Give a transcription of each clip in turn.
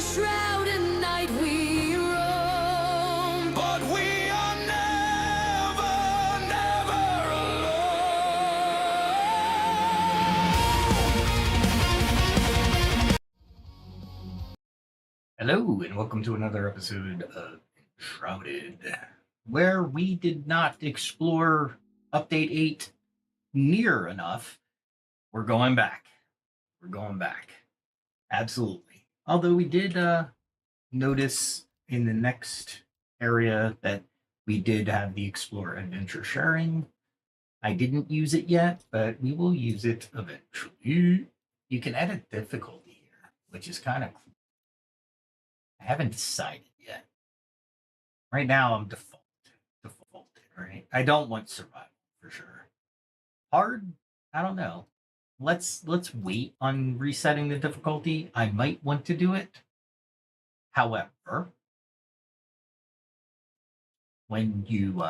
a shrouded night we roam, but we are never, never alone. Hello, and welcome to another episode of Enshrouded, where we did not explore Update 8 near enough. We're going back. We're going back. Absolutely. Although we did notice in the next area that we did have the ExplorationGaming sharing. I didn't use it yet, but we will use it eventually. You can edit difficulty here, which is kind of cool. I haven't decided yet. Right now, I'm defaulted, right? I don't want survival for sure. Hard, I don't know. Let's wait on resetting the difficulty. I might want to do it. However, when you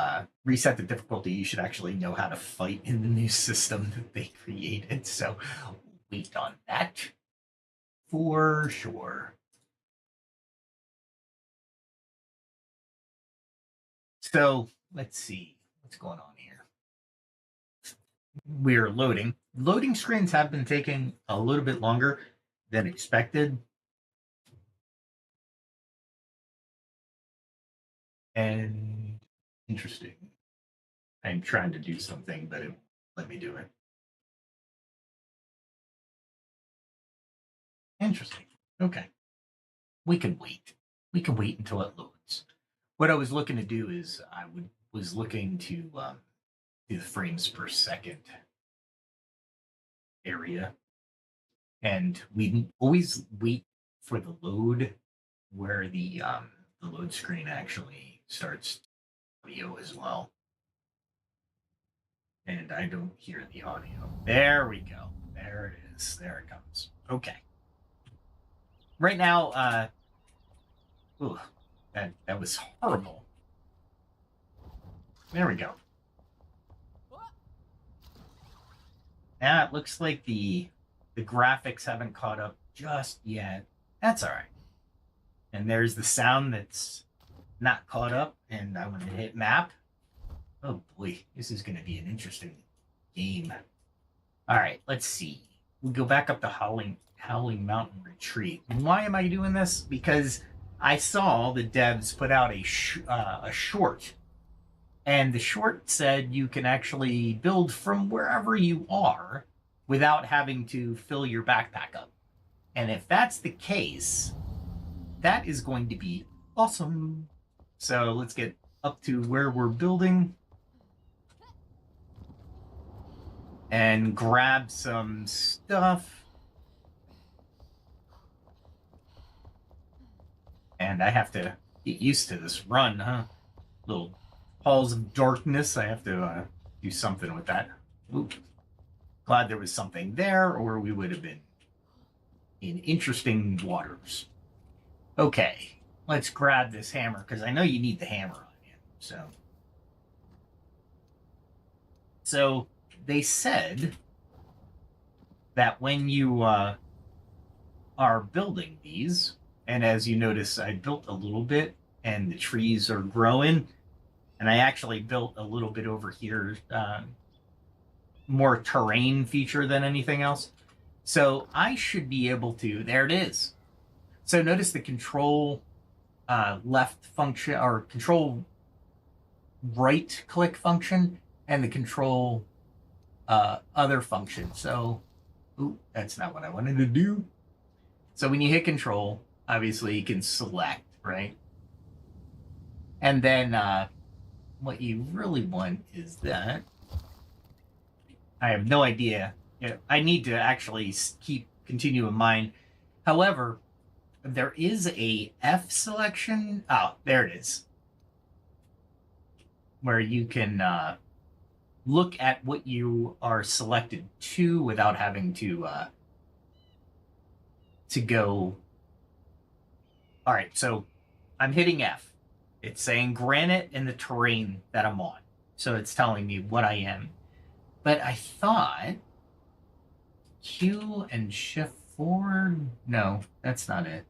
reset the difficulty, you should actually know how to fight in the new system that they created. So wait on that for sure. So let's see what's going on here. We're loading. Loading screens have been taking a little bit longer than expected. And interesting. I'm trying to do something, but it won't let me do it. Interesting. Okay. We can wait. We can wait until it loads. What I was looking to do is I was looking to do the frames per second area. And we always wait for the load where the load screen actually starts audio as well. And I don't hear the audio. There we go. There it is. There it comes. Okay. Right now, ooh, that was horrible. There we go. Now it looks like the graphics haven't caught up just yet. That's all right. And there's the sound that's not caught up, and I'm going to hit map. Oh boy, this is going to be an interesting game. All right, let's see. We go back up to HowlingMountain Retreat. Why am I doing this? Because I saw the devs put out a short, and the short said you can actually build from wherever you are without having to fill your backpack up. And if that's the case, that is going to be awesome. So let's get up to where we're building and grab some stuff. And I have to get used to this run, huh? Little halls of darkness. I have to do something with that. Oop. Glad there was something there, or we would have been in interesting waters. Okay, let's grab this hammer, because I know you need the hammer on you. So they said that when you are building these, and as you notice, I built a little bit, and the trees are growing, and I actually built a little bit over here, more terrain feature than anything else. So I should be able to, there it is. So notice the control left function, or control right click function, and the control other function. So, ooh, that's not what I wanted to do. So when you hit control, obviously you can select, right? And then what you really want is that. I have no idea. I need to actually continue in mind. However, there is a F selection. Oh, there it is. Where you can look at what you are selected to without having to go. All right, so I'm hitting F. It's saying granite and the terrain that I'm on. So it's telling me what I am. But I thought Q and shift forward. No, that's not it.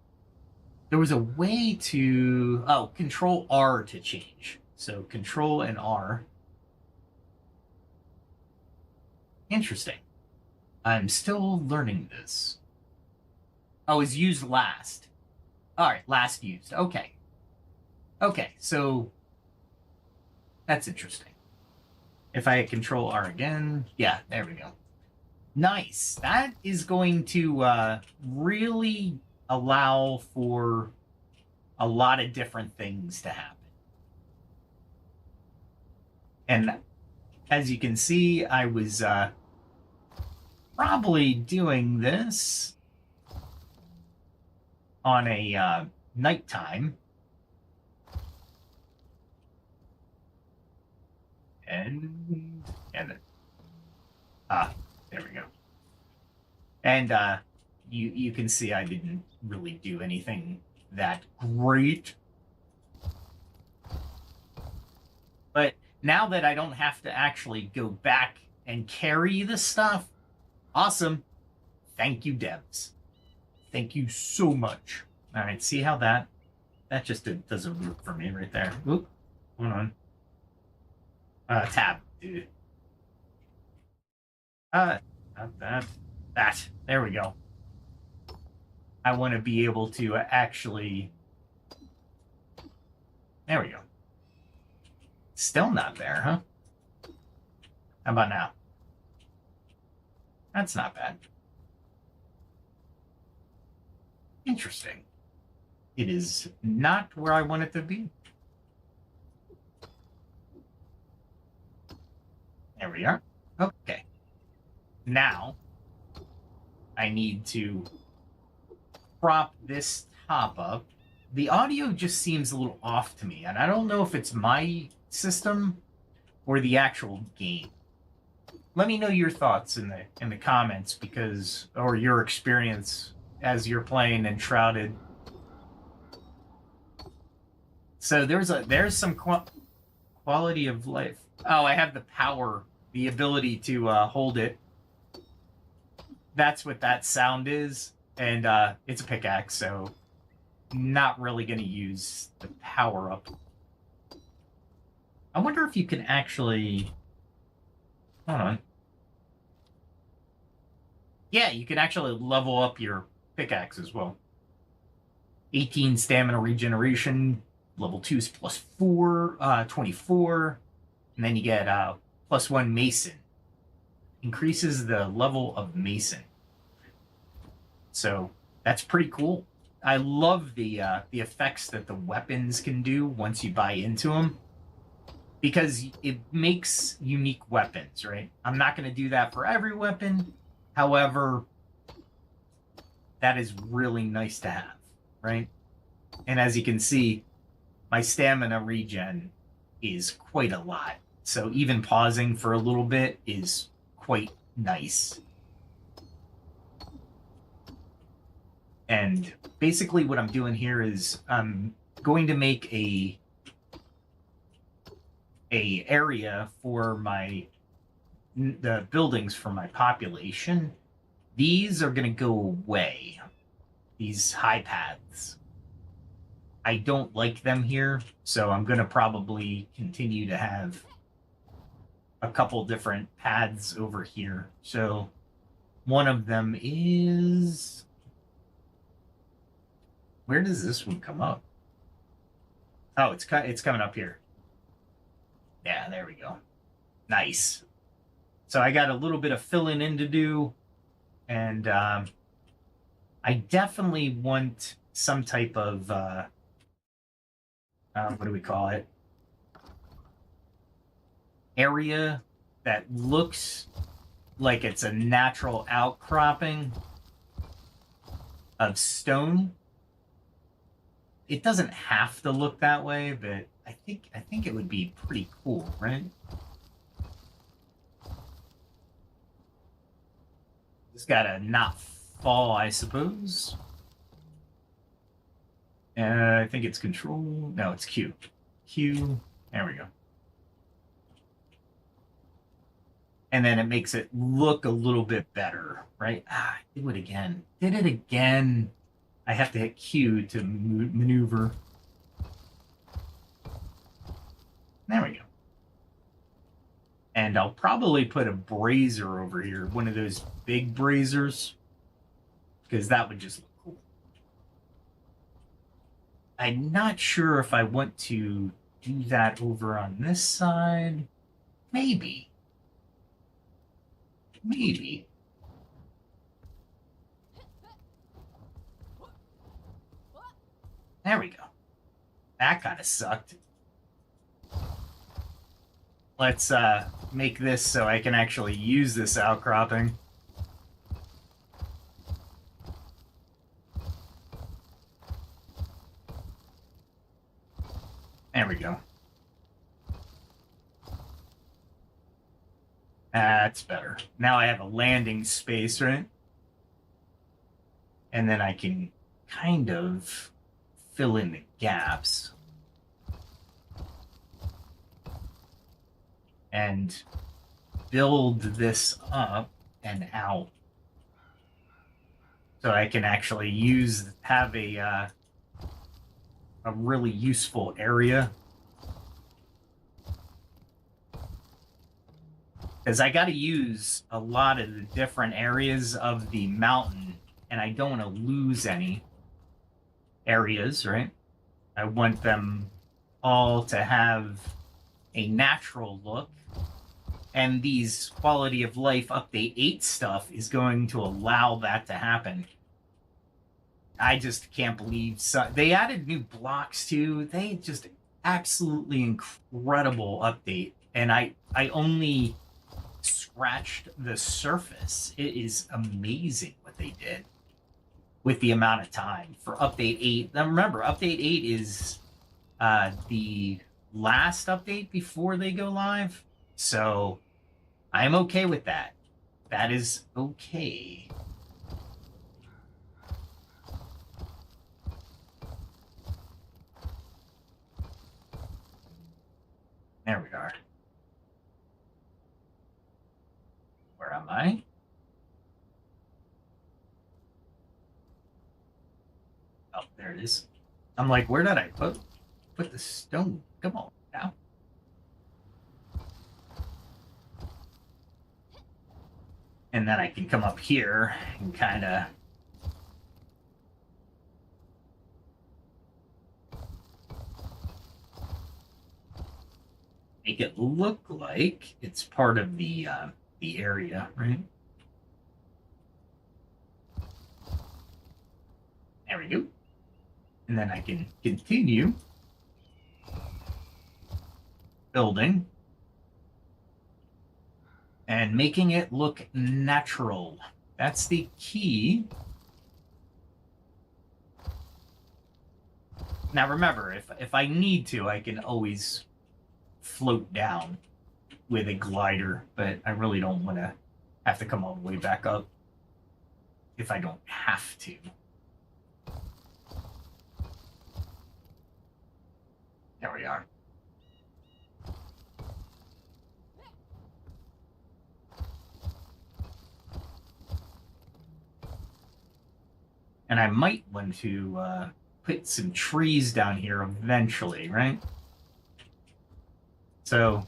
There was a way to... Oh, Control R to change. So Control and R. Interesting. I'm still learning this. Oh, is used last. All right, last used. Okay. Okay, so that's interesting. If I hit Control R again, yeah, there we go. Nice. That is going to really allow for a lot of different things to happen. And as you can see, I was probably doing this on a nighttime. And there we go. And you can see I didn't really do anything that great. But now that I don't have to actually go back and carry the stuff, awesome. Thank you, devs. Thank you so much. All right, see how that just doesn't work for me right there. Oop, hold on. Tab. Not that. There we go. I want to be able to actually... There we go. Still not there, huh? How about now? That's not bad. Interesting. It is not where I want it to be. There we are. Okay. Now, I need to prop this top up. The audio just seems a little off to me, and I don't know if it's my system or the actual game. Let me know your thoughts in the comments, because, or your experience as you're playing Enshrouded. So there's some quality of life. Oh, I have the power, the ability to hold it. That's what that sound is, and it's a pickaxe, so not really going to use the power up. I wonder if you can actually... Hold on. Yeah, you can actually level up your pickaxe as well. 18 stamina regeneration. Level 2 is +4, 24. And then you get +1 mason. Increases the level of mason. So that's pretty cool. I love the effects that the weapons can do once you buy into them, because it makes unique weapons, right? I'm not going to do that for every weapon. However, that is really nice to have, right? And as you can see, my stamina regen is quite a lot. So even pausing for a little bit is quite nice. And basically what I'm doing here is I'm going to make a area for the buildings for my population. These are going to go away, these high paths. I don't like them here, so I'm going to probably continue to have a couple different paths over here. So one of them is... Where does this one come up? Oh, it's coming up here. Yeah, there we go. Nice. So I got a little bit of filling in to do, and I definitely want some type of what do we call it? Area that looks like it's a natural outcropping of stone. It doesn't have to look that way, but I think it would be pretty cool, right? Just gotta not fall, I suppose. I think it's Control. No, it's Q. Q. There we go. And then it makes it look a little bit better, right? Ah, do it again. Did it again. I have to hit Q to maneuver. There we go. And I'll probably put a brazier over here, one of those big braziers, because that would just look cool. I'm not sure if I want to do that over on this side. Maybe. Maybe. There we go. That kind of sucked. Let's make this so I can actually use this outcropping. There we go. That's better. Now I have a landing space, right? And then I can kind of fill in the gaps. And build this up and out. So I can actually have a really useful area. Because I got to use a lot of the different areas of the mountain, and I don't want to lose any areas, right? I want them all to have a natural look. And these quality of life update 8 stuff is going to allow that to happen. I just can't believe they added new blocks too. They just absolutely incredible update. And I only scratched the surface. It is amazing what they did with the amount of time for update 8. Now remember, update 8 is the last update before they go live. So I'm okay with that. That is okay. There we are. Where am I? Oh, there it is. I'm like, where did I put the stone? Come on now. And then I can come up here and kind of make it look like it's part of the area, right? There we go. And then I can continue building and making it look natural. That's the key. Now remember, if I need to, I can always float down with a glider, but I really don't want to have to come all the way back up if I don't have to. There we are. And I might want to put some trees down here eventually, right? So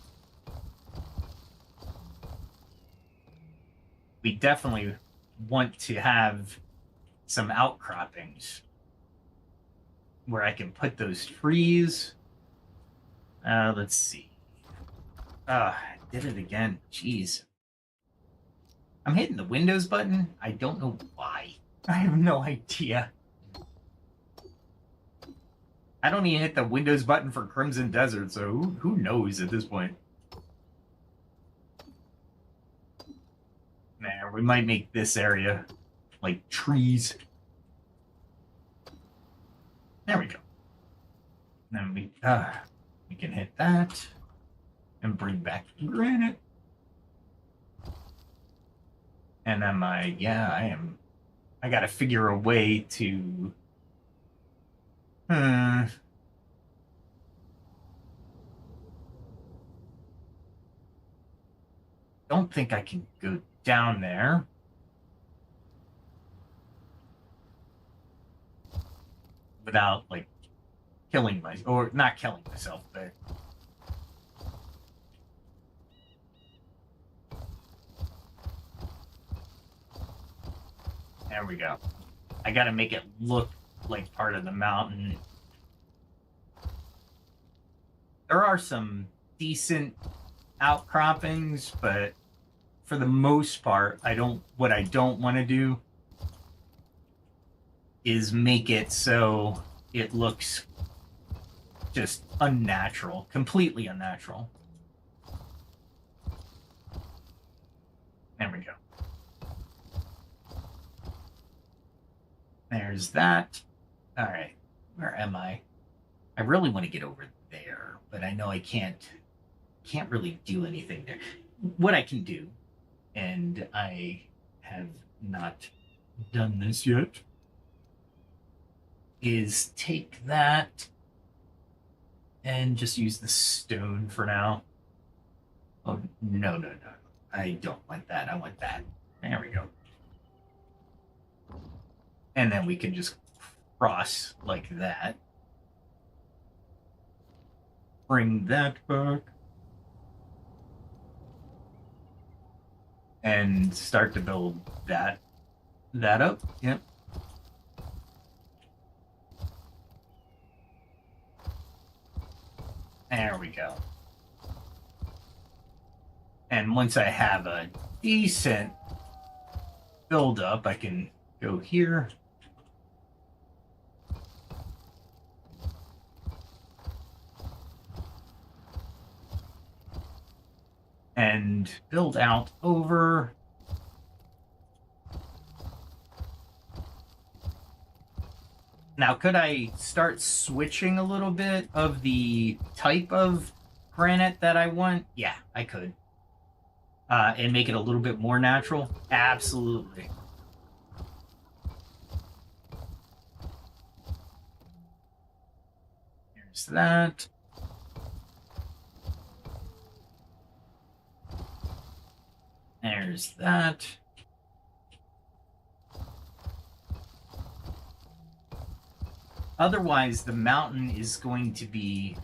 we definitely want to have some outcroppings where I can put those trees. Let's see. I did it again. Jeez. I'm hitting the Windows button. I don't know why. I have no idea. I don't even hit the Windows button for Crimson Desert, so who knows at this point? Nah, we might make this area like trees. There we go. And then we can hit that and bring back granite. And then I gotta figure a way to don't think I can go down there. without like killing myself, or not killing myself, but there we go. I gotta make it look like part of the mountain. There are some decent outcroppings, but for the most part, what I don't want to do is make it so it looks just unnatural, completely unnatural. There we go. There's that. All right, where am I? I really want to get over there, but I know I can't really do anything there. What I can do, and I have not done this yet, is take that and just use the stone for now. Oh, no. I don't want that. I want that. There we go. And then we can just cross like that. Bring that back. And start to build that up. Yep. There we go. And once I have a decent build up, I can go here. And build out over. Now, could I start switching a little bit of the type of granite that I want? Yeah, I could. And make it a little bit more natural? Absolutely. Here's that. There's that. Otherwise, the mountain is going to be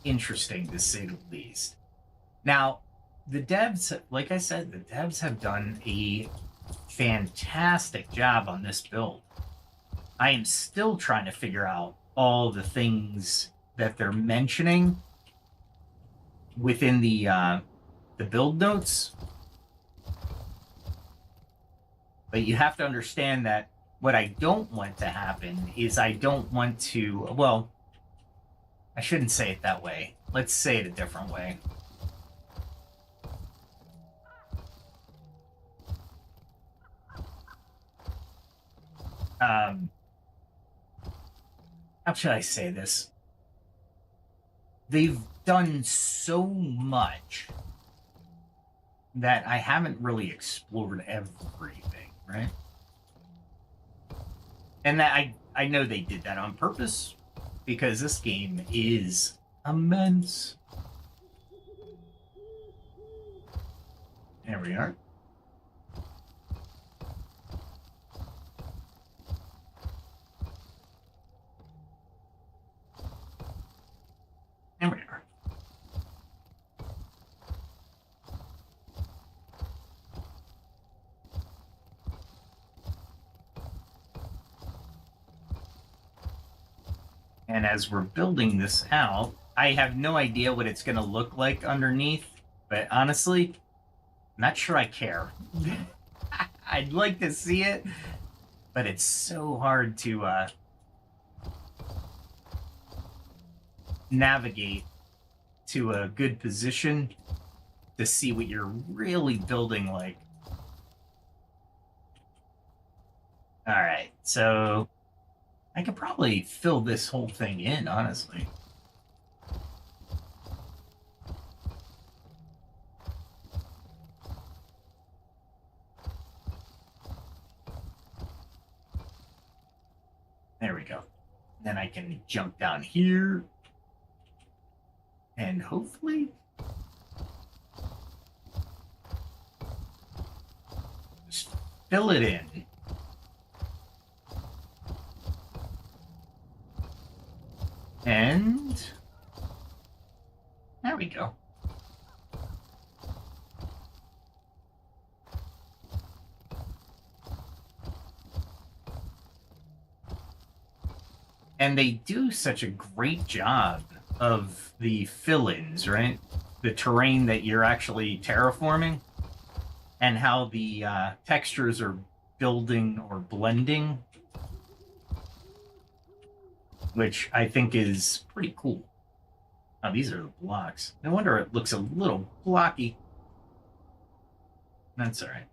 interesting, to say the least. Now, the devs, like I said, the devs have done a fantastic job on this build. I am still trying to figure out all the things that they're mentioning within the build notes. But you have to understand that what I don't want to happen is I don't want to, well, I shouldn't say it that way. Let's say it a different way. How should I say this? They've done so much that I haven't really explored everything, right? And that I know they did that on purpose, because this game is immense. There we are. There we are. And as we're building this out, I have no idea what it's going to look like underneath, but honestly, I'm not sure I care. I'd like to see it, but it's so hard to navigate to a good position to see what you're really building like. All right, so I could probably fill this whole thing in, honestly. There we go. Then I can jump down here. And hopefully just fill it in. And there we go. And they do such a great job of the fill-ins, right? The terrain that you're actually terraforming and how the textures are building or blending, which I think is pretty cool. Oh, these are the blocks. No wonder it looks a little blocky. That's all right.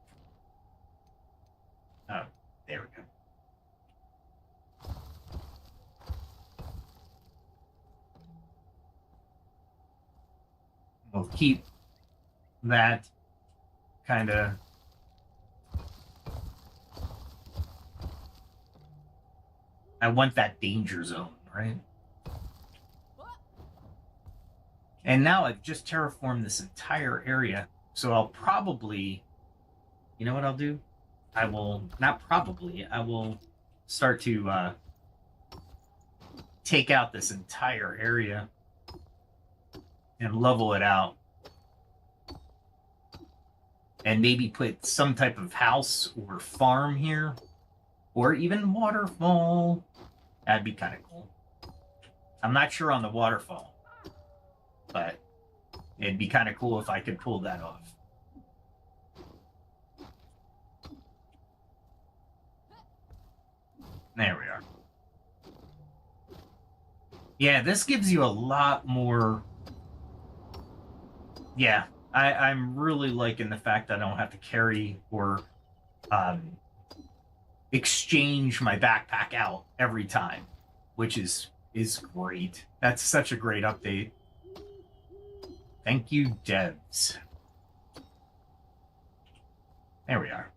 Oh, there we go. We'll keep that kind of... I want that danger zone, right? And now I've just terraformed this entire area. So I'll probably... You know what I'll do? I will... Not probably. I will start to take out this entire area and level it out. And maybe put some type of house or farm here. Or even waterfall. That'd be kind of cool. I'm not sure on the waterfall. But it'd be kind of cool if I could pull that off. There we are. Yeah, this gives you a lot more... Yeah, I'm really liking the fact that I don't have to carry or exchange my backpack out every time, which is great. That's such a great update. Thank you, devs. There we are.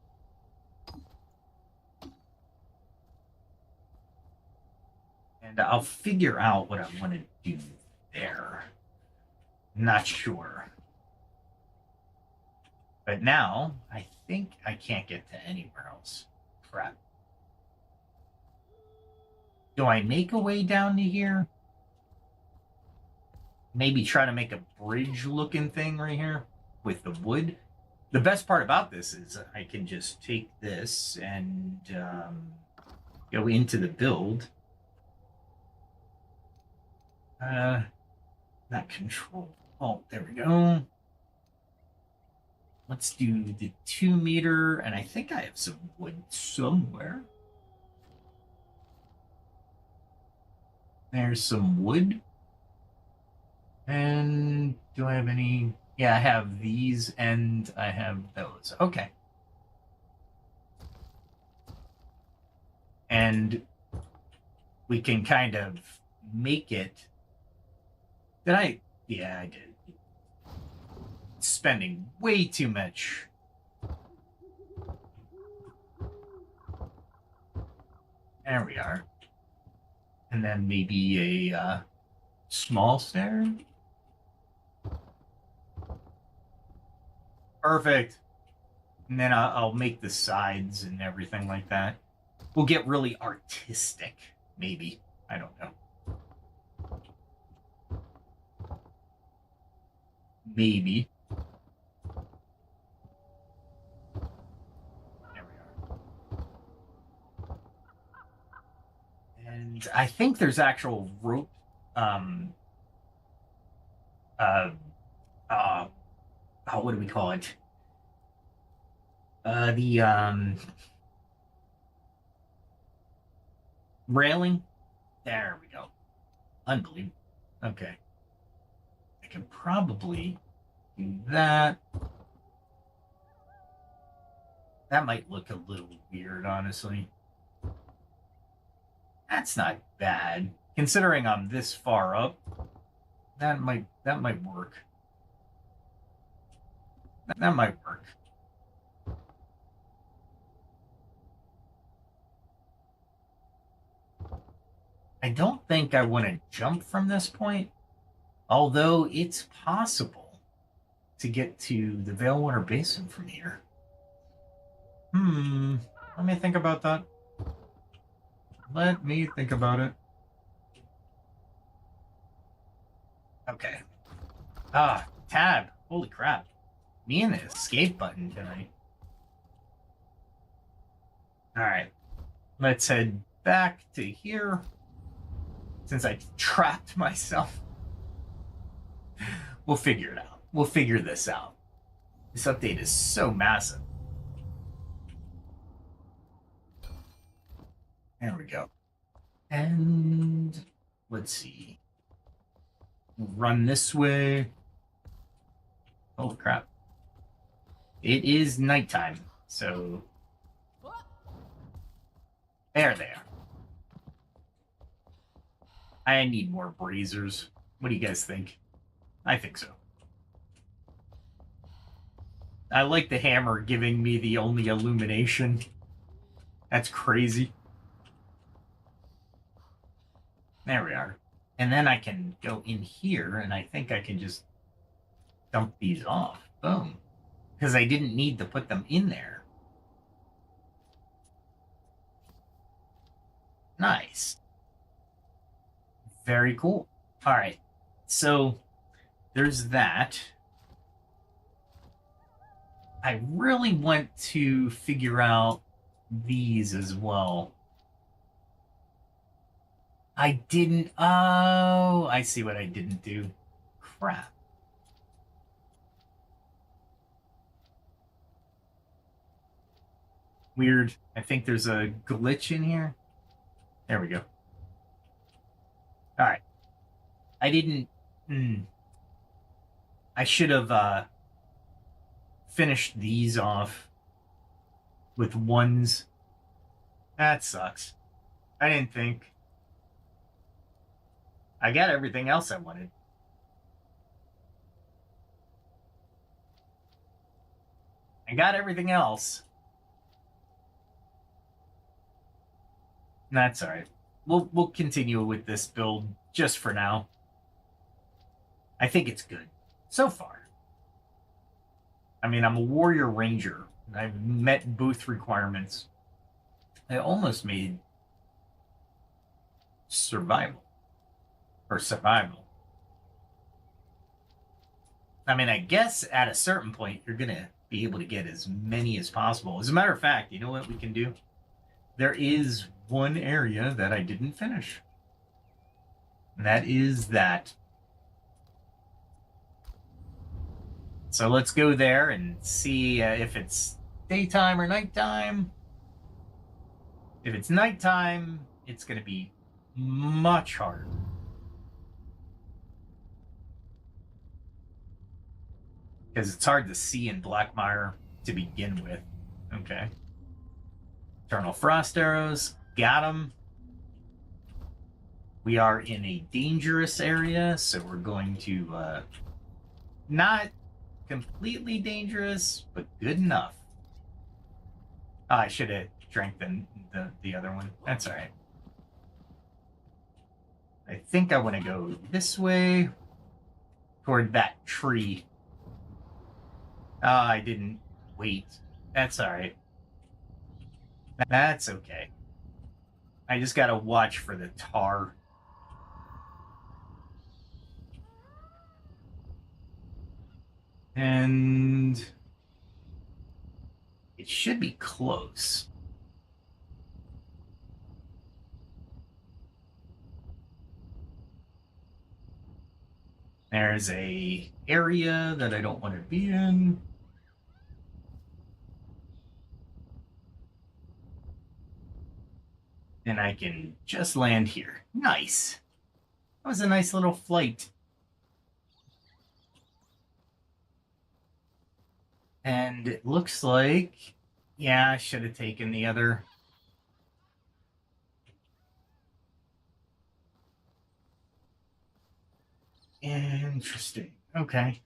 And I'll figure out what I want to do there. Not sure. But now, I think I can't get to anywhere else. Crap. Do I make a way down to here? Maybe try to make a bridge-looking thing right here with the wood. The best part about this is I can just take this and go into the build. Not control. Oh, there we go. Let's do the 2 meter, and I think I have some wood somewhere. There's some wood. And do I have any? Yeah, I have these and I have those. Okay. And we can kind of make it. Did I? Yeah, I did. Spending way too much. There we are. And then maybe a small stair. Perfect. And then I'll make the sides and everything like that. We'll get really artistic, maybe. I don't know. Maybe. There we are. And I think there's actual rope, what do we call it? Railing. There we go. Unbelievable. Okay. I can probably do that. That might look a little weird, honestly. That's not bad. Considering I'm this far up, that might work. That might work. I don't think I want to jump from this point, although it's possible to get to the Veilwater Basin from here. Let me think about that. Let me think about it. Okay. Ah, tab. Holy crap. Me and the escape button tonight. Alright. Let's head back to here. Since I trapped myself. We'll figure it out. We'll figure this out. This update is so massive. There we go. And let's see. We'll run this way. Holy crap. It is nighttime, so there they are. I need more braziers. What do you guys think? I think so. I like the hammer giving me the only illumination. That's crazy. There we are. And then I can go in here, and I think I can just dump these off. Boom. Because I didn't need to put them in there. Nice. Very cool. All right. So there's that. I really want to figure out these as well. I didn't... Oh, I see what I didn't do. Crap. Weird. I think there's a glitch in here. There we go. All right. I didn't... I should have finished these off with ones. That sucks. I didn't think. I got everything else I wanted. I got everything else. That's all right. We'll continue with this build just for now. I think it's good so far. I mean, I'm a warrior ranger. I've met booth requirements. I almost made survival. Or survival. I mean, I guess at a certain point, you're going to be able to get as many as possible. As a matter of fact, you know what we can do? There is one area that I didn't finish. And that is that. So let's go there and see if it's daytime or nighttime. If it's nighttime, it's going to be much harder. Because it's hard to see in Blackmire to begin with. Okay. Eternal Frost Arrows. Got them. We are in a dangerous area, so we're going to... not completely dangerous, but good enough. Oh, I should have drank the other one. That's all right. I think I want to go this way. Toward that tree. I didn't wait. That's all right. That's okay. I just gotta watch for the tar. And it should be close. There's a area that I don't want to be in. And I can just land here. Nice. That was a nice little flight. And it looks like... Yeah, I should have taken the other... Interesting. Okay.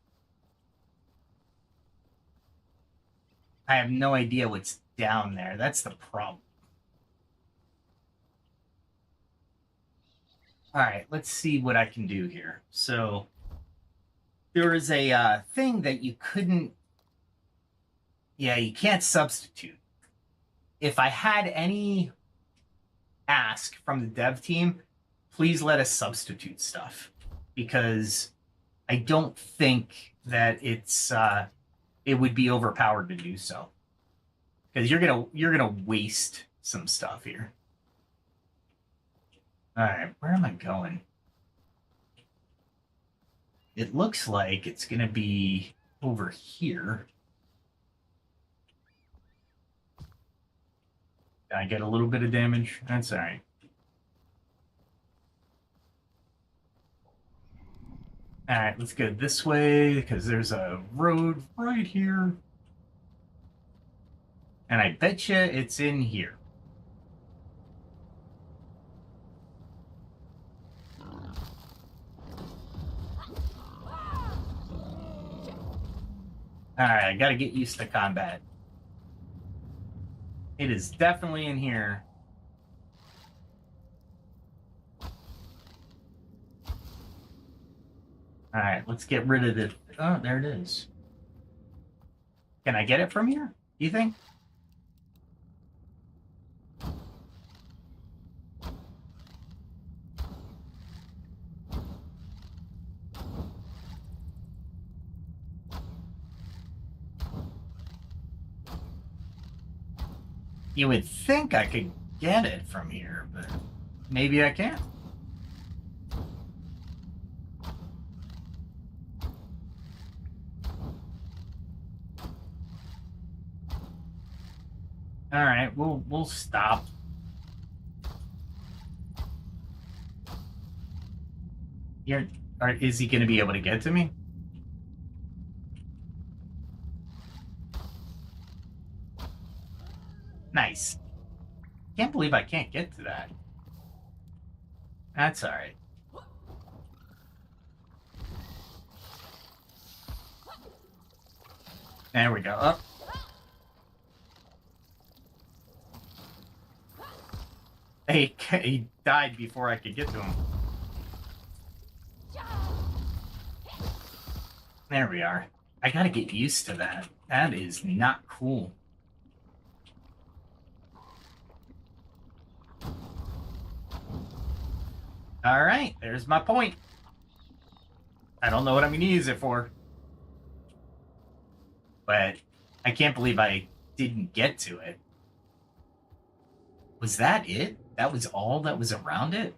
I have no idea what's down there. That's the problem. All right, let's see what I can do here. So there is a thing that you couldn't... Yeah, you can't substitute. If I had any ask from the dev team, please let us substitute stuff. Because I don't think that it would be overpowered to do so. Because you're gonna waste some stuff here. Alright, where am I going? It looks like it's gonna be over here. I get a little bit of damage. That's alright. Alright, let's go this way, because there's a road right here. And I bet you it's in here. Alright, I gotta get used to combat. It is definitely in here. Alright, let's get rid of the... Oh, there it is. Can I get it from here, do you think? You would think I could get it from here, but maybe I can't. All right, we'll stop. Is he going to be able to get to me? Nice. Can't believe I can't get to that. That's all right. There we go. Up. He died before I could get to him. There we are. I gotta get used to that. That is not cool. All right, there's my point. I don't know what I'm going to use it for. But I can't believe I didn't get to it. Was that it? That was all that was around it?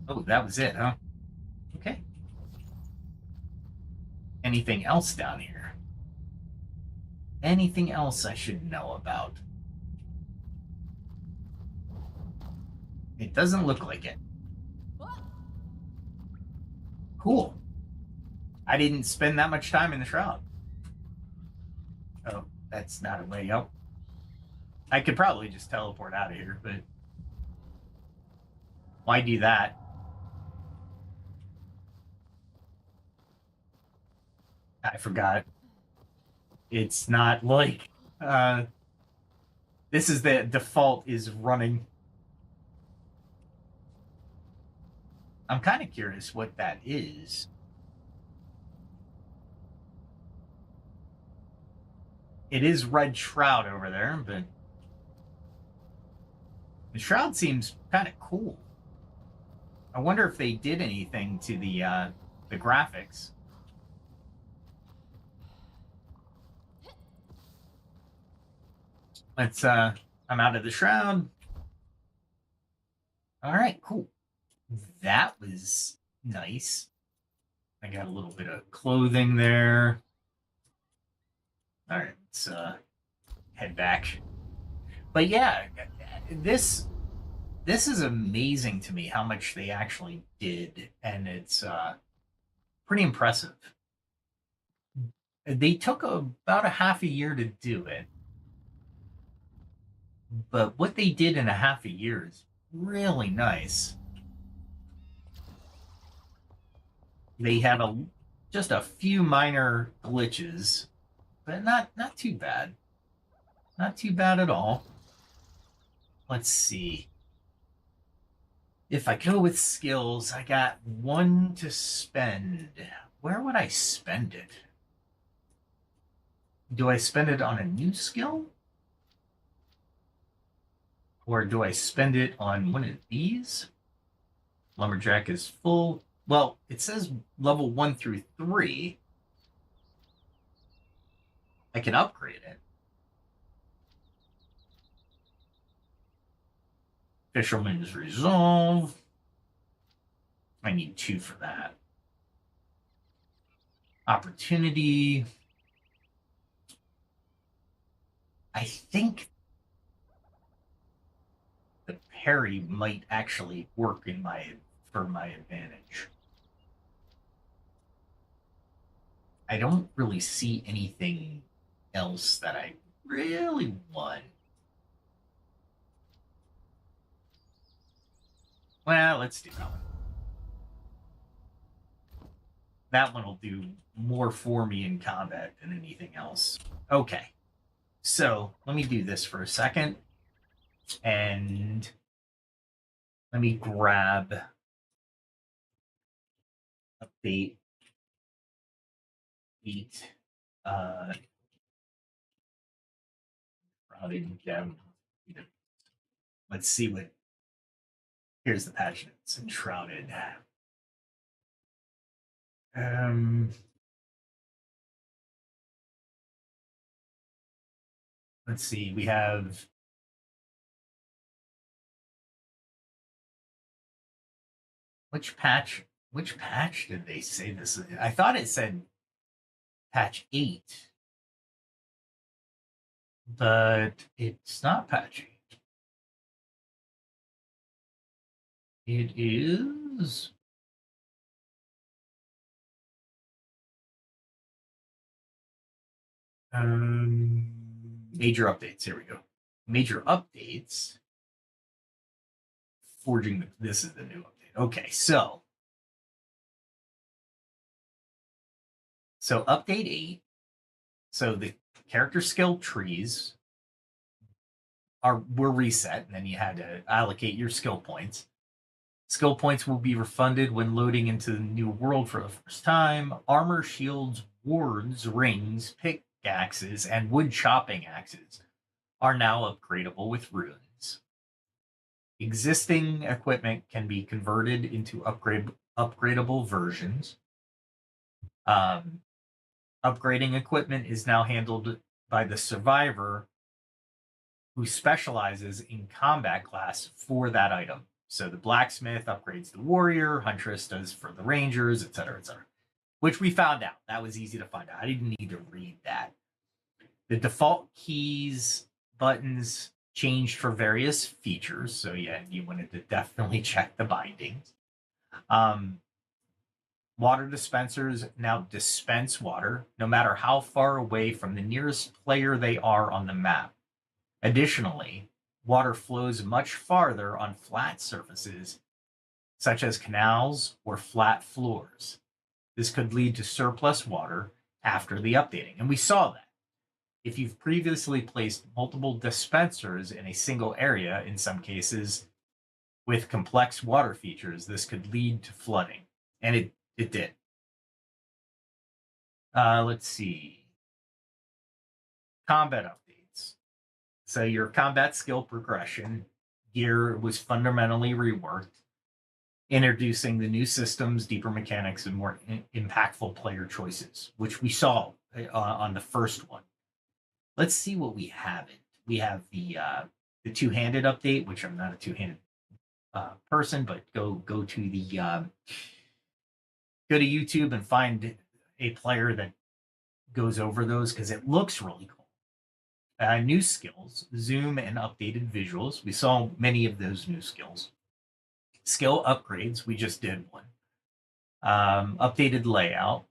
Oh, that was it, huh? Okay. Anything else down here? Anything else I should know about? It doesn't look like it. Cool. I didn't spend that much time in the shroud. Oh, that's not a way out. I could probably just teleport out of here, but why do that? I forgot. It's not like this is the default is running. I'm kind of curious what that is. It is red shroud over there, but the shroud seems kind of cool. I wonder if they did anything to the graphics. Let's I'm out of the shroud. All right, cool. That was nice. I got a little bit of clothing there. All right, let's head back. But yeah, this is amazing to me how much they actually did, and it's pretty impressive. They took about a half a year to do it, but what they did in a half a year is really nice. They had just a few minor glitches, but not too bad. Not too bad at all. Let's see. If I go with skills, I got 1 to spend. Where would I spend it? Do I spend it on a new skill? Or do I spend it on one of these? Lumberjack is full. Well, it says level 1 through 3. I can upgrade it. Fisherman's Resolve. I need 2 for that. Opportunity. I think the parry might actually work for my advantage. I don't really see anything else that I really want. Well, let's do that one. That one will do more for me in combat than anything else. Okay. So let me do this for a second. And let me grab update 8. RPGGaming. Let's see what. Here's the patch notes. Enshrouded. Let's see. We have. Which patch did they say this? I thought it said patch 8, but it's not patch 8. It is. Major updates. Here we go. Major updates. Forging. This is the new update. Okay, so update 8. So the character skill trees were reset, and then you had to allocate your skill points. Skill points will be refunded when loading into the new world for the first time. Armor, shields, wards, rings, pickaxes, and wood chopping axes are now upgradable with runes. Existing equipment can be converted into upgradable versions. Upgrading equipment is now handled by the survivor who specializes in combat class for that item. So the blacksmith upgrades the warrior, huntress does for the rangers, etc., etc. Which we found out. That was easy to find out. I didn't need to read that. The default keys, buttons changed for various features. So yeah, you wanted to definitely check the bindings. Water dispensers now dispense water, no matter how far away from the nearest player they are on the map. Additionally, water flows much farther on flat surfaces, such as canals or flat floors. This could lead to surplus water after the updating. And we saw that. If you've previously placed multiple dispensers in a single area, in some cases, with complex water features, this could lead to flooding. And it did. Let's see. Combat updates. So your combat skill progression gear was fundamentally reworked, introducing the new systems, deeper mechanics, and more impactful player choices, which we saw on the first one. Let's see what we have. We have the two-handed update, which I'm not a two-handed person, but go to the go to YouTube and find a player that goes over those because it looks really cool. New skills, zoom, and updated visuals. We saw many of those new skills. Skill upgrades, we just did one. Updated layout,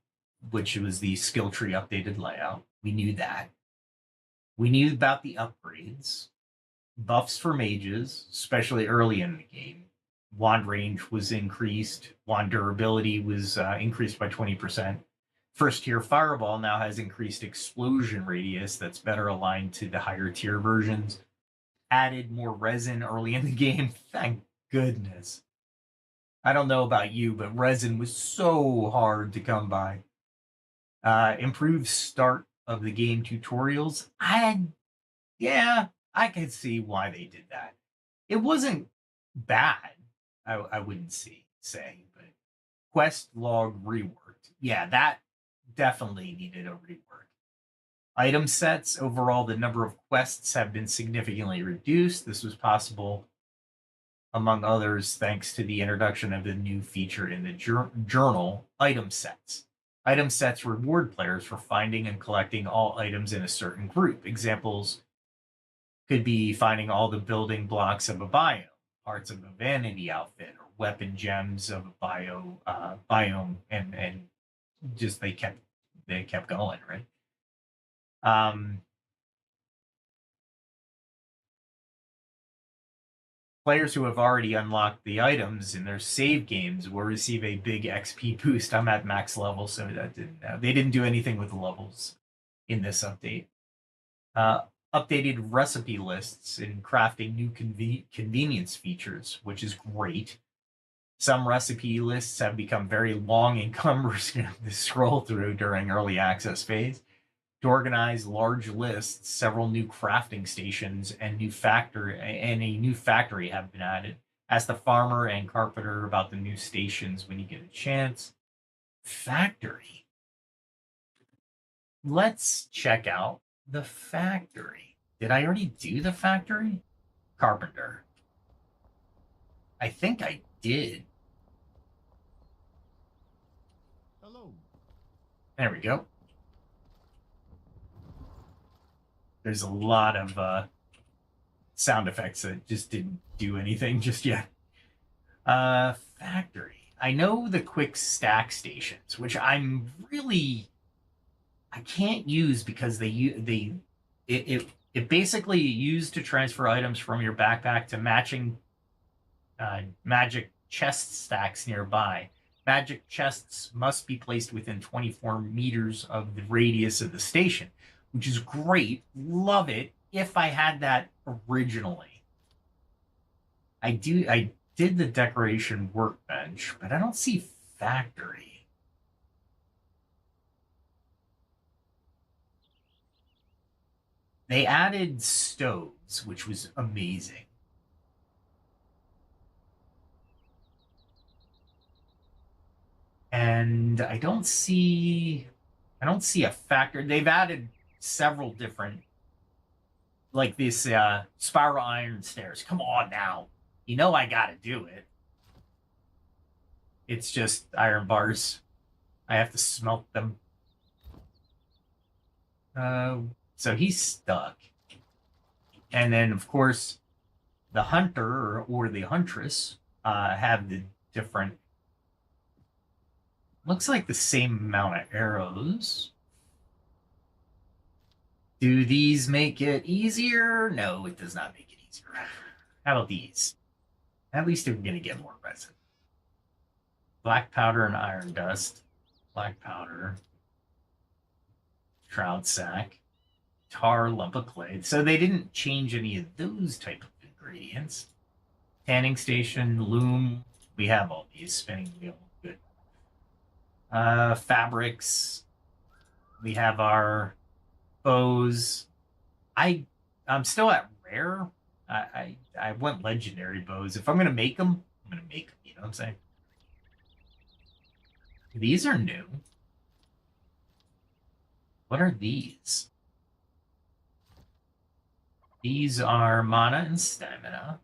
which was the skill tree updated layout. We knew that. We knew about the upgrades. Buffs for mages, especially early in the game. Wand range was increased. Wand durability was increased by 20%. First tier Fireball now has increased explosion radius that's better aligned to the higher tier versions. Added more resin early in the game. Thank goodness. I don't know about you, but resin was so hard to come by. Improved start of the game tutorials. I could see why they did that. It wasn't bad, I wouldn't say, but quest log reworked. Yeah, that definitely needed a rework. Item sets, overall, the number of quests have been significantly reduced. This was possible, among others, thanks to the introduction of the new feature in the journal, item sets. Item sets reward players for finding and collecting all items in a certain group. Examples could be finding all the building blocks of a biome, parts of a vanity outfit, or weapon gems of a biome, and just they kept going, right? Players who have already unlocked the items in their save games will receive a big XP boost. I'm at max level, so they didn't do anything with the levels in this update. Updated recipe lists and crafting new convenience features, which is great. Some recipe lists have become very long and cumbersome to scroll through during early access phase. To organize large lists, several new crafting stations and a new factory have been added. Ask the farmer and carpenter about the new stations when you get a chance. Factory. Let's check out the factory. Did I already do the factory? Carpenter. I think I did. Hello. There we go. There's a lot of sound effects that just didn't do anything just yet. Factory. I know the quick stack stations, which I can't use because it basically used to transfer items from your backpack to matching magic chest stacks nearby. Magic chests must be placed within 24 meters of the radius of the station, which is great. Love it. If I had that originally. I did the decoration workbench, but I don't see factory. They added stoves, which was amazing. And I don't see a factory. They've added several different, like this spiral iron stairs. Come on now. You know I gotta do it. It's just iron bars. I have to smelt them. So he's stuck. And then, of course, the hunter or the huntress have the different... Looks like the same amount of arrows. Do these make it easier? No, it does not make it easier. How about these? At least we're going to get more resin. Black powder and iron dust. Black powder. Shroud sack. Tar, lump of clay. So they didn't change any of those type of ingredients. Tanning station, loom. We have all these. Spinning wheel. Good. Fabrics. We have our bows. I'm still at rare. I want legendary bows. If I'm gonna make them, I'm gonna make them. You know what I'm saying? These are new. What are these? These are mana and stamina.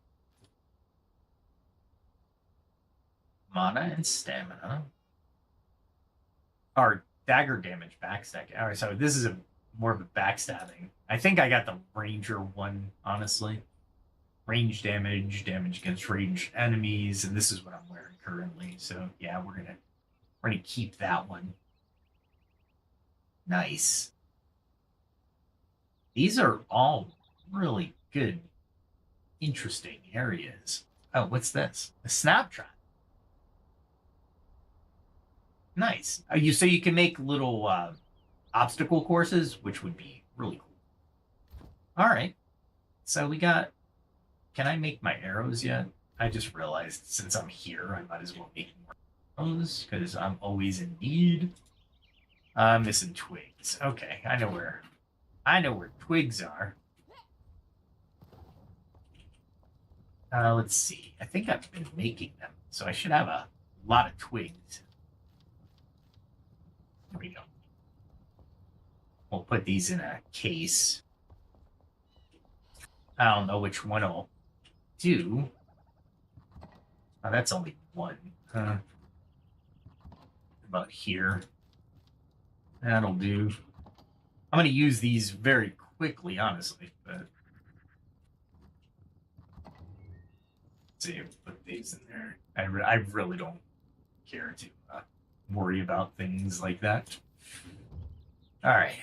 Mana and stamina. Our dagger damage backstack. All right, so this is more of a backstabbing. I think I got the ranger one, honestly. Range damage, damage against ranged enemies, and this is what I'm wearing currently. So yeah, we're gonna keep that one. Nice. These are all really good, interesting areas. Oh, what's this? A snap trap. Nice. So you can make little obstacle courses, which would be really cool. All right. So we got... Can I make my arrows yet? I just realized since I'm here, I might as well make more arrows because I'm always in need. I'm missing twigs. Okay, I know where twigs are. Let's see. I think I've been making them, so I should have a lot of twigs. There we go. We'll put these in a case. I don't know which one I'll do. Oh, that's only one. About here. That'll do. I'm going to use these very quickly, honestly. But let's see, put these in there. I really don't care to worry about things like that. All right.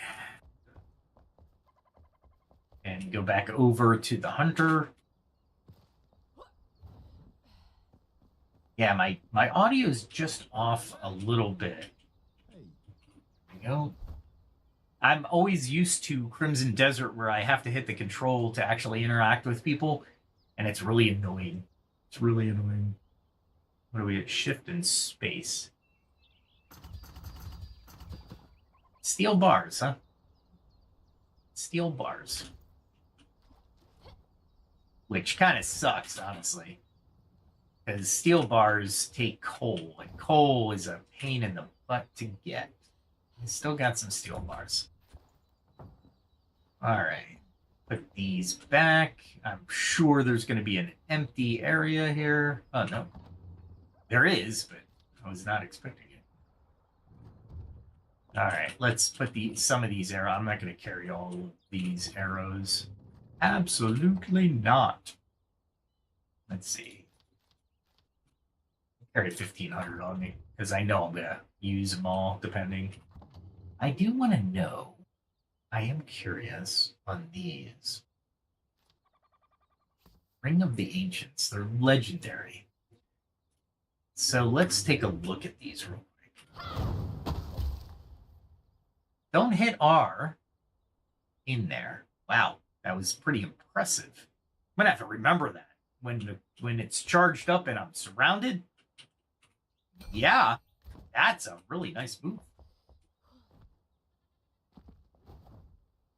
And go back over to the hunter. Yeah, my audio is just off a little bit. There we go. I'm always used to Crimson Desert where I have to hit the control to actually interact with people, and it's really annoying. It's really annoying. What do we hit? Shift and space. Steel bars, huh? Steel bars. Which kind of sucks, honestly. Because steel bars take coal, and coal is a pain in the butt to get. I still got some steel bars. All right. Put these back. I'm sure there's going to be an empty area here. Oh, no. There is, but I was not expecting it. All right. Let's put some of these arrows. I'm not going to carry all of these arrows. Absolutely not. Let's see. Carry 1,500 on me because I know I'm going to use them all depending. I do want to know. I am curious on these. Ring of the Ancients. They're legendary. So let's take a look at these real quick. Don't hit R in there. Wow, that was pretty impressive. I'm going to have to remember that. When it's charged up and I'm surrounded. Yeah, that's a really nice move.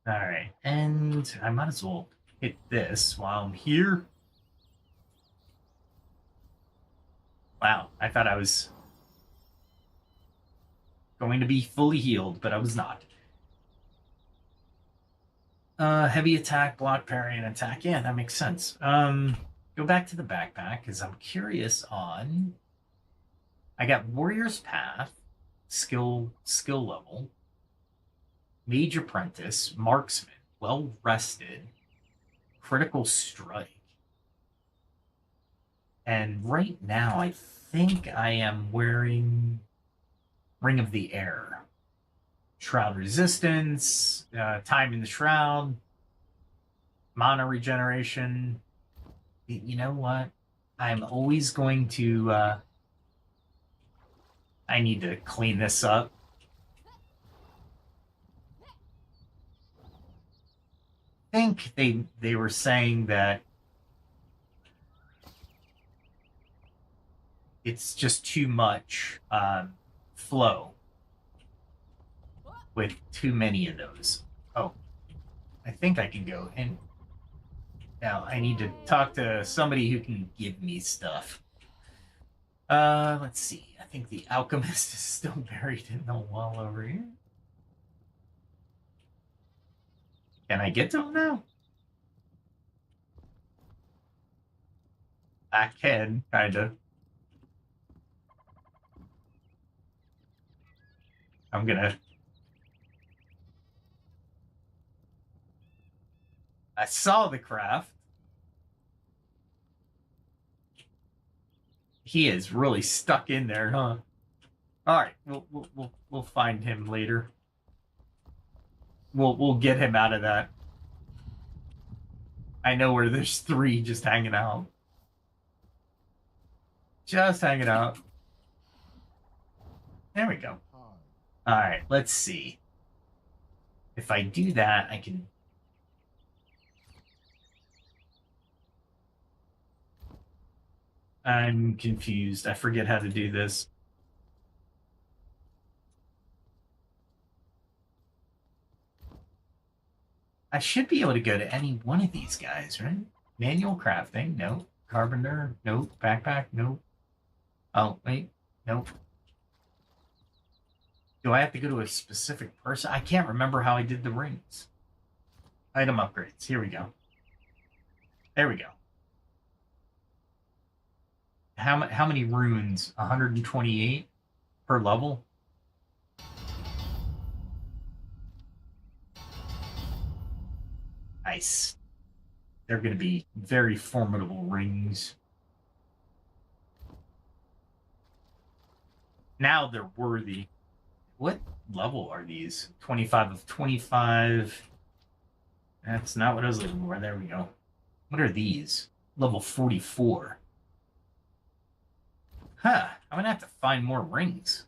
All right, and I might as well hit this while I'm here. Wow, I thought I was going to be fully healed, but I was not. Heavy attack, block, parry, and attack. Yeah, that makes sense. Go back to the backpack because I'm curious on. I got Warrior's Path, skill level, Mage Apprentice, Marksman, Well Rested, Critical Strike. And right now, I think I am wearing Ring of the Air. Shroud Resistance, Time in the Shroud, Mana Regeneration. You know what? I'm always going to... I need to clean this up. I think they were saying that it's just too much flow with too many of those. Oh, I think I can go. And now I need to talk to somebody who can give me stuff. Let's see. I think the alchemist is still buried in the wall over here. Can I get to him now? I can, kinda. I'm gonna... I saw the craft. He is really stuck in there, huh? All right, we'll find him later. We'll get him out of that. I know where there's 3 just hanging out. Just hanging out. There we go. All right, let's see. If I do that, I can... I'm confused. I forget how to do this. I should be able to go to any one of these guys, right? Manual crafting, no. Carpenter? Nope. Backpack? Nope. Oh, wait. Nope. Do I have to go to a specific person? I can't remember how I did the rings. Item upgrades. Here we go. There we go. How many runes? 128 per level? Nice. They're going to be very formidable rings. Now they're worthy. What level are these? 25 of 25. That's not what I was looking for. There we go. What are these? Level 44. Huh. I'm going to have to find more rings.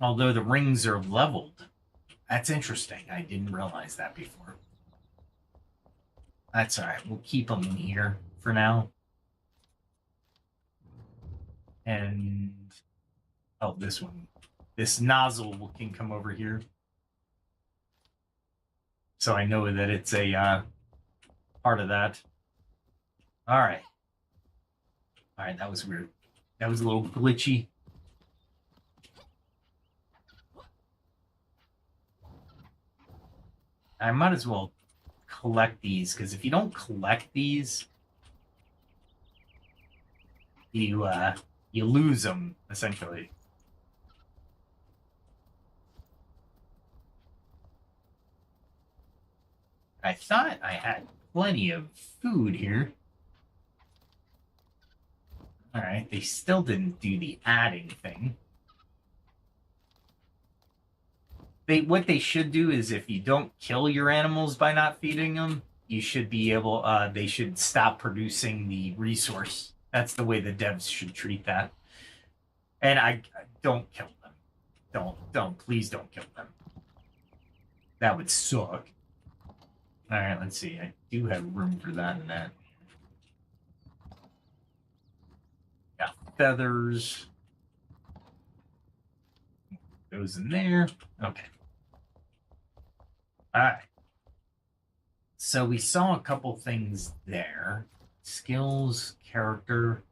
Although the rings are leveled. That's interesting. I didn't realize that before. That's all right. We'll keep them in here for now. And... oh, this one. This nozzle can come over here. So I know that it's a part of that. All right. All right, that was weird. That was a little glitchy. I might as well collect these, because if you don't collect these, you lose them, essentially. I thought I had plenty of food here. All right, they still didn't do the adding thing. What they should do is, if you don't kill your animals by not feeding them, you should be able, they should stop producing the resource. That's the way the devs should treat that. And I don't kill them. Please don't kill them. That would suck. All right, let's see. I do have room for that and that. Got feathers. Goes in there. Okay. All right. So we saw a couple things there. Skills, character,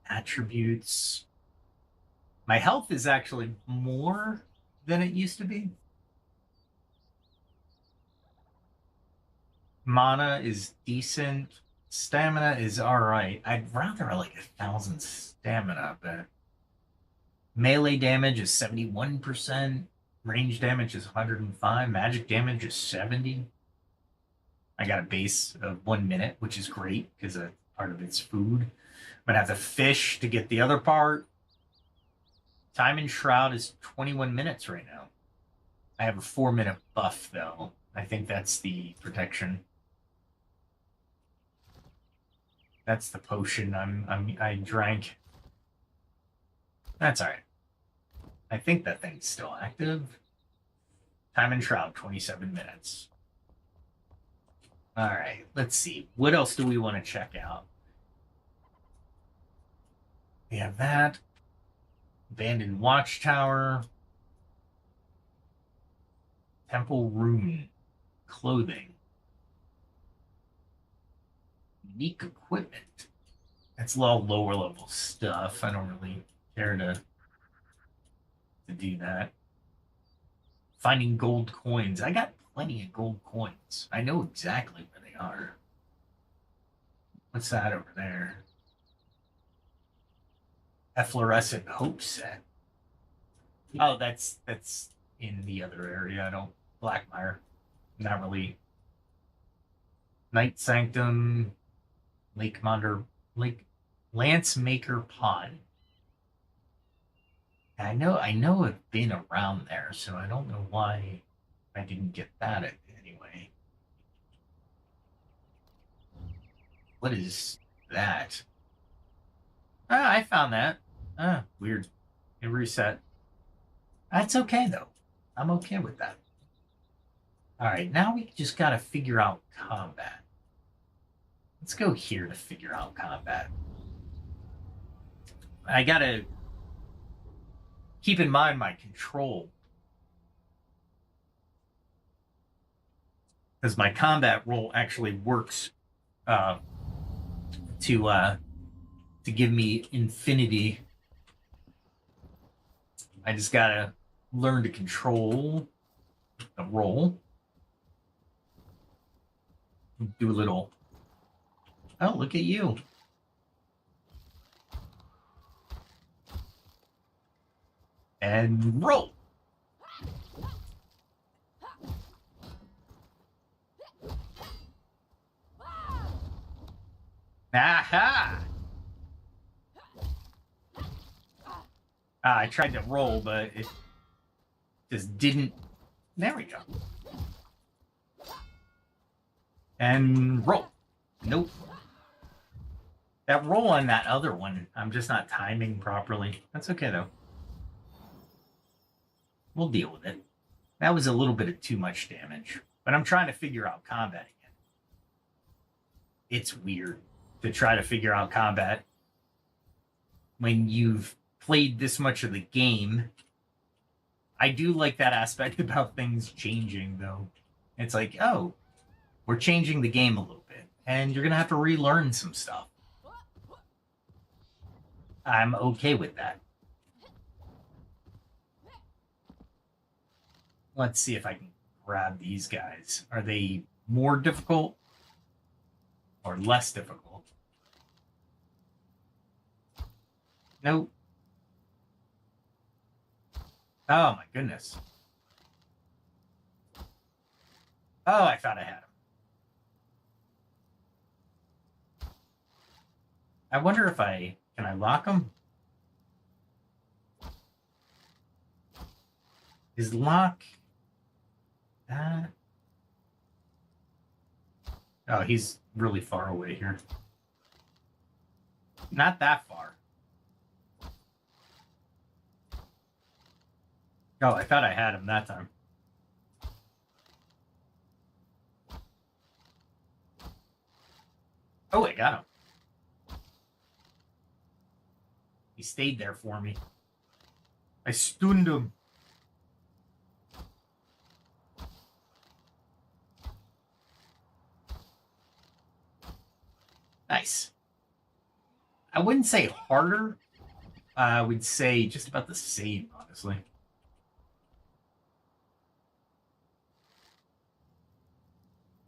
attributes. My health is actually more than it used to be. Mana is decent. Stamina is all right. I'd rather like 1,000 stamina, but melee damage is 71%. Range damage is 105. Magic damage is 70. I got a base of 1 minute, which is great because a part of it's food. I'm gonna have to fish to get the other part. Time in Shroud is 21 minutes right now. I have a 4-minute buff though. I think that's the protection. That's the potion I drank. That's all right. I think that thing's still active. Time in Shroud, 27 minutes. All right, let's see. What else do we want to check out? We have that. Abandoned Watchtower. Temple Rune. Clothing. Unique equipment. That's a lot lower level stuff. I don't really care to do that. Finding gold coins. I got plenty of gold coins. I know exactly where they are. What's that over there? Efflorescent Hope set. Oh, that's in the other area. I don't. Blackmire. Not really. Night Sanctum. Lance Maker Pond. I know I've been around there, so I don't know why I didn't get that anyway. What is that? Ah, I found that. Ah, weird. It reset. That's okay, though. I'm okay with that. All right, now we just got to figure out combat. Let's go here to figure out combat. I got to keep in mind my control. because my combat roll actually works to give me infinity. I just gotta learn to control the roll. Do a little. Oh, look at you. And roll. Aha! I tried to roll, but it just didn't. There we go. And roll. Nope. That roll on that other one, I'm just not timing properly. That's okay, though. We'll deal with it. That was a little bit of too much damage. But I'm trying to figure out combat again. It's weird to try to figure out combat when you've played this much of the game. I do like that aspect about things changing, though. It's like, oh, we're changing the game a little bit, and you're going to have to relearn some stuff. I'm okay with that. Let's see if I can grab these guys. Are they more difficult or less difficult? Nope. Oh my goodness. Oh, I thought I had him. I wonder if can I lock him? Is lock that? Oh, he's really far away here. Not that far. Oh, I thought I had him that time. Oh, I got him. He stayed there for me. I stunned him. Nice. I wouldn't say harder. I would say just about the same, honestly.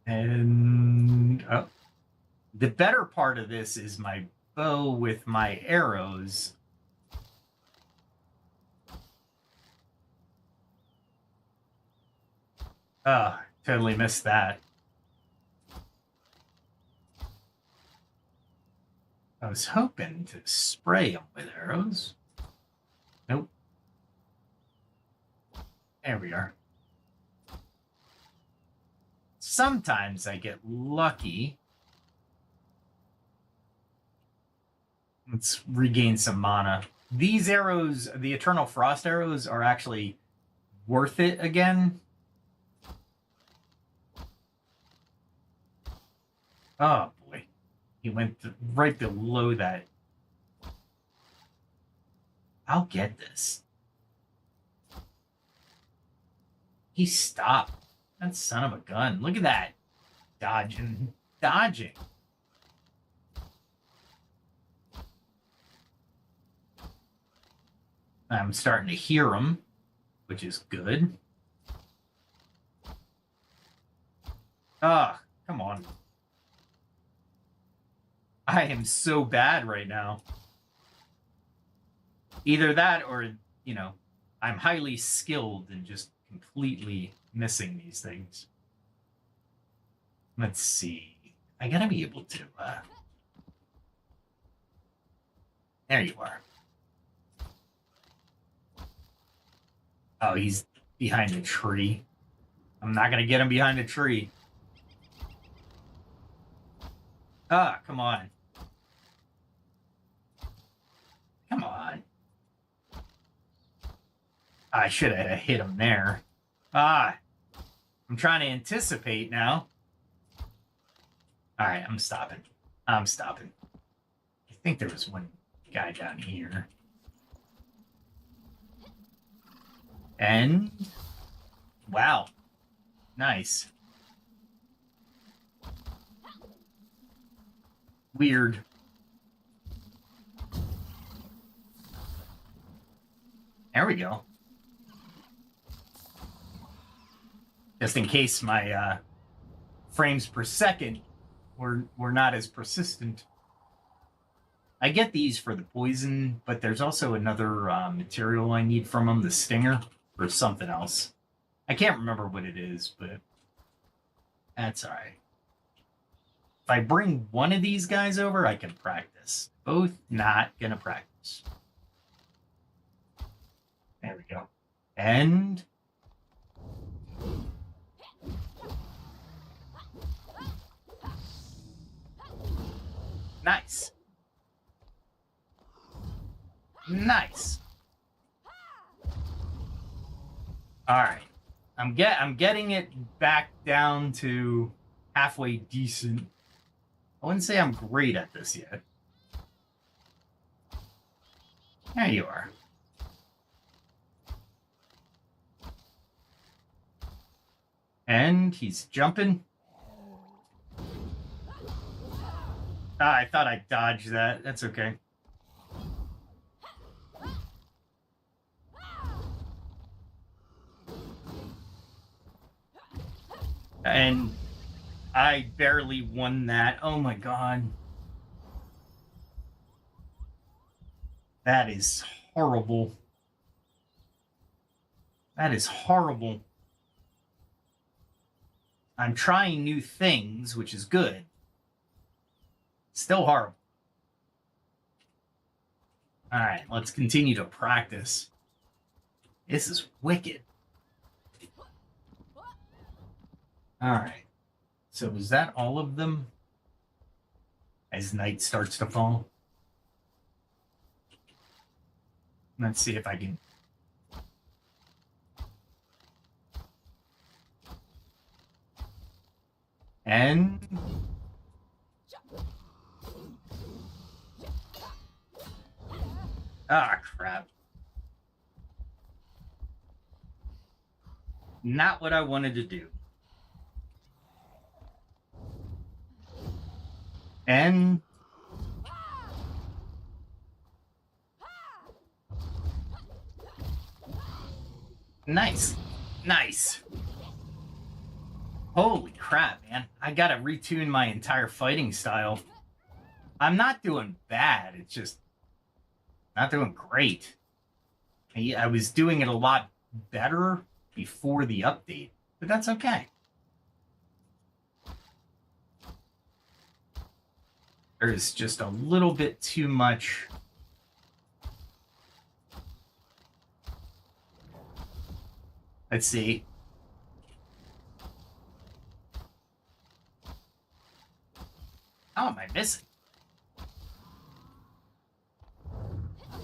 And oh, the better part of this is my bow with my arrows. Totally missed that. I was hoping to spray them with arrows. Nope. There we are. Sometimes I get lucky. Let's regain some mana. These arrows, the Eternal Frost arrows, are actually worth it again. Oh boy. He went right below that. I'll get this. He stopped. That son of a gun. Look at that. Dodging. Dodging. I'm starting to hear him, which is good. Ah, come on. I am so bad right now. Either that or, you know, I'm highly skilled and just completely missing these things. Let's see. I gotta be able to, there you are. Oh, he's behind the tree. I'm not gonna get him behind the tree. Ah, come on. Come on. I should have hit him there. Ah, I'm trying to anticipate now. All right, I'm stopping. I'm stopping. I think there was one guy down here. And wow, nice. weird. There we go. Just in case my frames per second were not as persistent. I get these for the poison, but there's also another material I need from them, the stinger, or something else. I can't remember what it is, but that's alright. If I bring one of these guys over, I can practice. Both not gonna practice. There we go. And... nice. Nice. All right. I'm getting it back down to halfway decent. I wouldn't say I'm great at this yet. There you are. And he's jumping. Ah, I thought I dodged that. That's okay. And I barely won that. Oh my god. That is horrible. That is horrible. I'm trying new things, which is good. Still horrible. Alright, let's continue to practice. This is wicked. Alright. So is that all of them? As night starts to fall? Let's see if I can... And... ah, crap. Not what I wanted to do. And... nice. Nice. Holy crap, man. I gotta retune my entire fighting style. I'm not doing bad. It's just not doing great. I was doing it a lot better before the update, but that's okay. There's just a little bit too much. Let's see. How am I missing?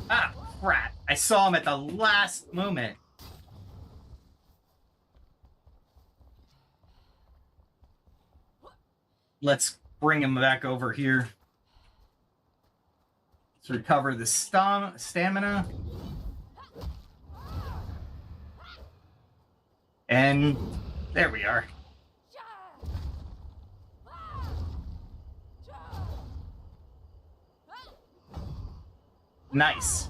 Ah, crap. I saw him at the last moment. Let's bring him back over here. Let's recover the stamina. And there we are. Nice.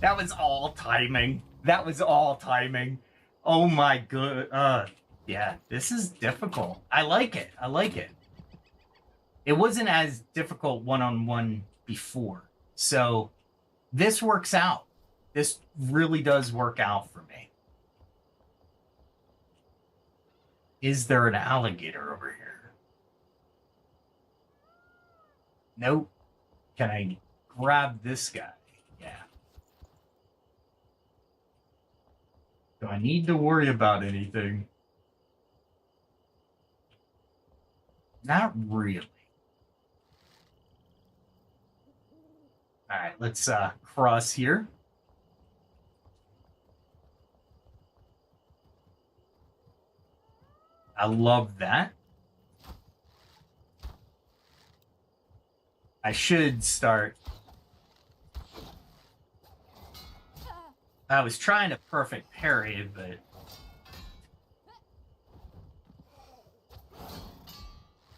That was all timing. That was all timing. Oh my god. Yeah, this is difficult. I like it. I like it. It wasn't as difficult one-on-one before. So this works out. This really does work out for me. Is there an alligator over here? Nope. Can I grab this guy? Yeah. Do I need to worry about anything? Not really. All right, let's cross here. I love that. I should start. I was trying to perfect parry, but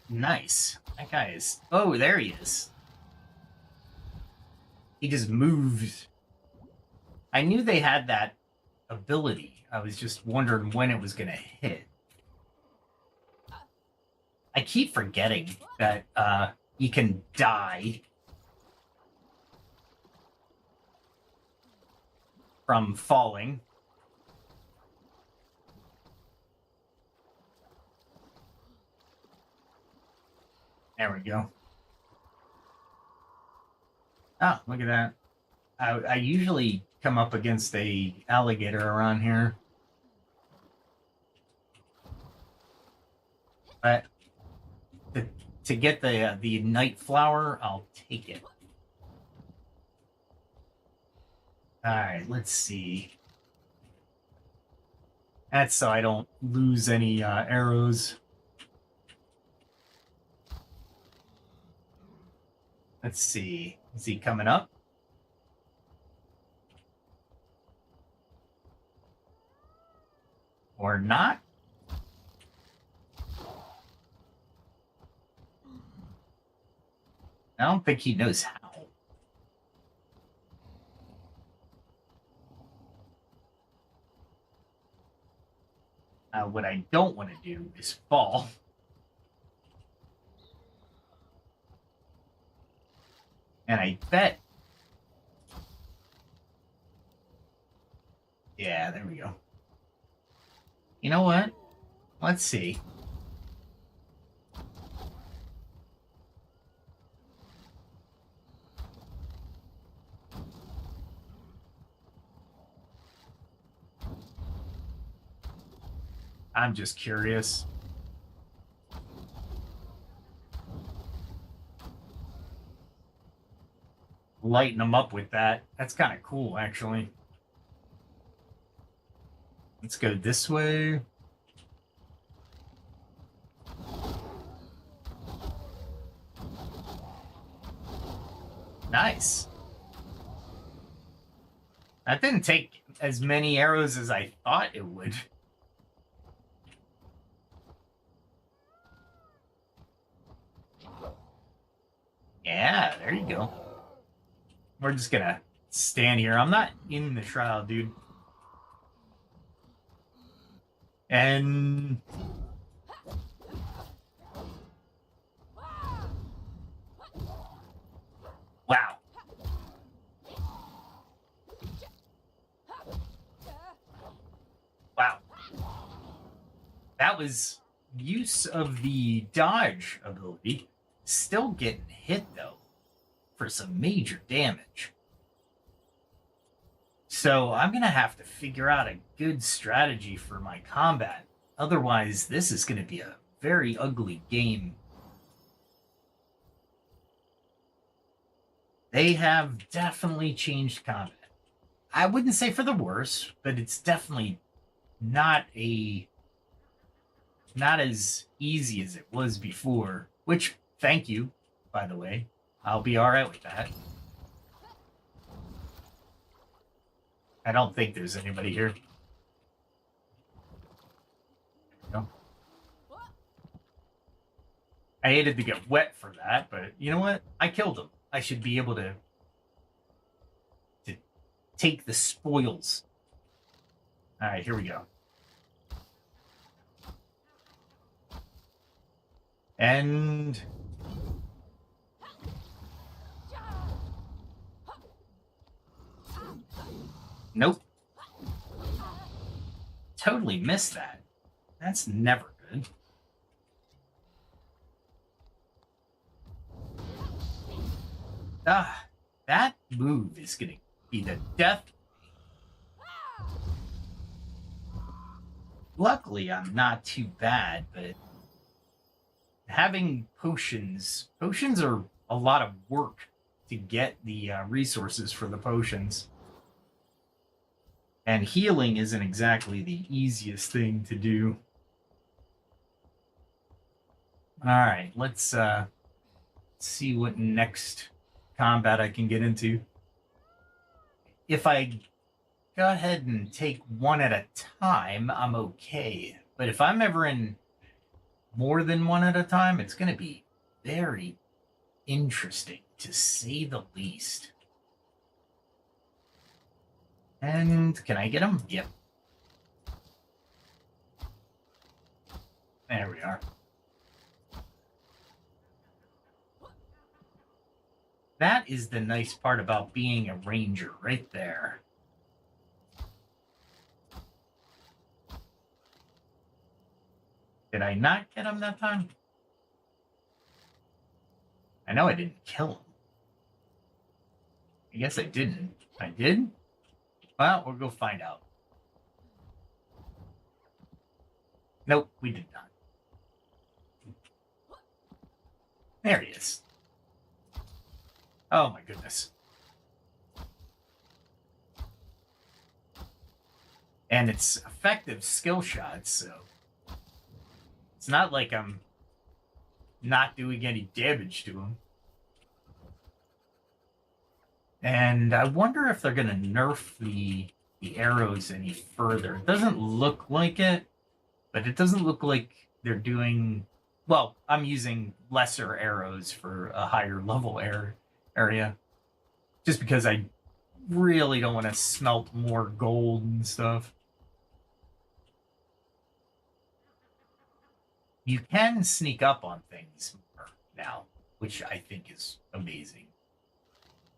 Nice. That guy is... Oh, there he is. He just moved. I knew they had that ability. I was just wondering when it was going to hit. I keep forgetting that you can die from falling. There we go. Oh, look at that. I usually come up against a alligator around here. But to get the night flower, I'll take it. Alright, let's see. That's so I don't lose any arrows. Let's see. Is he coming up? Or not? I don't think he knows how. What I don't want to do is fall. And I bet... Yeah, there we go. You know what? Let's see. I'm just curious. Lighten them up with that. That's kind of cool, actually. Let's go this way. Nice. That didn't take as many arrows as I thought it would. Yeah, there you go. We're just gonna stand here. I'm not in the shroud, dude. And... Wow. Wow. That was use of the dodge ability. Still getting hit, though, for some major damage. So I'm going to have to figure out a good strategy for my combat. Otherwise, this is going to be a very ugly game. They have definitely changed combat. I wouldn't say for the worse, but it's definitely not as easy as it was before, which... Thank you, by the way. I'll be all right with that. I don't think there's anybody here. No. I hated to get wet for that, but you know what? I killed him. I should be able to take the spoils. All right, here we go. And... Nope. Totally missed that. That's never good. Ah, that move is going to be the death. Luckily, I'm not too bad, but having potions are a lot of work to get the resources for the potions. And healing isn't exactly the easiest thing to do. All right, let's see what next combat I can get into. If I go ahead and take one at a time, I'm okay. But if I'm ever in more than one at a time, it's going to be very interesting, to say the least. And can I get them? Yep. There we are. That is the nice part about being a ranger right there. Did I not get him that time? I know I didn't kill him. I guess I didn't. I did? Well, we'll go find out. Nope, we did not. There he is. Oh my goodness. And it's effective skill shots, so it's not like I'm not doing any damage to him. And I wonder if they're going to nerf the arrows any further. It doesn't look like it, but it doesn't look like they're doing... Well, I'm using lesser arrows for a higher level area. Just because I really don't want to smelt more gold and stuff. You can sneak up on things more now, which I think is amazing.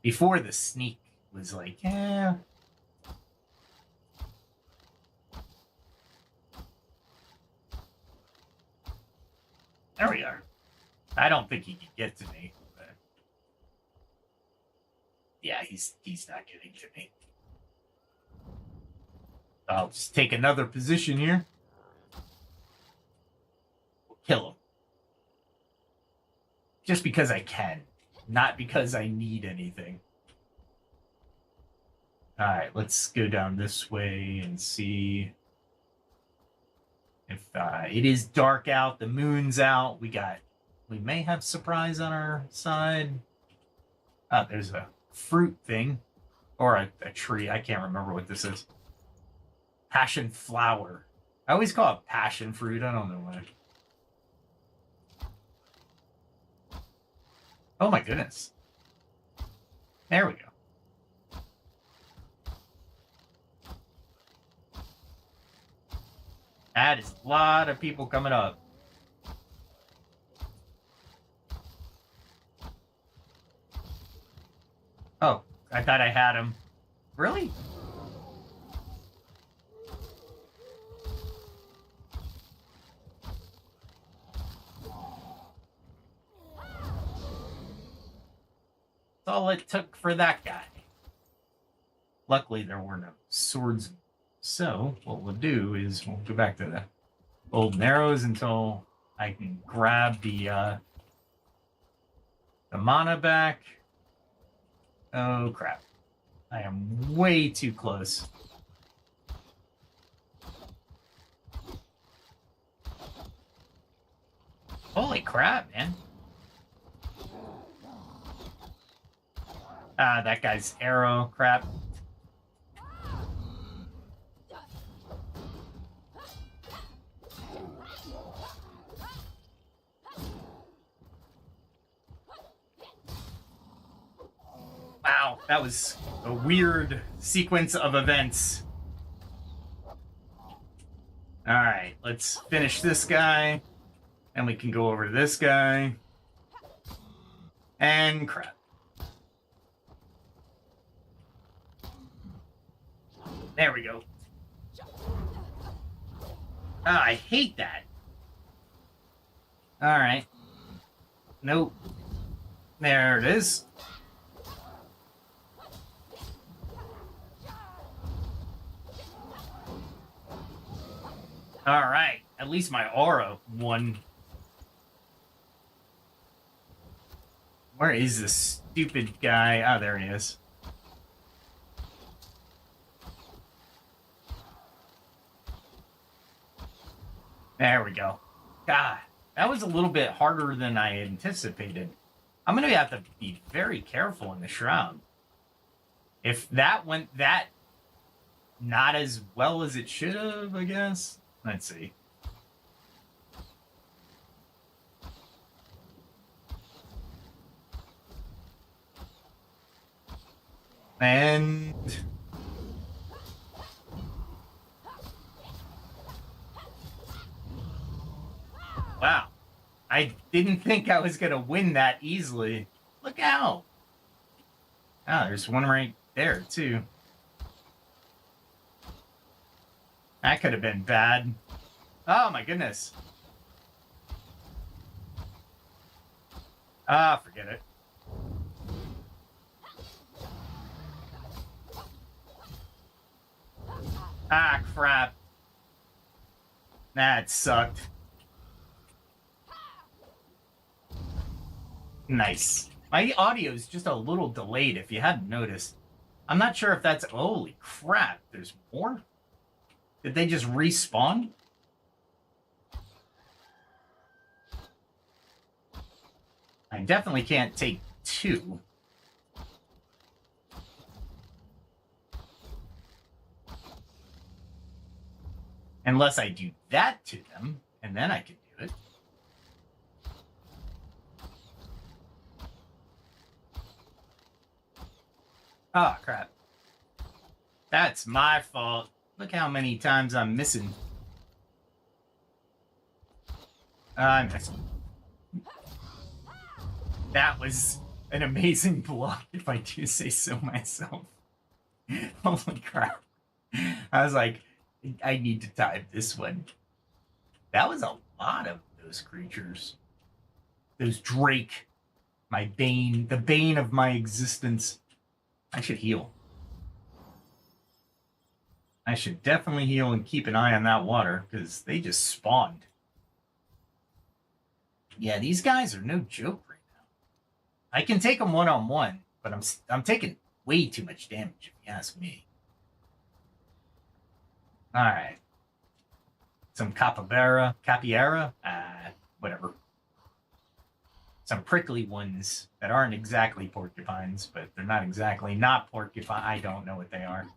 Before, the sneak was like, eh. There we are. I don't think he can get to me. But yeah, he's not getting to me. I'll just take another position here. We'll kill him. Just because I can. Not because I need anything. Alright, let's go down this way and see if it is dark out, the moon's out. We may have surprise on our side. Oh, there's a fruit thing. Or a tree. I can't remember what this is. Passion flower. I always call it passion fruit. I don't know why. Oh my goodness. There we go. That is a lot of people coming up. Oh, I thought I had him. Really? That's all it took for that guy. Luckily, there were no swords. So, what we'll do is we'll go back to the old arrows until I can grab the mana back. Oh, crap. I am way too close. Holy crap, man. Ah, that guy's arrow. Crap. Wow, that was a weird sequence of events. Alright, let's finish this guy. And we can go over to this guy. And crap. There we go. Ah, I hate that. Alright. Nope. There it is. Alright. At least my aura won. Where is this stupid guy? Oh, there he is. There we go. God, that was a little bit harder than I anticipated. I'm going to have to be very careful in the shroud. If that went that not as well as it should have, I guess. Let's see. And... wow. I didn't think I was going to win that easily. Look out. Ah, there's one right there, too. That could have been bad. Oh, my goodness. Ah, forget it. Ah, crap. That sucked. Nice. My audio is just a little delayed, if you hadn't noticed. I'm not sure if that's... holy crap, there's more? Did they just respawn? I definitely can't take 2. Unless I do that to them, and then I can do it. Oh, crap. That's my fault. Look how many times I'm missing. I missed. That was an amazing block, if I do say so myself. Holy crap. I was like, I need to time this one. That was a lot of those creatures. Those Drake. My bane. The bane of my existence. I should heal. I should definitely heal and keep an eye on that water, because they just spawned. Yeah, these guys are no joke right now. I can take them one-on-one, but I'm taking way too much damage, if you ask me. Alright. Some capybara, whatever. Some prickly ones that aren't exactly porcupines, but they're not exactly not porcupine. I don't know what they are.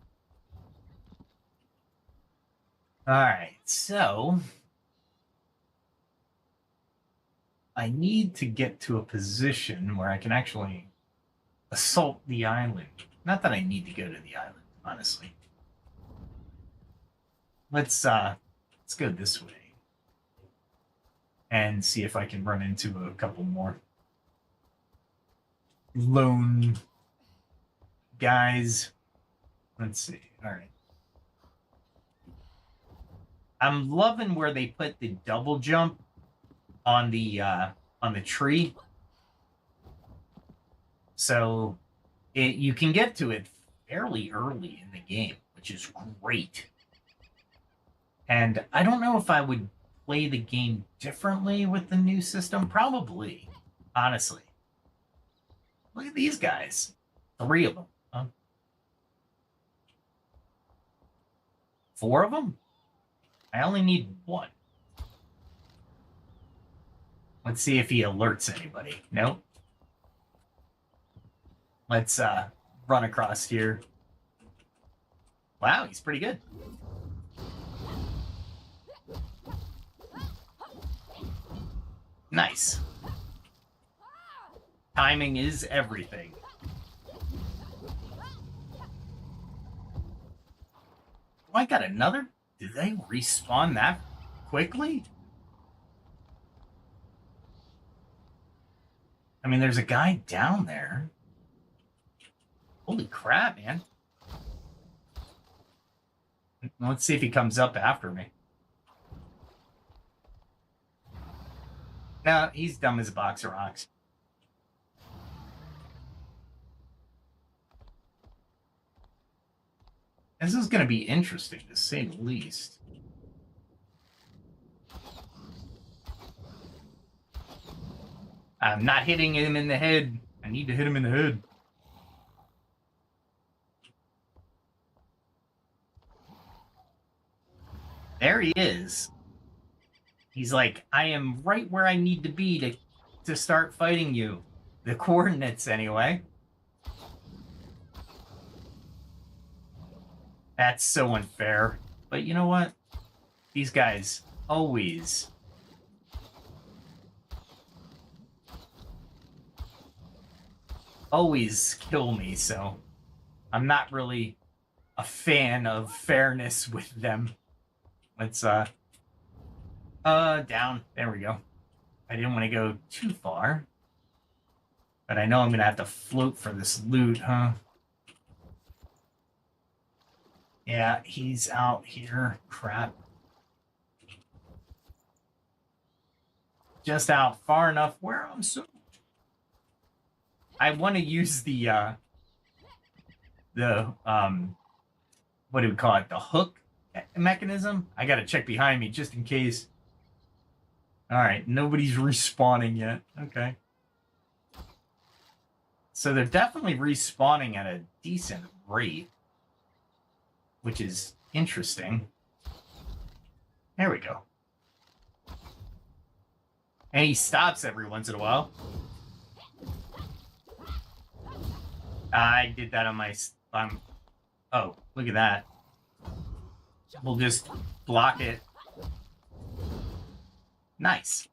Alright, so... I need to get to a position where I can actually assault the island. Not that I need to go to the island, honestly. Let's go this way. And see if I can run into a couple more lone guys. Let's see. All right. I'm loving where they put the double jump on the tree. So you can get to it fairly early in the game, which is great. And I don't know if I would play the game differently with the new system. Probably, honestly. Look at these guys. 3 of them. Huh? 4 of them? I only need 1. Let's see if he alerts anybody. Nope. Let's run across here. Wow, he's pretty good. Nice. Timing is everything. Oh, I got another? Did they respawn that quickly? I mean, there's a guy down there. Holy crap, man. Let's see if he comes up after me. No, he's dumb as a box of rocks. This is going to be interesting, to say the least. I'm not hitting him in the head. I need to hit him in the head. There he is. He's like, I am right where I need to be to start fighting you. The coordinates, anyway. That's so unfair. But you know what? These guys always... always kill me, so I'm not really a fan of fairness with them. Let's down. There we go. I didn't want to go too far. But I know I'm gonna have to float for this loot, huh? Yeah, he's out here. Crap. Just out far enough where I'm so... I want to use the what do we call it? The hook mechanism? I gotta check behind me just in case. Alright, nobody's respawning yet. Okay. So they're definitely respawning at a decent rate, which is interesting. There we go. And he stops every once in a while. I did that on my... oh, look at that. We'll just block it. Nice.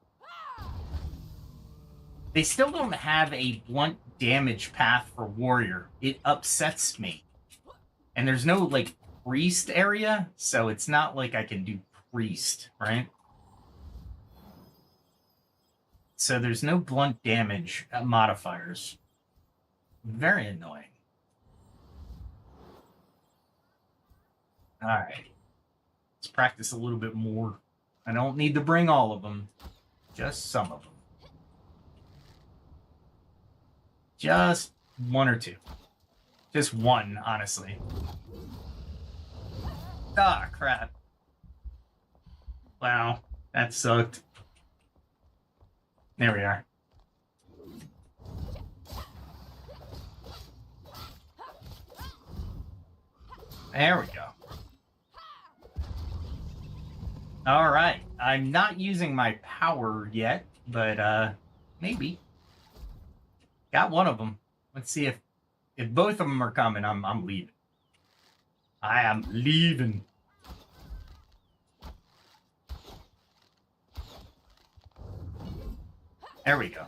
They still don't have a blunt damage path for warrior. It upsets me. And there's no, like, priest area, so it's not like I can do priest, right? So there's no blunt damage modifiers. Very annoying. Alright. Let's practice a little bit more. I don't need to bring all of them. Just some of them. Just one or two. Just one, honestly. Ah, crap. Wow, that sucked. There we are. There we go. All right. I'm not using my power yet, but maybe. Got one of them. Let's see if both of them are coming. I'm leaving. I am leaving. There we go.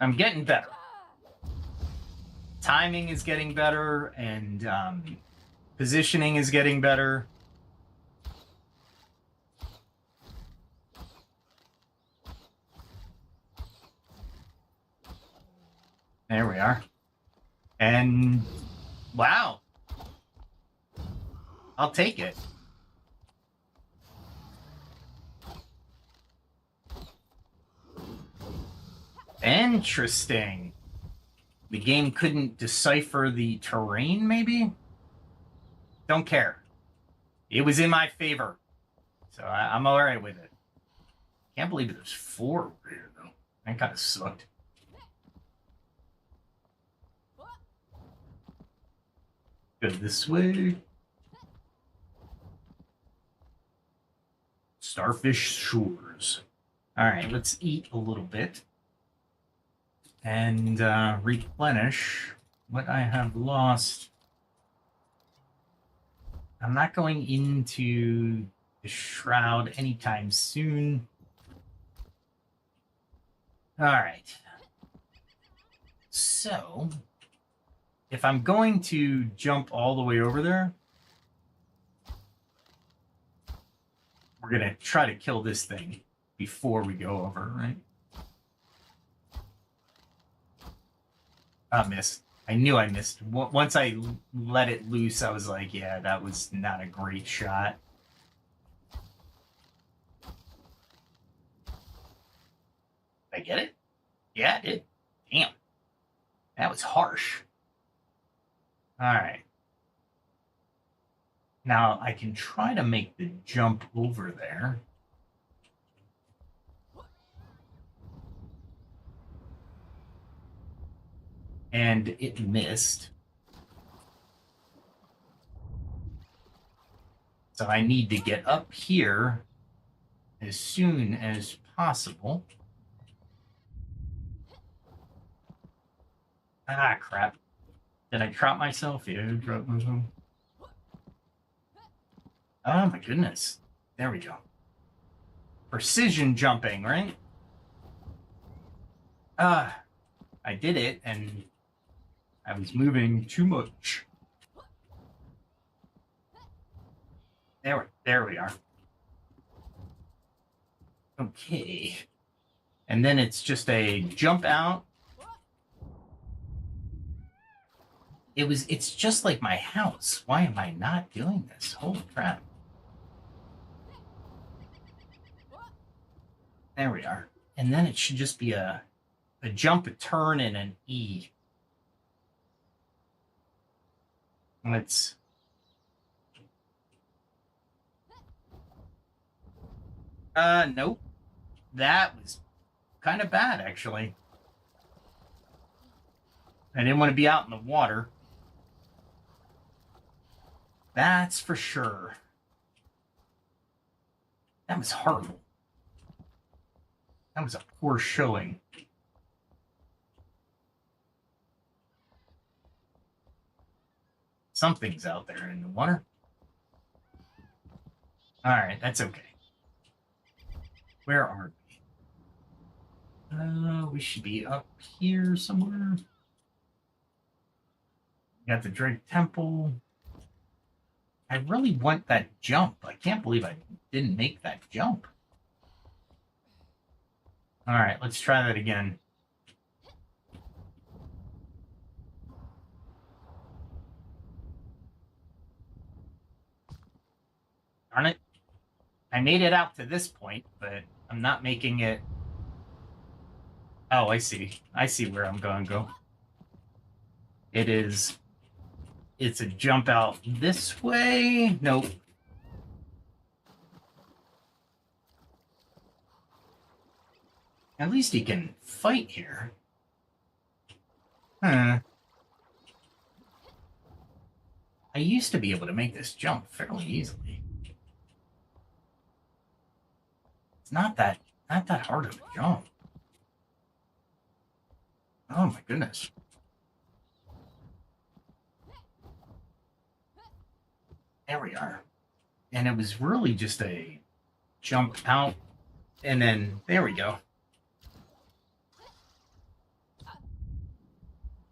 I'm getting better. Timing is getting better, and positioning is getting better. There we are. And wow. I'll take it. Interesting. The game couldn't decipher the terrain, maybe? Don't care. It was in my favor. So I'm alright with it. Can't believe there's 4 over here, though. That kind of sucked. Go this way. Starfish Shores. Alright, let's eat a little bit. And replenish what I have lost. I'm not going into the Shroud anytime soon. Alright. So, if I'm going to jump all the way over there, we're going to try to kill this thing before we go over, right? I missed. I knew I missed. Once I let it loose, I was like, yeah, that was not a great shot. Did I get it? Yeah, I did. Damn. That was harsh. Alright. Now, I can try to make the jump over there. And it missed. So I need to get up here as soon as possible. Ah, crap. Did I drop myself? Yeah, I dropped myself. Oh my goodness. There we go. Precision jumping, right? I did it, and I was moving too much. There we are. Okay. And then it's just a jump out. It's just like my house. Why am I not doing this? Holy crap. There we are. And then it should just be a jump, a turn, and an E. Let's... Nope. That was kind of bad, actually. I didn't want to be out in the water. That's for sure. That was horrible. That was a poor showing. Something's out there in the water. All right, that's okay. Where are we? We should be up here somewhere. Got the Drake Temple. I really want that jump. I can't believe I didn't make that jump. All right, let's try that again. Darn it. I made it out to this point, but I'm not making it. Oh, I see. I see where I'm going to go. It's a jump out this way. Nope. At least he can fight here. Huh. I used to be able to make this jump fairly easily. It's not that hard of a jump. Oh my goodness. There we are. And it was really just a jump out, and then there we go.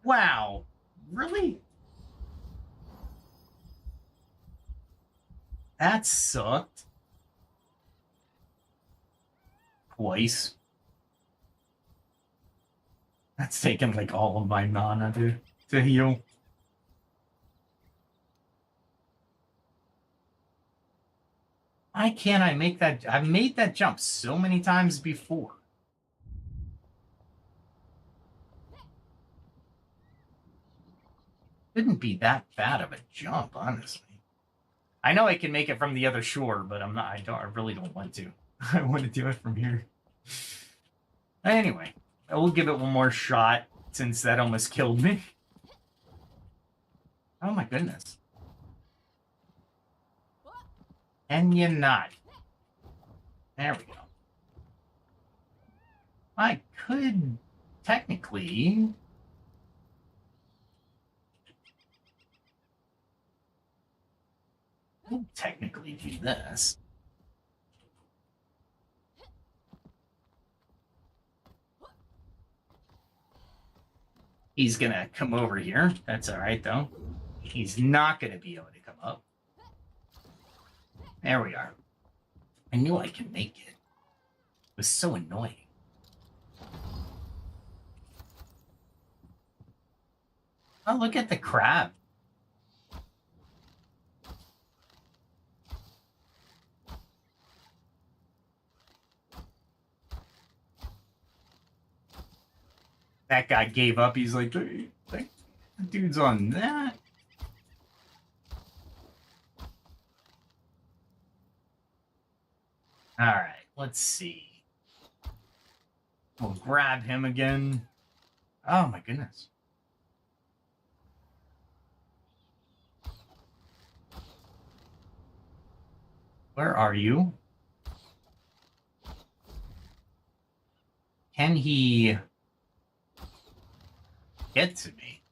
Wow. Really? That sucked. Twice. That's taken like all of my mana to heal. Why can't I make that? I've made that jump so many times before. Couldn't be that bad of a jump, honestly. I know I can make it from the other shore, but I'm not. I really don't want to. I want to do it from here. Anyway, I will give it one more shot since that almost killed me. Oh my goodness. Can you not? There we go. I could technically... do this. He's gonna come over here. That's all right, though. He's not gonna be able to come up. There we are. I knew I could make it. It was so annoying. Oh, look at the crab. That guy gave up. He's like, that dude's on that. All right, let's see. We'll grab him again. Oh my goodness. Where are you? Can he get to me?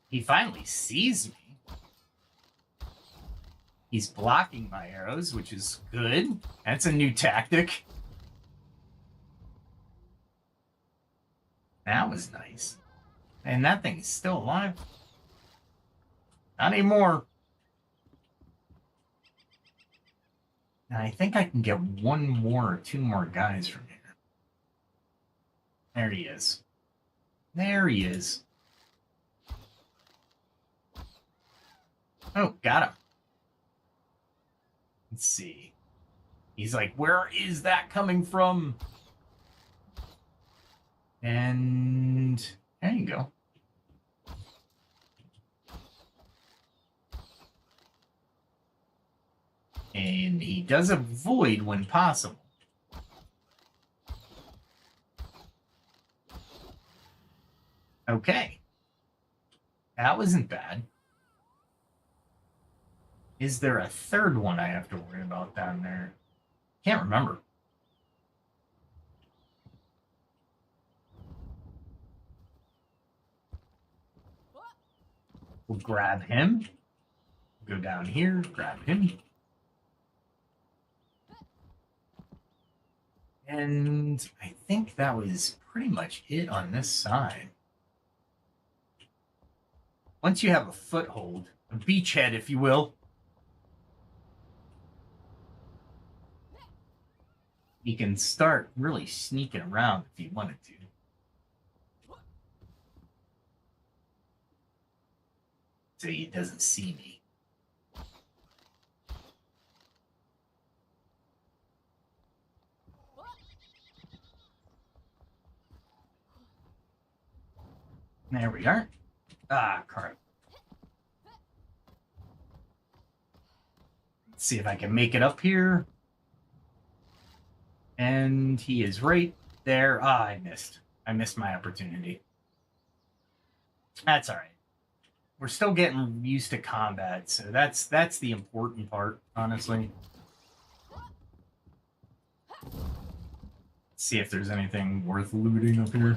He finally sees me. He's blocking my arrows, which is good. That's a new tactic. That was nice. And that thing's still alive. Not anymore. And I think I can get one more or two more guys from here. There he is. There he is. Oh, got him. Let's see. He's like, where is that coming from? And there you go. And he does avoid when possible. Okay. That wasn't bad. Is there a third one I have to worry about down there? Can't remember. We'll grab him. Go down here, grab him. And I think that was pretty much it on this side. Once you have a foothold, a beachhead, if you will, you can start really sneaking around if you wanted to. So he doesn't see me. There we are. Ah, crap. Let's see if I can make it up here. And he is right there. Ah, I missed. I missed my opportunity. That's all right. We're still getting used to combat, so that's the important part, honestly. Let's see if there's anything worth looting up here.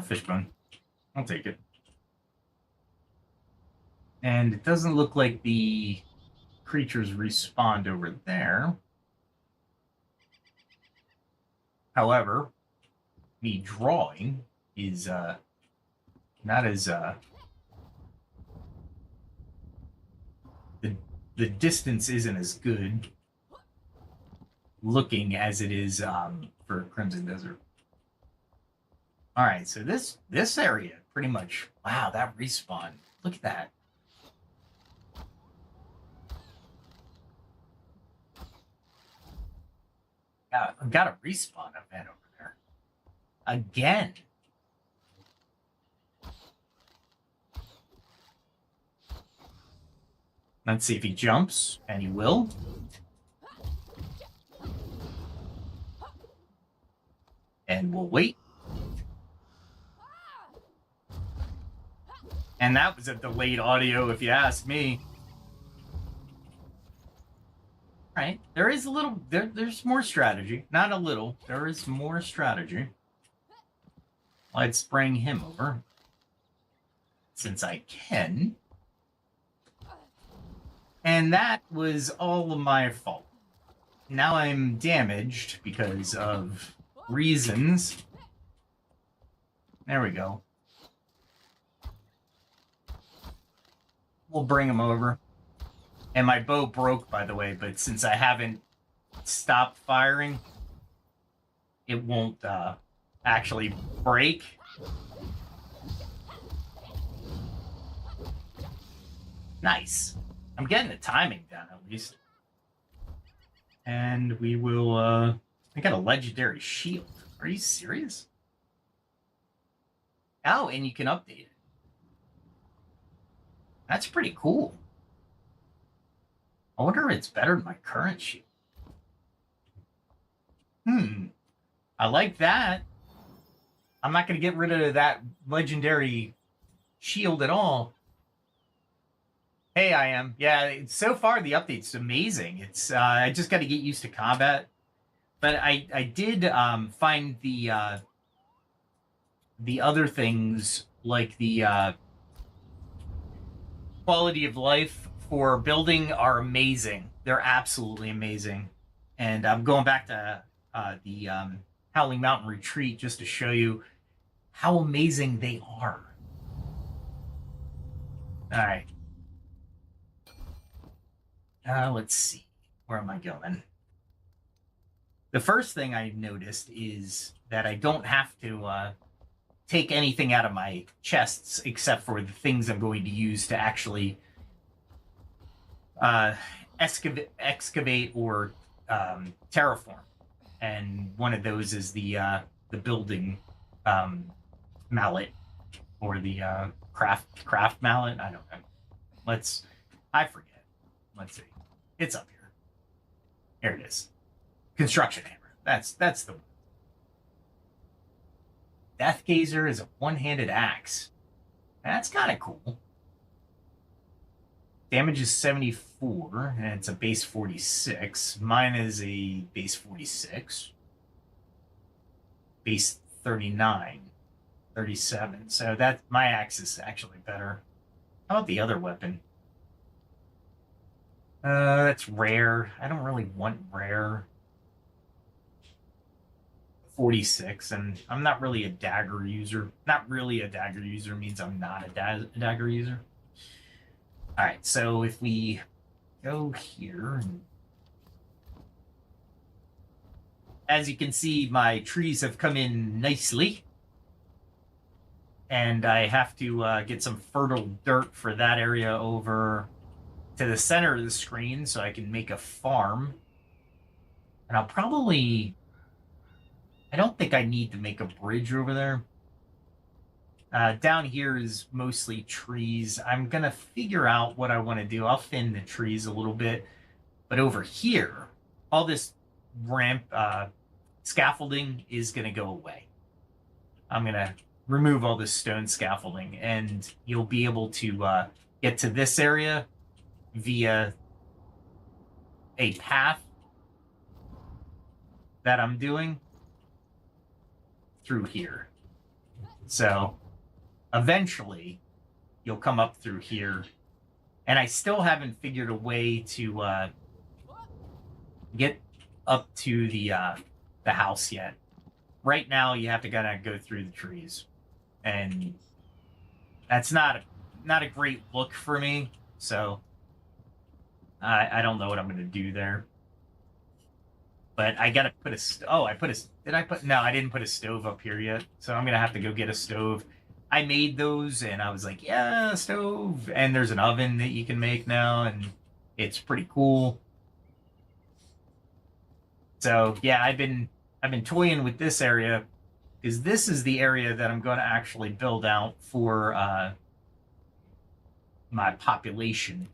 Fishbone. I'll take it. And it doesn't look like the creatures respawned over there. However, me drawing is not as the distance isn't as good looking as it is for Crimson Desert. All right, so this area pretty much, wow, that respawn. Look at that. Yeah, I've got a respawn event over there. Again. Let's see if he jumps, and he will. And we'll wait. And that was a delayed audio, if you ask me. All right, there is a little, there's more strategy. Not a little, there is more strategy. Let's bring him over. Since I can. And that was all of my fault. Now I'm damaged because of reasons. There we go. We'll bring him over. And my bow broke, by the way, but since I haven't stopped firing, it won't actually break. Nice. I'm getting the timing down, at least. And we will, I got a legendary shield. Are you serious? Oh, and you can update it. That's pretty cool. I wonder if it's better than my current shield. I like that. I'm not going to get rid of that legendary shield at all. Hey, I am. Yeah, so far the update's amazing. It's I just got to get used to combat. But I did find the other things, like the quality of life for building, are amazing. They're absolutely amazing. And I'm going back to the Howling Mountain Retreat just to show you how amazing they are. All right. Let's see. Where am I going? The first thing I noticed is that I don't have to take anything out of my chests except for the things I'm going to use to actually excavate or terraform. And one of those is the building mallet, or the craft mallet. I don't know. I forget. Let's see. It's up here. Here it is. Construction hammer. That's the one. Deathgazer is a one-handed axe. That's kind of cool. Damage is 74, and it's a base 46. Mine is a base 46. Base 39. 37. So my axe is actually better. How about the other weapon? That's rare. I don't really want rare. 46, and I'm not really a dagger user. Not really a dagger user means I'm not a dagger user. All right, so if we go here, as you can see, my trees have come in nicely, and I have to get some fertile dirt for that area over to the center of the screen so I can make a farm. And I'll probably... I don't think I need to make a bridge over there. Down here is mostly trees. I'm going to figure out what I want to do. I'll thin the trees a little bit. But over here, all this ramp scaffolding is going to go away. I'm going to remove all this stone scaffolding, and you'll be able to get to this area via a path that I'm doing through here. So eventually you'll come up through here, and I still haven't figured a way to get up to the house yet. Right now you have to kind of go through the trees, and that's not a great look for me. So I don't know what I'm going to do there. But I gotta put no, I didn't put a stove up here yet. So I'm gonna have to go get a stove. I made those, and I was like, yeah, a stove. And there's an oven that you can make now, and it's pretty cool. So yeah, I've been toying with this area, because this is the area that I'm going to actually build out for my population.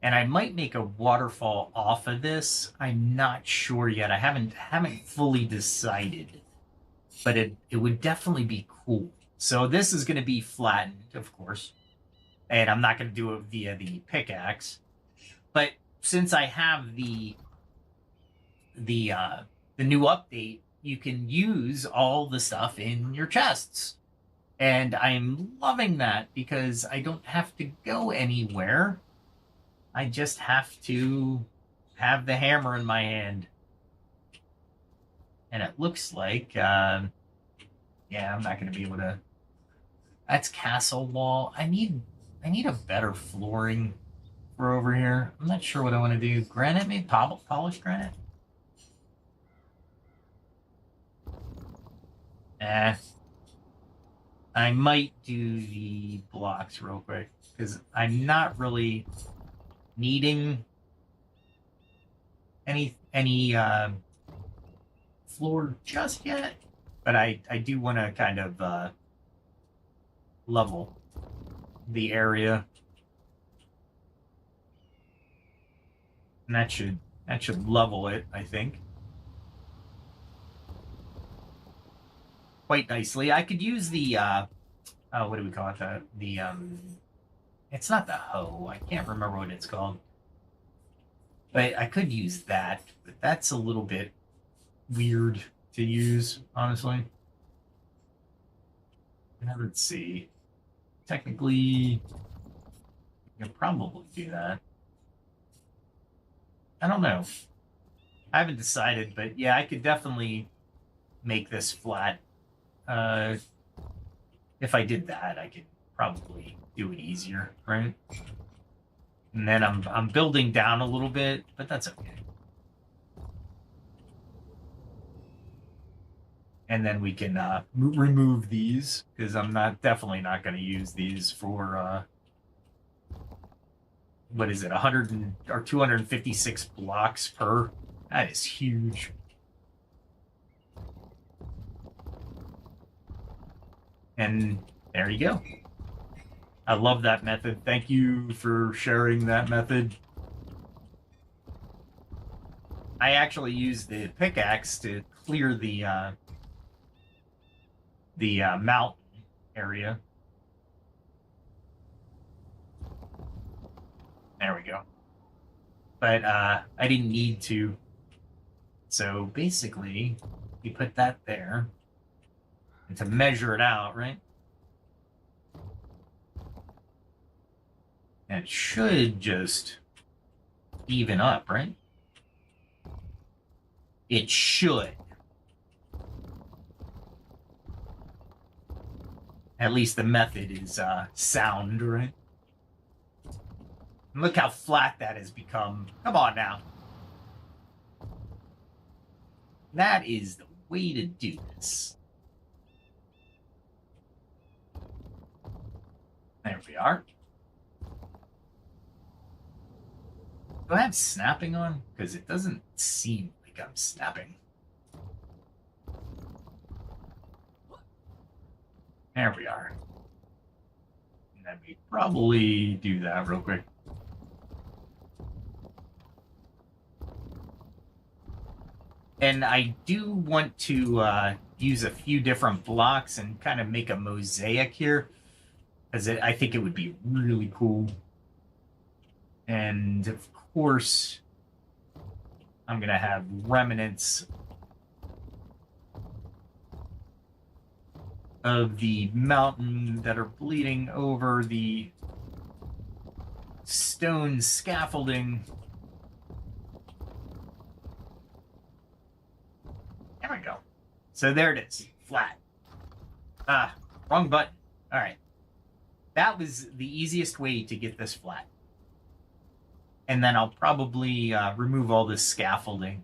And I might make a waterfall off of this. I'm not sure yet. I haven't fully decided. But it would definitely be cool. So this is going to be flattened, of course. And I'm not going to do it via the pickaxe. But since I have the new update, you can use all the stuff in your chests. And I'm loving that, because I don't have to go anywhere. I just have to have the hammer in my hand. And it looks like, yeah, I'm not going to be able to... That's castle wall. I need a better flooring for over here. I'm not sure what I want to do. Granite, maybe polished granite? I might do the blocks real quick, because I'm not really needing any floor just yet, but I do want to kind of level the area, and that should level it, I think, quite nicely. I could use the what do we call it? It's not the hoe. I can't remember what it's called. But I could use that, but that's a little bit weird to use, honestly. Let's see. Technically, you can probably do that. I don't know. I haven't decided, but yeah, I could definitely make this flat. if I did that, I could probably do it easier, right? And then I'm building down a little bit, but that's okay. And then we can remove these, because I'm definitely not going to use these for what is it, 100 or 256 blocks per? That is huge. And there you go. I love that method. Thank you for sharing that method. I actually used the pickaxe to clear the mountain area. There we go. But I didn't need to. So basically, we put that there. And to measure it out, right? And it should just even up, right? It should. At least the method is sound, right? And look how flat that has become. Come on now. That is the way to do this. There we are. Do I have snapping on? Because it doesn't seem like I'm snapping. There we are. Let me probably do that real quick. And I do want to use a few different blocks and kind of make a mosaic here, because I think it would be really cool. And of course, I'm going to have remnants of the mountain that are bleeding over the stone scaffolding. There we go. So there it is. Flat. Ah, wrong button. All right. That was the easiest way to get this flat. And then I'll probably remove all this scaffolding.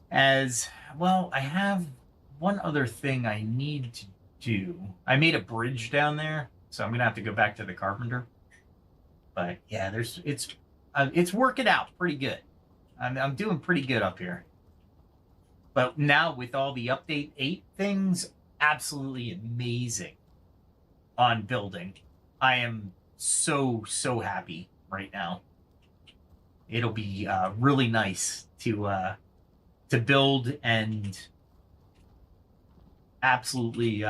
As well, I have one other thing I need to do. I made a bridge down there, so I'm gonna have to go back to the carpenter. But yeah, it's working out pretty good. I'm doing pretty good up here. But now with all the update 8 things, absolutely amazing on building. I am so happy right now. It'll be really nice to build, and absolutely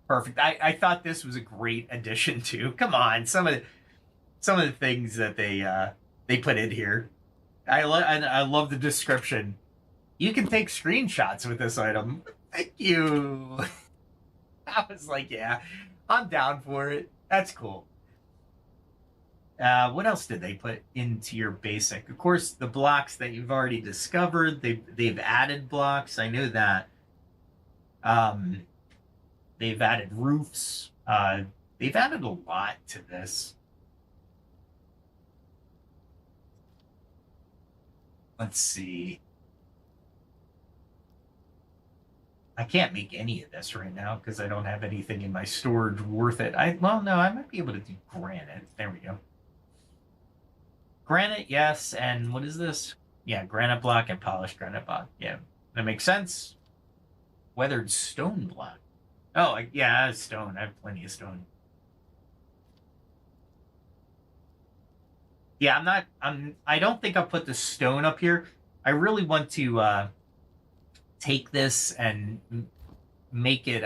perfect. I thought this was a great addition to. Come on, some of the things that they put in here. I love the description. You can take screenshots with this item. Thank you. I was like, yeah, I'm down for it. That's cool. What else did they put into your basic? Of course, the blocks that you've already discovered. They've added blocks. I know that. They've added roofs. They've added a lot to this. Let's see. I can't make any of this right now because I don't have anything in my storage worth it. Well, no, I might be able to do granite. There we go. Granite, yes, and what is this? Yeah, granite block and polished granite block. Yeah, that makes sense. Weathered stone block. Oh, yeah, I have stone. I have plenty of stone. Yeah, I don't think I'll put the stone up here. I really want to take this and make it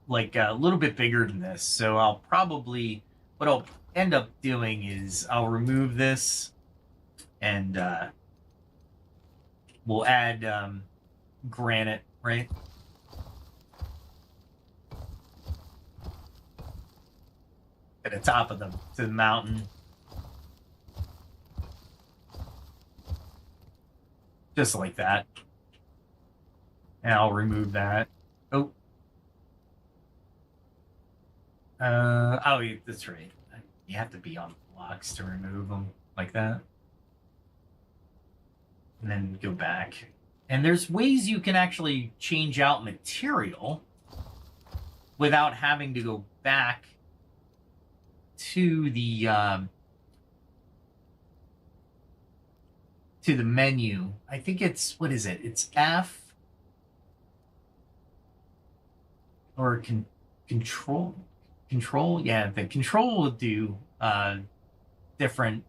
like a little bit bigger than this. So I'll probably, what I'll end up doing is I'll remove this and we'll add granite, right? At the top of the mountain. Just like that. And I'll remove that. Oh. Oh, that's right. You have to be on blocks to remove them like that. And then go back. And there's ways you can actually change out material without having to go back to the menu. I think it's, what is it? It's F or control. Yeah, the control will do different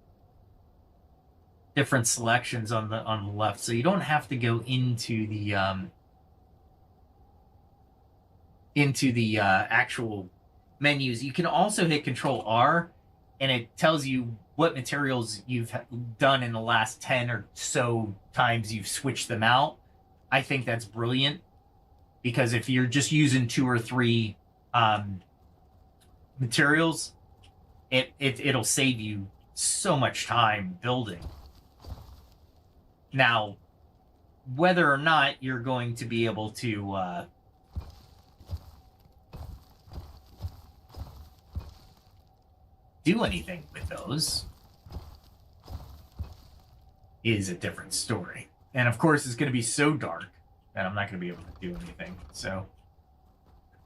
selections on the left, so you don't have to go into the actual menus. You can also hit Control R, and it tells you what materials you've done in the last 10 or so times you've switched them out. I think that's brilliant, because if you're just using 2 or 3 materials, it'll save you so much time building. Now, whether or not you're going to be able to do anything with those is a different story. And of course, it's going to be so dark that I'm not going to be able to do anything. So,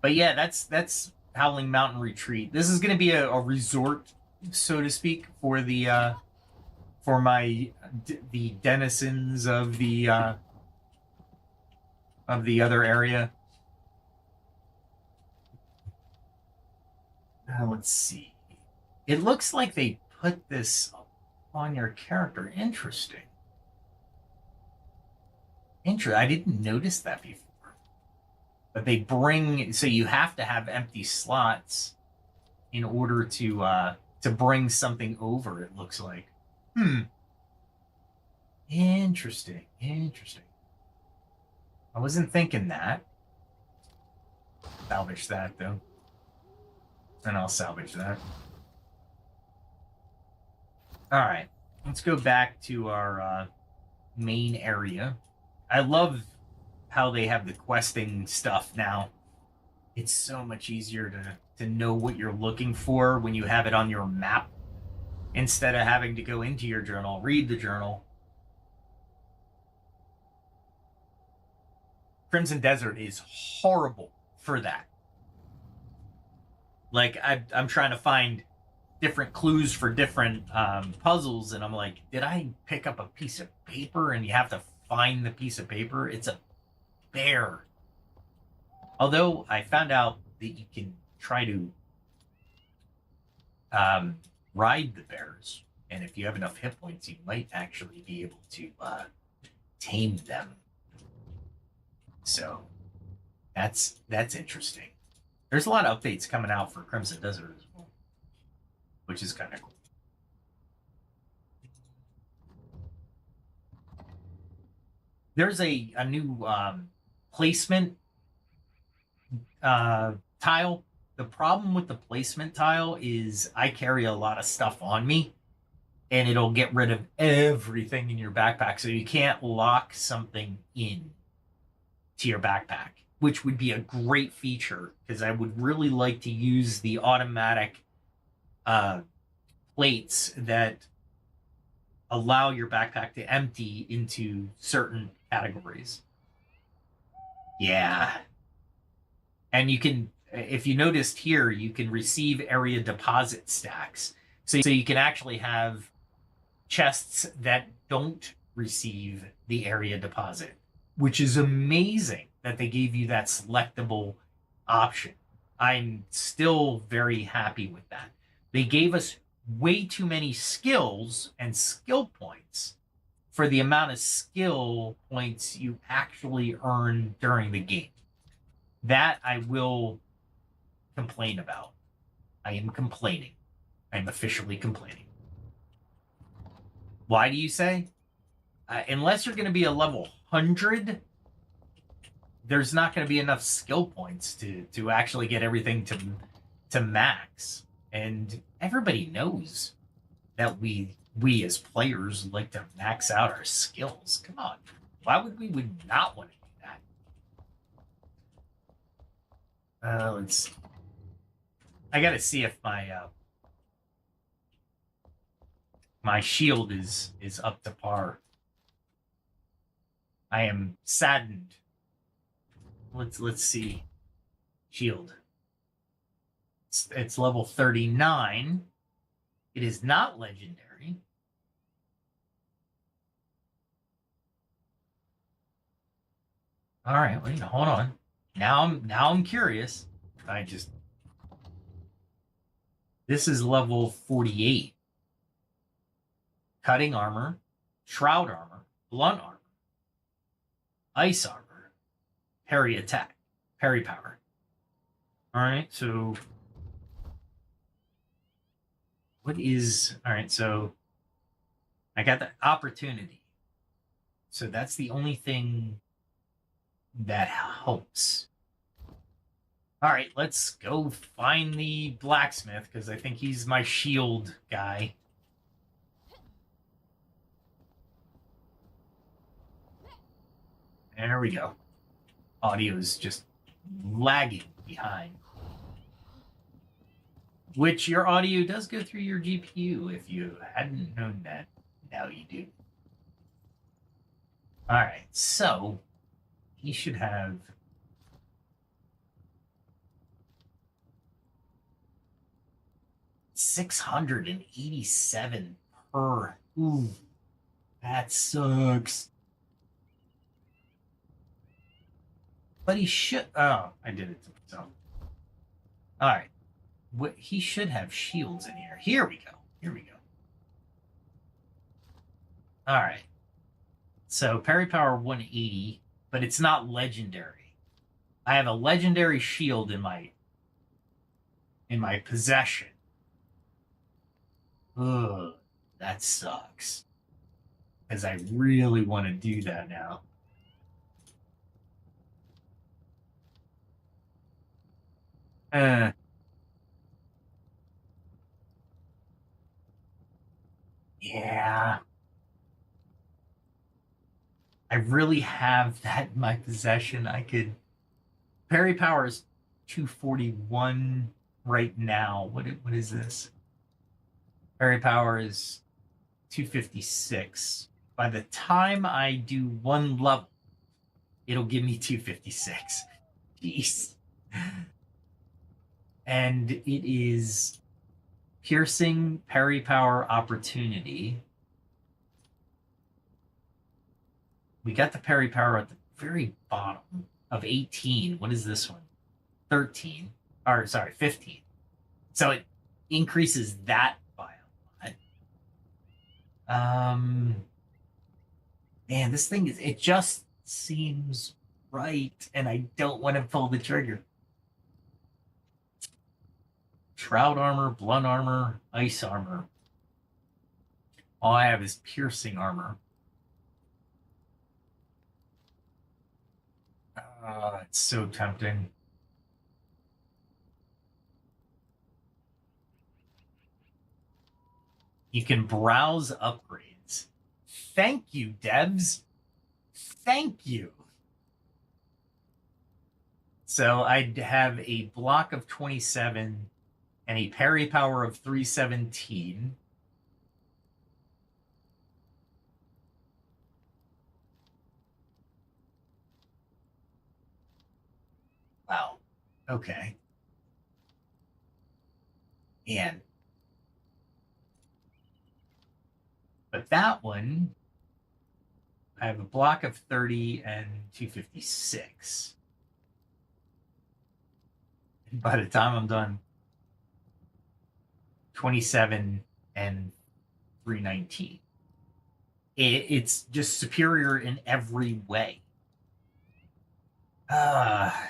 but yeah, that's Howling Mountain Retreat. This is going to be a resort, so to speak, for the for the denizens of the other area. Let's see. It looks like they put this on your character. Interesting. I didn't notice that before. But they bring, so you have to have empty slots in order to bring something over, it looks like. Interesting. I wasn't thinking that. Salvage that, though. And I'll salvage that. Alright, let's go back to our main area. I love how they have the questing stuff now. It's so much easier to know what you're looking for when you have it on your map, instead of having to go into your journal, read the journal. Crimson Desert is horrible for that. Like, I'm trying to find different clues for different puzzles, and I'm like, did I pick up a piece of paper? And you have to find the piece of paper. It's a bear. Although I found out that you can try to ride the bears, and if you have enough hit points, you might actually be able to tame them. So that's interesting. There's a lot of updates coming out for Crimson Desert as well, which is kind of cool. There's a new placement tile. The problem with the placement tile is I carry a lot of stuff on me, and it'll get rid of everything in your backpack, so you can't lock something in to your backpack, which would be a great feature, because I would really like to use the automatic plates that allow your backpack to empty into certain categories. Yeah. And you can, if you noticed here, you can receive area deposit stacks. So you can actually have chests that don't receive the area deposit, which is amazing that they gave you that selectable option. I'm still very happy with that. They gave us way too many skills and skill points for the amount of skill points you actually earn during the game. That I will complain about. I am complaining. I'm officially complaining. Why do you say? Unless you're going to be a level 100, there's not going to be enough skill points to actually get everything to max. And everybody knows that we as players like to max out our skills. Come on. Why would we not want to do that? Let's see. I gotta see if my shield is up to par. I am saddened. Let's see. Shield. It's level 39. It is not legendary. All right, wait, hold on. Now I'm curious. This is level 48. Cutting armor, shroud armor, blunt armor, ice armor, parry attack, parry power. All right, so what is... All right, so I got the opportunity. So that's the only thing that helps. All right, let's go find the blacksmith, because I think he's my shield guy. There we go. Audio is just lagging behind. Which your audio does go through your GPU. If you hadn't known that, now you do. All right, so he should have... $687 per. Ooh, that sucks. But he should... Oh, I did it to myself. All right. He should have shields in here. Here we go. Here we go. All right. So parry power 180, but it's not legendary. I have a legendary shield in my possession. Ugh, that sucks. Because I really want to do that now. Yeah. I really have that in my possession. I could... Parry power is 241 right now. What is this? Parry power is 256. By the time I do one level, it'll give me 256. Jeez. And it is piercing, parry power, opportunity. We got the parry power at the very bottom of 18. What is this one? 13. Or, sorry, 15. So it increases that by a lot. Man, this thing is... It just seems right, and I don't want to pull the trigger. Shroud armor, blunt armor, ice armor. All I have is piercing armor. It's so tempting. You can browse upgrades. Thank you, devs. Thank you. So I'd have a block of 27 and a parry power of 317. Wow. Okay. And but that one, I have a block of 30 and 256. And by the time I'm done, 27 and 319. It's just superior in every way. I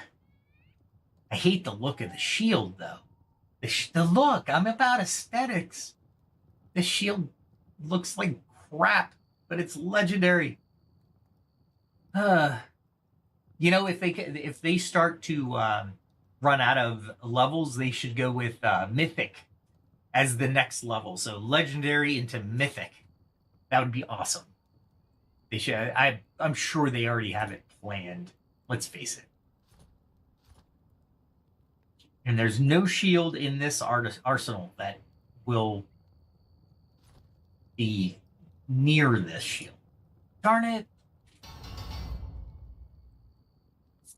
hate the look of the shield, though. The look, I'm about aesthetics. The shield looks like crap, but it's legendary. You know, if they start to run out of levels, they should go with Mythic as the next level. So legendary into Mythic. That would be awesome. They should. I'm sure they already have it planned. Let's face it. And there's no shield in this arsenal that will be near this shield. Darn it.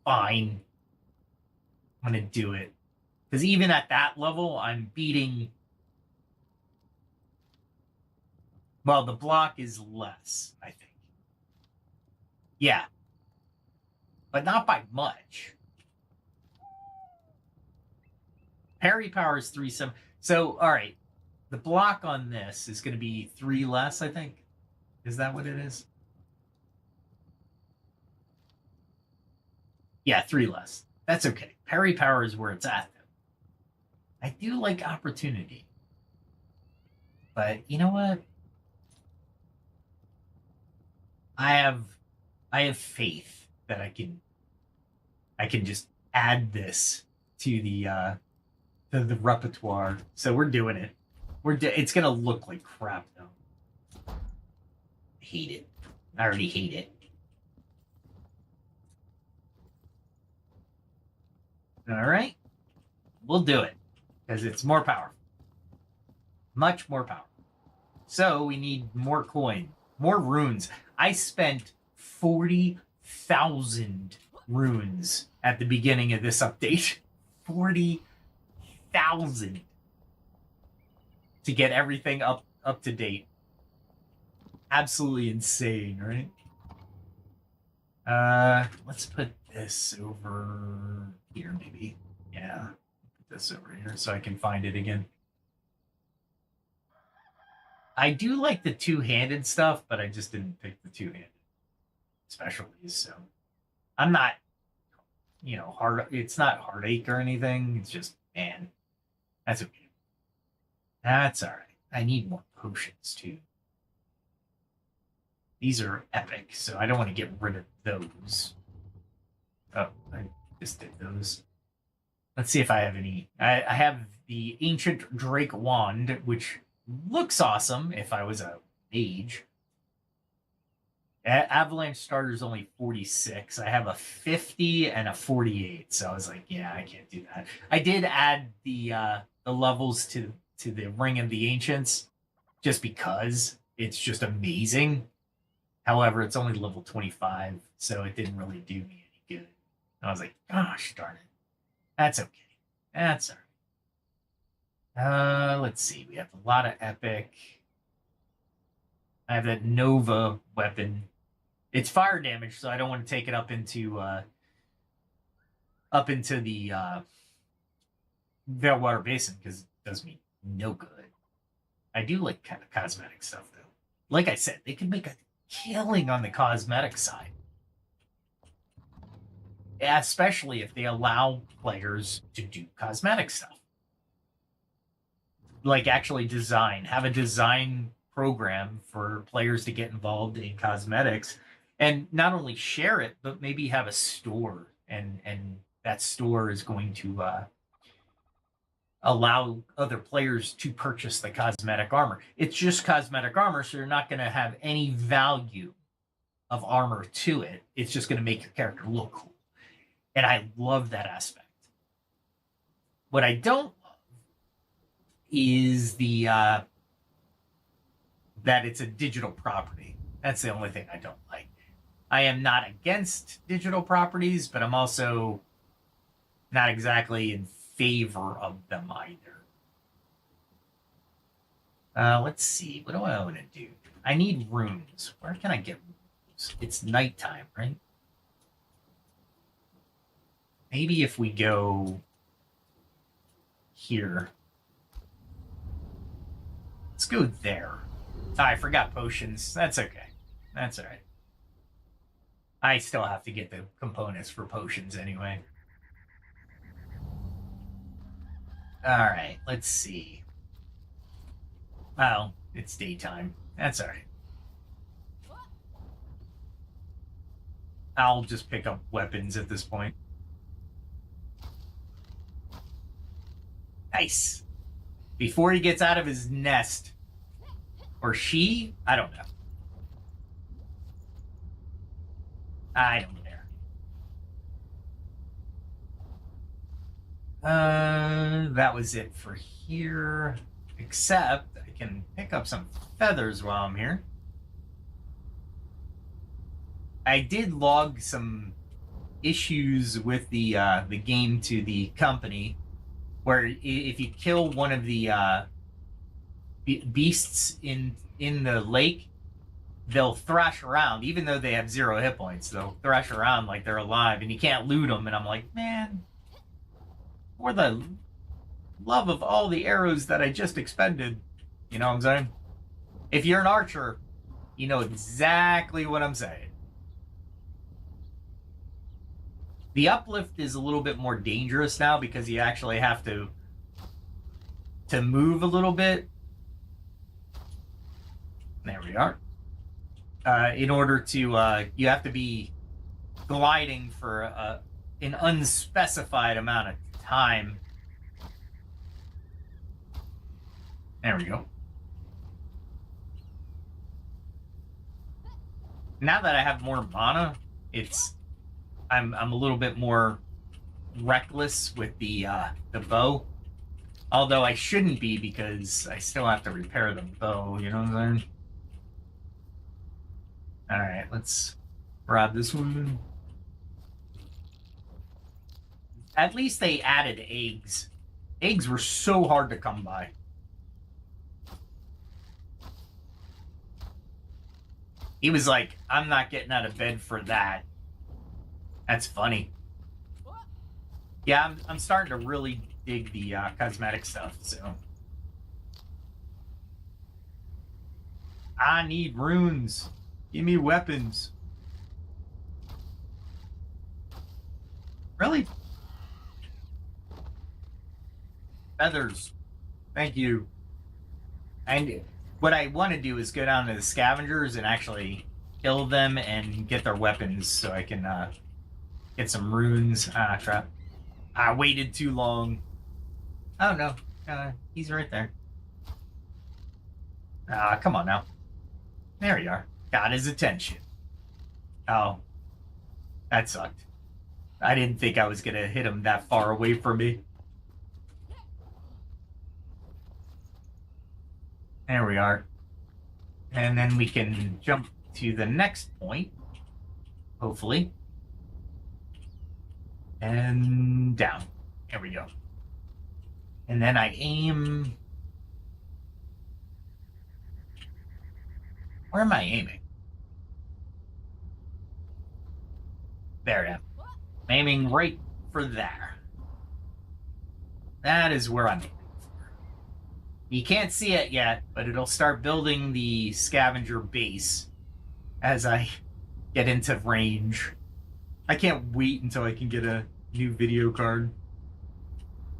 Fine. I'm going to do it. Because even at that level, I'm beating... Well, the block is less, I think. Yeah. But not by much. Parry power is 3-7. So, all right. The block on this is going to be 3 less, I think. Is that what it is? Yeah, 3 less. That's okay. Parry power is where it's at, though. I do like opportunity. But you know what? I have faith that I can just add this to the repertoire. So we're doing it. It's gonna look like crap though. I hate it. I already hate it. All right, we'll do it because it's more powerful, much more powerful. So we need more coin, more runes. I spent 40,000 runes at the beginning of this update. 40,000 to get everything up to date. Absolutely insane, right? Let's put this over here, maybe. Yeah, put this over here so I can find it again. I do like the two-handed stuff, but I just didn't pick the two-handed specialties, so I'm not, it's not heartache or anything. It's just, man, that's okay. That's all right. I need more potions, too. These are epic, so I don't want to get rid of those. Oh, I just did those. Let's see if I have any. I have the Ancient Drake Wand, which looks awesome if I was a mage. Avalanche starter is only 46. I have a 50 and a 48, so I was like, yeah, I can't do that. I did add the levels to the Ring of the Ancients just because it's just amazing. However, it's only level 25, so it didn't really do me any good. And I was like, gosh darn it. That's okay. That's all right. Let's see. We have a lot of epic. I have that Nova weapon. It's fire damage, so I don't want to take it up into the Veilwater Basin because it does me no good. I do like kind of cosmetic stuff though. Like I said, they can make a killing on the cosmetic side. Yeah, especially if they allow players to do cosmetic stuff. Like actually have a design program for players to get involved in cosmetics and not only share it, but maybe have a store and that store is going to allow other players to purchase the cosmetic armor. It's just cosmetic armor, so you're not going to have any value of armor to it. It's just going to make your character look cool. And I love that aspect. What I don't love is the that it's a digital property. That's the only thing I don't like. I am not against digital properties, but I'm also not exactly in favor of them either. Let's see. What do I want to do? I need runes. Where can I get runes? It's nighttime, right? Maybe if we go here. Let's go there. Oh, I forgot potions. That's okay. That's all right. I still have to get the components for potions anyway. All right, let's see. Oh, it's daytime. That's all right. I'll just pick up weapons at this point. Nice. Before he gets out of his nest. Or she? I don't know. I don't care. That was it for here. Except I can pick up some feathers while I'm here. I did log some issues with the game to the company, where if you kill one of the beasts in the lake, they'll thrash around, even though they have 0 hit points. They'll thrash around like they're alive, and you can't loot them. And I'm like, man, for the love of all the arrows that I just expended, you know what I'm saying? If you're an archer, you know exactly what I'm saying. The uplift is a little bit more dangerous now because you actually have to move a little bit. There we are. In order to, you have to be gliding for an unspecified amount of time. There we go. Now that I have more mana, I'm a little bit more reckless with the bow. Although I shouldn't be, because I still have to repair the bow, you know what I'm saying? Alright, let's grab this one. At least they added eggs. Eggs were so hard to come by. He was like, I'm not getting out of bed for that. That's funny. Yeah, I'm starting to really dig the cosmetic stuff, so. I need runes. Give me weapons. Really? Feathers. Thank you. And what I want to do is go down to the scavengers and actually kill them and get their weapons so I can get some runes. Ah, crap. I waited too long. Oh, no. He's right there. Ah, come on now. There you are. Got his attention. Oh. That sucked. I didn't think I was going to hit him that far away from me. There we are. And then we can jump to the next point. Hopefully. And down. There we go. And then I aim... Where am I aiming? There I am. I'm aiming right for there. That is where I'm aiming for. You can't see it yet, but it'll start building the scavenger base as I get into range. I can't wait until I can get a new video card.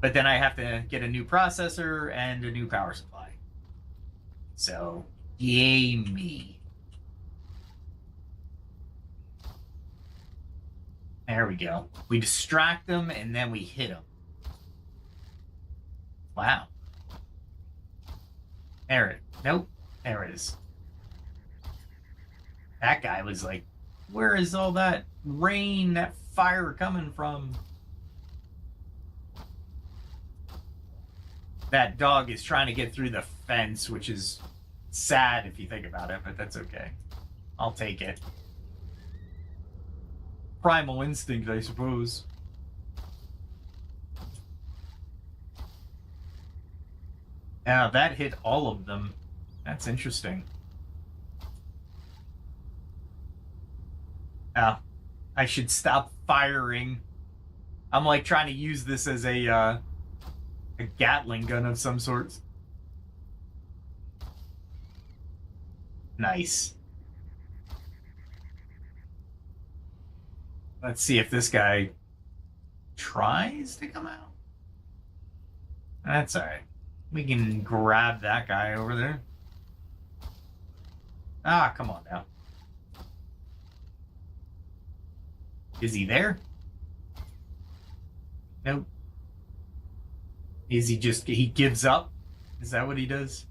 But then I have to get a new processor and a new power supply. So, yay me. There we go. We distract them and then we hit them. Wow. Nope. There it is. That guy was like, where is all that rain, that fire coming from? That dog is trying to get through the fence, which is sad if you think about it, but that's okay. I'll take it. Primal instinct, I suppose. Now, that hit all of them. That's interesting. I should stop firing. I'm like trying to use this as a Gatling gun of some sort. Nice. Let's see if this guy tries to come out. That's alright. We can grab that guy over there. Ah, come on now. Is he there? Nope. Is he just, he gives up? Is that what he does?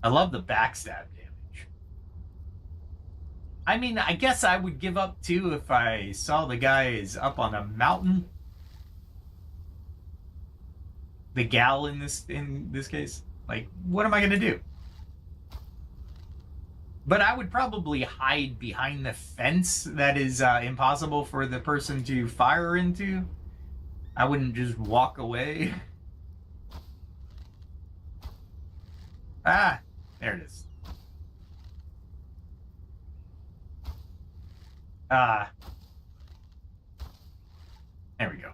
I love the backstab damage. I mean, I guess I would give up too if I saw the guy is up on a mountain. The gal in this case. Like, what am I gonna do? But I would probably hide behind the fence that is impossible for the person to fire into. I wouldn't just walk away. Ah, there it is. There we go.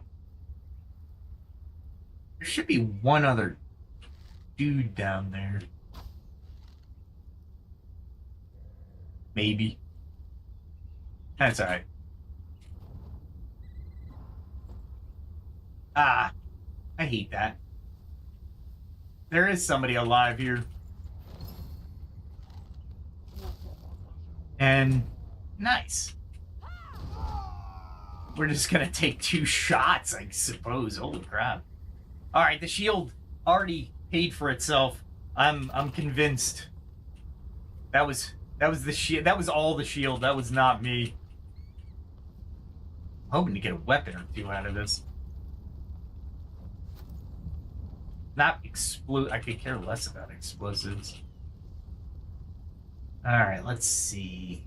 There should be one other dude down there. Maybe. That's alright. I hate that. There is somebody alive here. And nice. We're just gonna take 2 shots, I suppose. Holy crap. Alright, the shield already paid for itself. I'm convinced. That was the shield. That was all the shield. That was not me. I'm hoping to get a weapon or 2 out of this. Not I could care less about explosives. Alright, let's see.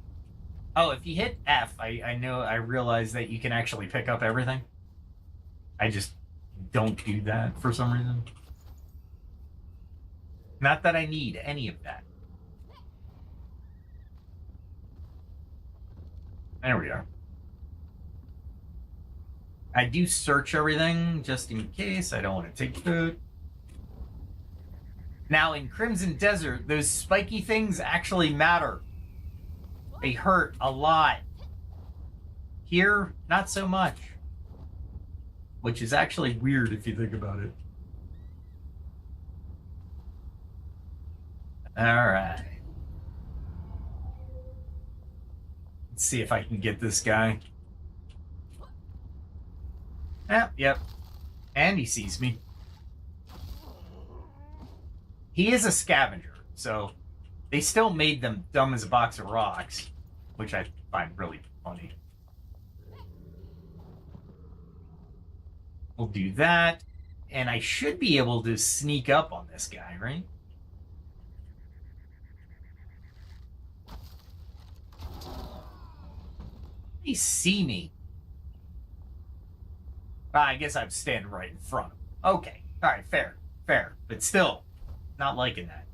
Oh, if you hit F, I realize that you can actually pick up everything. I just don't do that for some reason. Not that I need any of that. There we are. I do search everything just in case. I don't want to take food. Now, in Crimson Desert, those spiky things actually matter. They hurt a lot. Here, not so much. Which is actually weird if you think about it. Alright. Let's see if I can get this guy. Yep. And he sees me. He is a scavenger, so they still made them dumb as a box of rocks, which I find really funny. We'll do that, and I should be able to sneak up on this guy, right? He see me. I guess I'm standing right in front of him. Okay, all right, fair, but still, not liking that.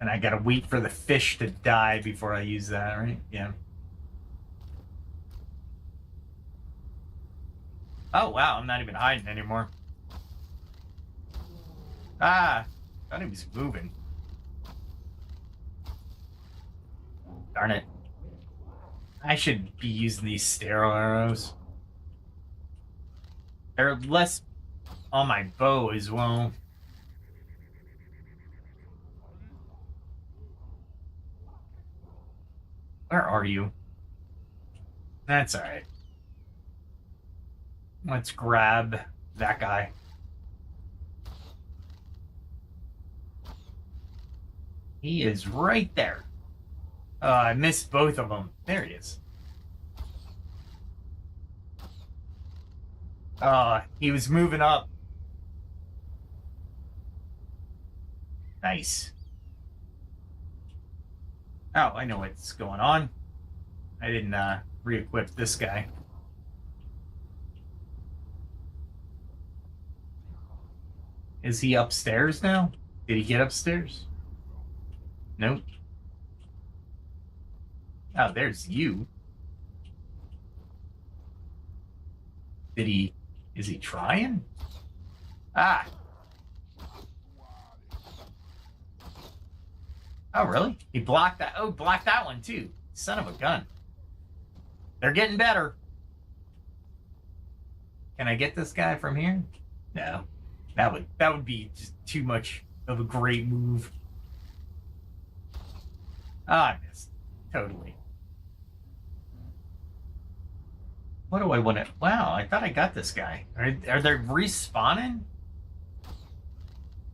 And I gotta wait for the fish to die before I use that, right? Yeah. Oh, wow, I'm not even hiding anymore. Thought he was moving. Darn it. I should be using these sterile arrows. They're less on my bow as well. Where are you? That's alright. Let's grab that guy. He is right there. I missed both of them. There he is. He was moving up. Nice. Oh, I know what's going on. I didn't re-equip this guy. Is he upstairs now? Did he get upstairs? Nope. Oh, there's you. Is he trying? Ah. Oh, really? He blocked that. Oh, blocked that one too. Son of a gun. They're getting better. Can I get this guy from here? No. That would be just too much of a great move. Ah, I missed. Totally. What do I want to... Wow, I thought I got this guy. Are they respawning?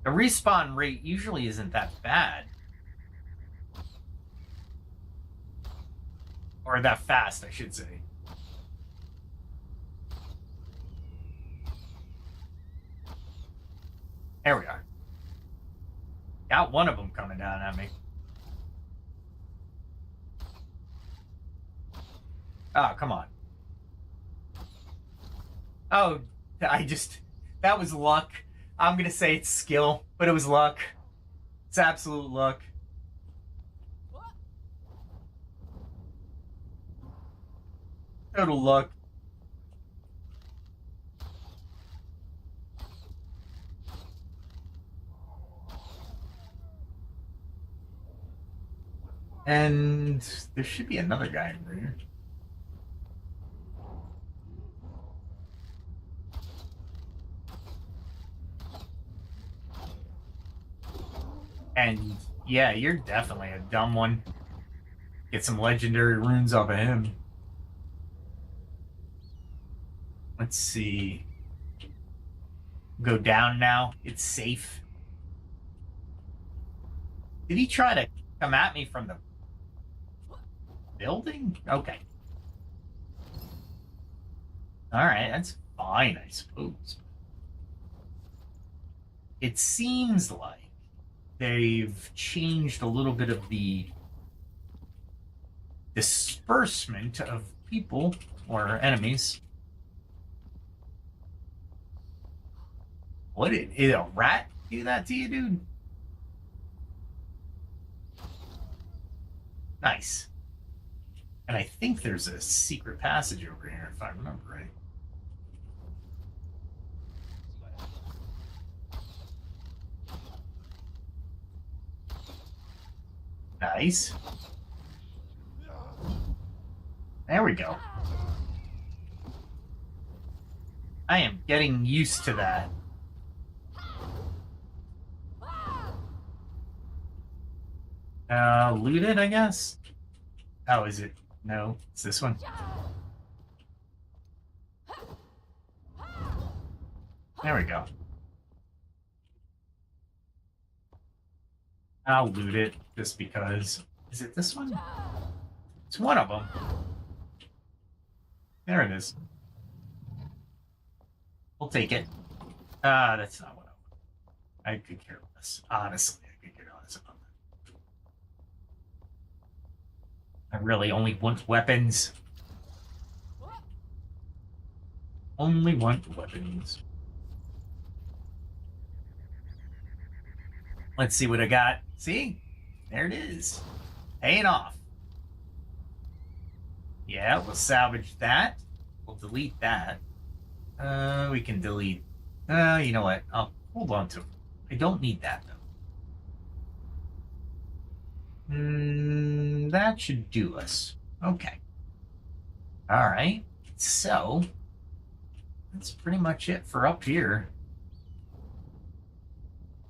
The respawn rate usually isn't that bad. Or that fast, I should say. There we are. Got one of them coming down at me. Oh, come on. Oh, that was luck. I'm going to say it's skill, but it was luck. It's absolute luck. Total luck. And there should be another guy over here. And yeah, you're definitely a dumb one. Get some legendary runes off of him. Let's see. Go down now. It's safe. Did he try to come at me from the building? Okay. Alright, that's fine, I suppose. It seems like they've changed a little bit of the disbursement of people or enemies. What did a rat do that to you, dude? Nice. And I think there's a secret passage over here, if I remember right. Nice. There we go. I am getting used to that. Loot it, I guess? Oh, is it? No, it's this one. There we go. I'll loot it, just because. Is it this one? It's one of them. There it is. We'll take it. That's not what I want. I could care less. Honestly, I could care less about that. I really only want weapons. Only want weapons. Let's see what I got. See? There it is. Paying off. Yeah, we'll salvage that. We'll delete that. We can delete... you know what? I'll hold on to it. I don't need that, though. That should do us. Okay. Alright. So, that's pretty much it for up here.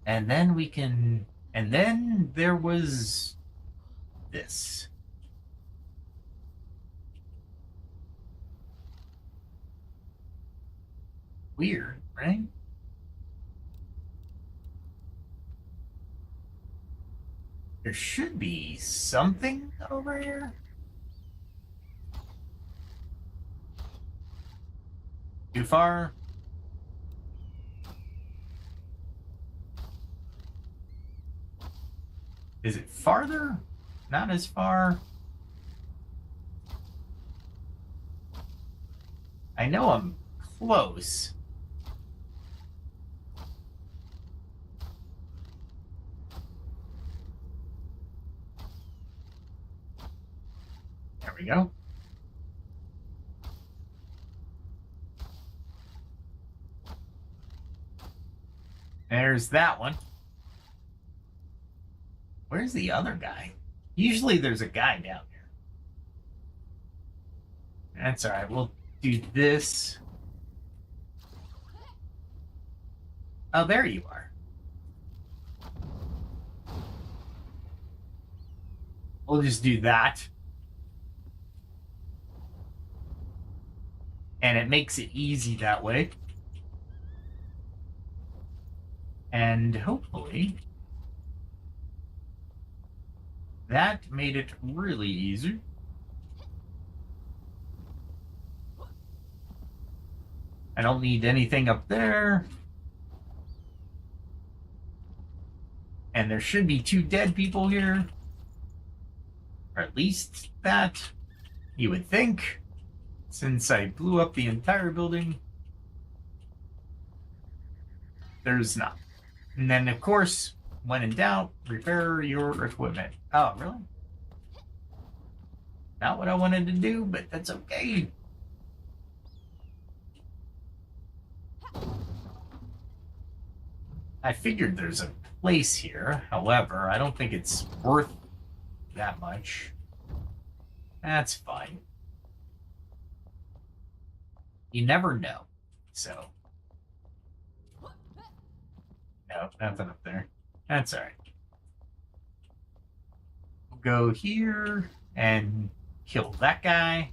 And then we can... And then there was... this. Weird, right? There should be something over here. Too far? Is it farther? Not as far? I know I'm close. There we go. There's that one. Where's the other guy? Usually there's a guy down here. That's all right. We'll do this. Oh, there you are. We'll just do that. And it makes it easy that way. And hopefully that made it really easy. I don't need anything up there. And there should be 2 dead people here. Or at least that, you would think, since I blew up the entire building. There's not. And then, of course, when in doubt, repair your equipment. Oh, really? Not what I wanted to do, but that's okay. I figured there's a place here. However, I don't think it's worth that much. That's fine. You never know. So. No, nothing up there. That's alright. We'll go here and kill that guy.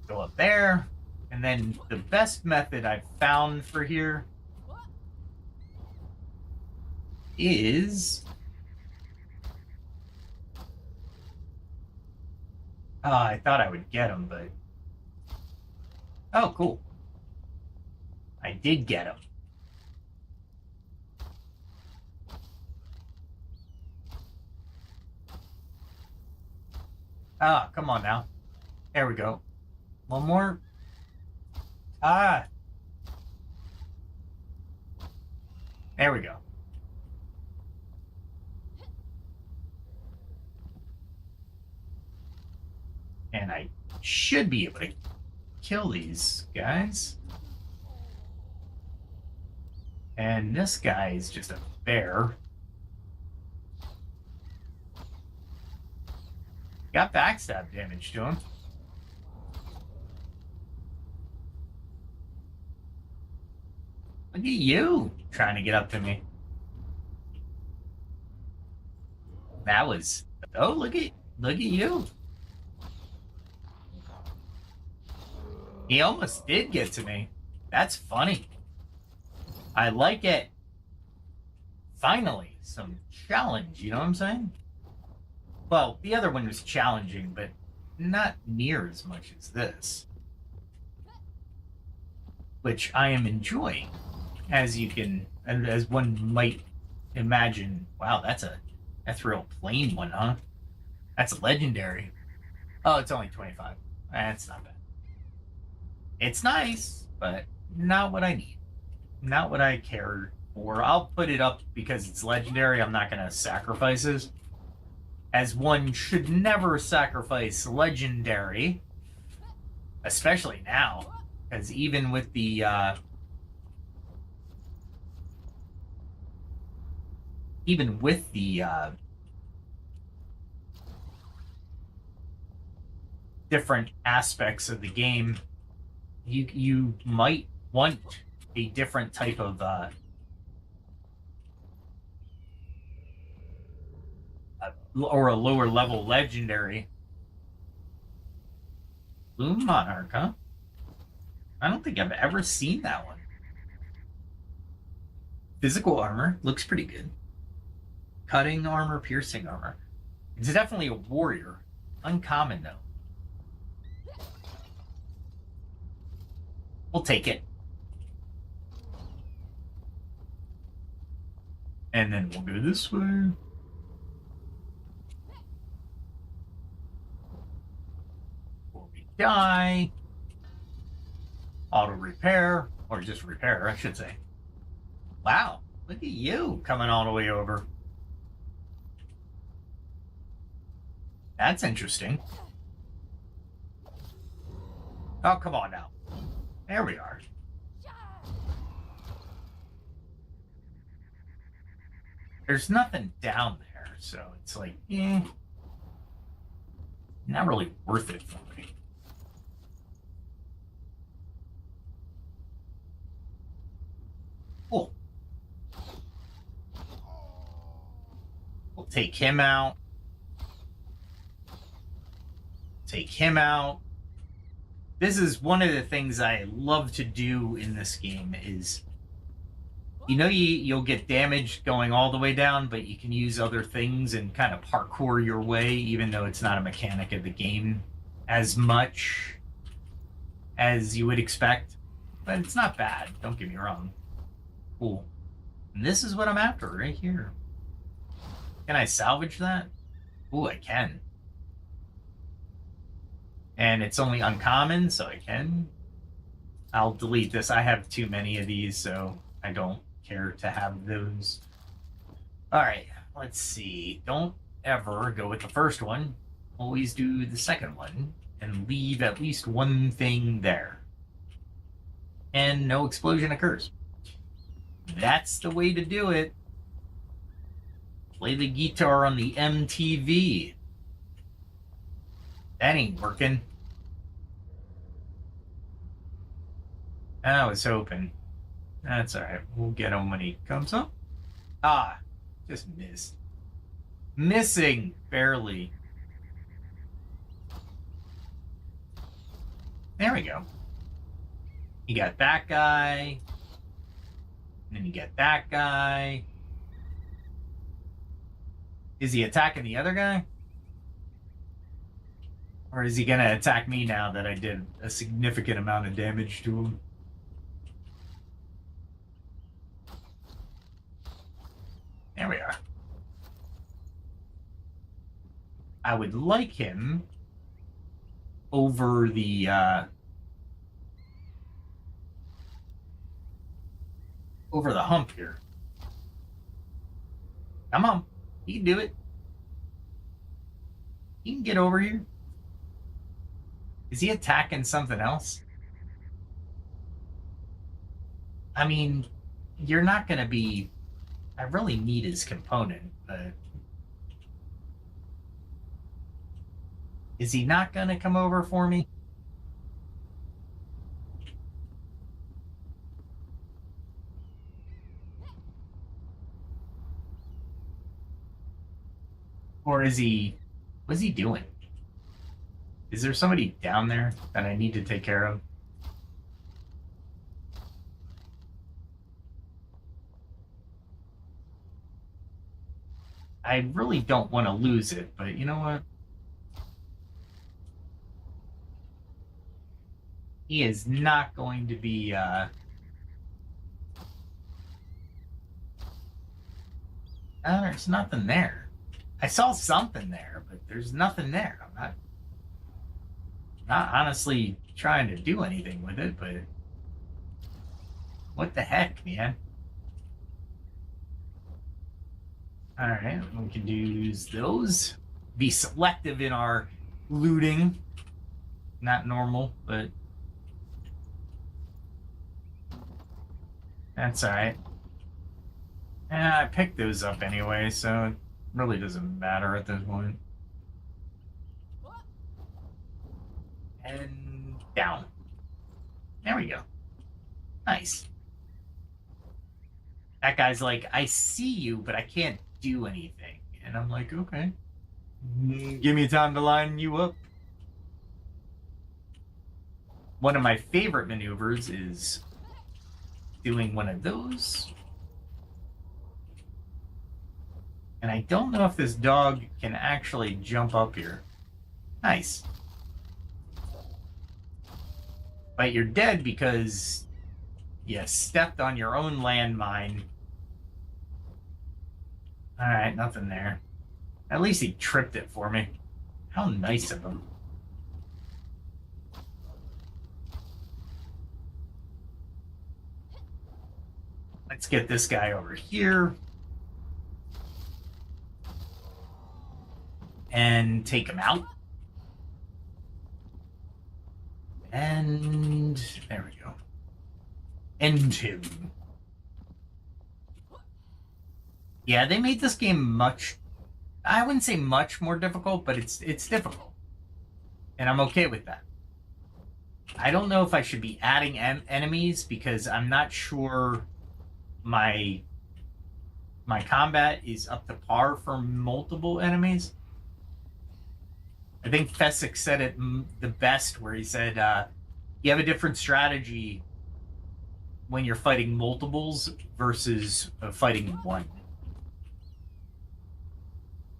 Go up there. And then the best method I've found for here is... Oh, I thought I would get him, but... Oh, cool. I did get him. Ah, come on now. There we go. One more. Ah. There we go. And I should be able to kill these guys. And this guy is just a bear. Got backstab damage to him. Look at you trying to get up to me. That was... Oh, look at you. He almost did get to me. That's funny. I like it. Finally, some challenge, you know what I'm saying? Well, the other one was challenging, but not near as much as this. Which I am enjoying. As you can, and as one might imagine, wow, that's a real plain one, huh? That's legendary. Oh, it's only 25. That's not bad. It's nice, but not what I need. Not what I care for. I'll put it up because it's legendary. I'm not going to sacrifice it. As one should never sacrifice legendary. Especially now. Because even with the... different aspects of the game, you might want a different type of or a lower level legendary. Bloom Monarch, huh? I don't think I've ever seen that one. Physical armor looks pretty good. Cutting armor, piercing armor. It's definitely a warrior. Uncommon, though. We'll take it. And then we'll go this way. Before we die. Auto repair. Or just repair, I should say. Wow. Look at you coming all the way over. That's interesting. Oh, come on now. There we are. There's nothing down there, so it's like, not really worth it for me. Cool. We'll take him out. Take him out. This is one of the things I love to do in this game is, you know, you'll get damaged going all the way down, but you can use other things and kind of parkour your way, even though it's not a mechanic of the game as much as you would expect. But it's not bad, don't get me wrong. Cool. And this is what I'm after right here. Can I salvage that? Ooh, I can. And it's only uncommon, so I can. I'll delete this. I have too many of these, so I don't care to have those. All right, let's see. Don't ever go with the first one. Always do the second one and leave at least one thing there. And no explosion occurs. That's the way to do it. Play the guitar on the MTV. That ain't working. I was hoping. That's all right. We'll get him when he comes up. Ah, just missed. Missing, barely. There we go. You got that guy. And then you get that guy. Is he attacking the other guy? Or is he going to attack me now that I did a significant amount of damage to him? There we are. I would like him over the hump here. Come on. You can do it. You can get over here. Is he attacking something else? I mean, you're not going to be... I really need his component, but... Is he not going to come over for me? Or is he... What's he doing? Is there somebody down there that I need to take care of? I really don't want to lose it, but you know what? He is not going to be, there's nothing there. I saw something there, but there's nothing there. I'm not honestly trying to do anything with it, but what the heck, man? All right, we can use those. Be selective in our looting. Not normal, but that's all right. And I picked those up anyway, so it really doesn't matter at this point. And down. There we go. Nice. That guy's like, I see you, but I can't do anything. And I'm like, okay. Give me time to line you up. One of my favorite maneuvers is doing one of those. And I don't know if this dog can actually jump up here. Nice. But you're dead because you stepped on your own landmine. Alright, nothing there. At least he tripped it for me. How nice of him. Let's get this guy over here. And take him out. And there we go. End him. Yeah, they made this game much, I wouldn't say much more difficult, but it's difficult. And I'm okay with that. I don't know if I should be adding enemies because I'm not sure my combat is up to par for multiple enemies. I think Fessick said it the best, where he said you have a different strategy when you're fighting multiples versus fighting one.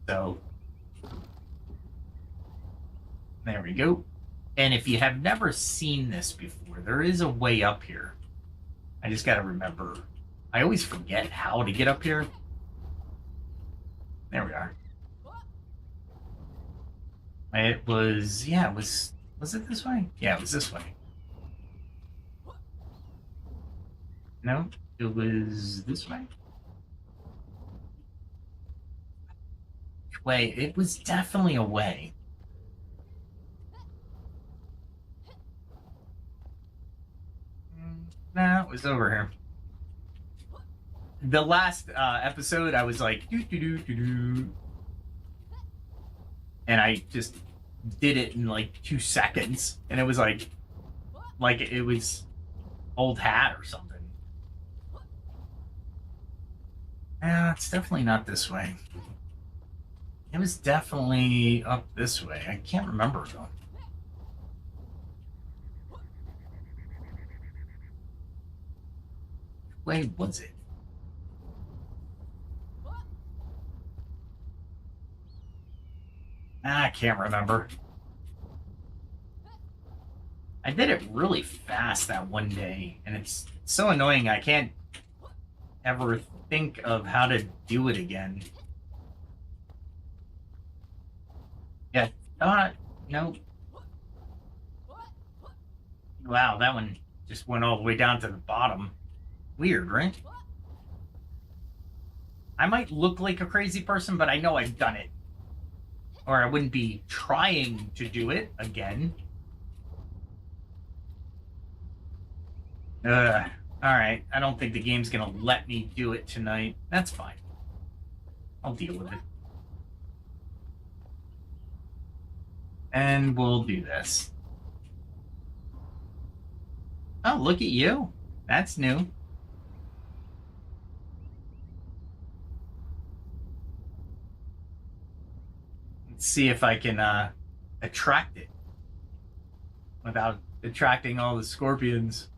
So there we go. And if you have never seen this before, there is a way up here. I just got to remember. I always forget how to get up here. There we are. It was, yeah, it was it this way? Yeah, it was this way. No, it was this way. Way, it was definitely a way. No, it was over here. The last episode, I was like, doo-doo-doo-doo-doo. And I just did it in like 2 seconds. And it was like it was old hat or something. Yeah, it's definitely not this way. It was definitely up this way. I can't remember though. Which way was it? I can't remember. I did it really fast that one day, and it's so annoying I can't ever think of how to do it again. Yeah, no. Wow, that one just went all the way down to the bottom. Weird, right? I might look like a crazy person, but I know I've done it. Or I wouldn't be trying to do it again. Alright, I don't think the game's gonna let me do it tonight. That's fine. I'll deal with it. And we'll do this. Oh, look at you. That's new. Let's see if I can attract it without attracting all the scorpions.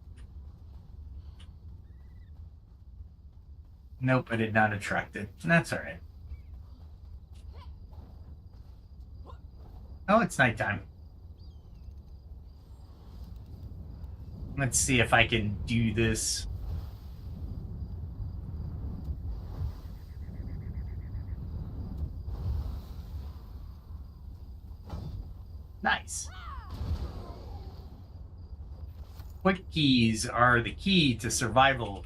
Nope, I did not attract it. That's all right. Oh, it's nighttime. Let's see if I can do this. Nice. Quick keys are the key to survival.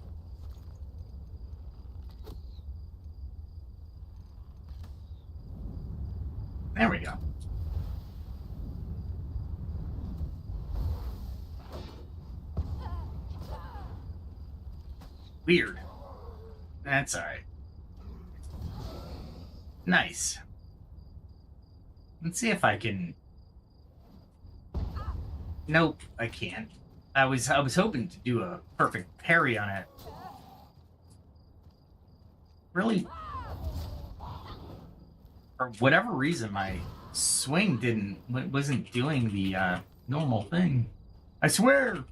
There we go. Weird. That's all right. Nice. Let's see if I can. Nope, I can't. I was hoping to do a perfect parry on it. Really, for whatever reason, my swing wasn't doing the normal thing. I swear.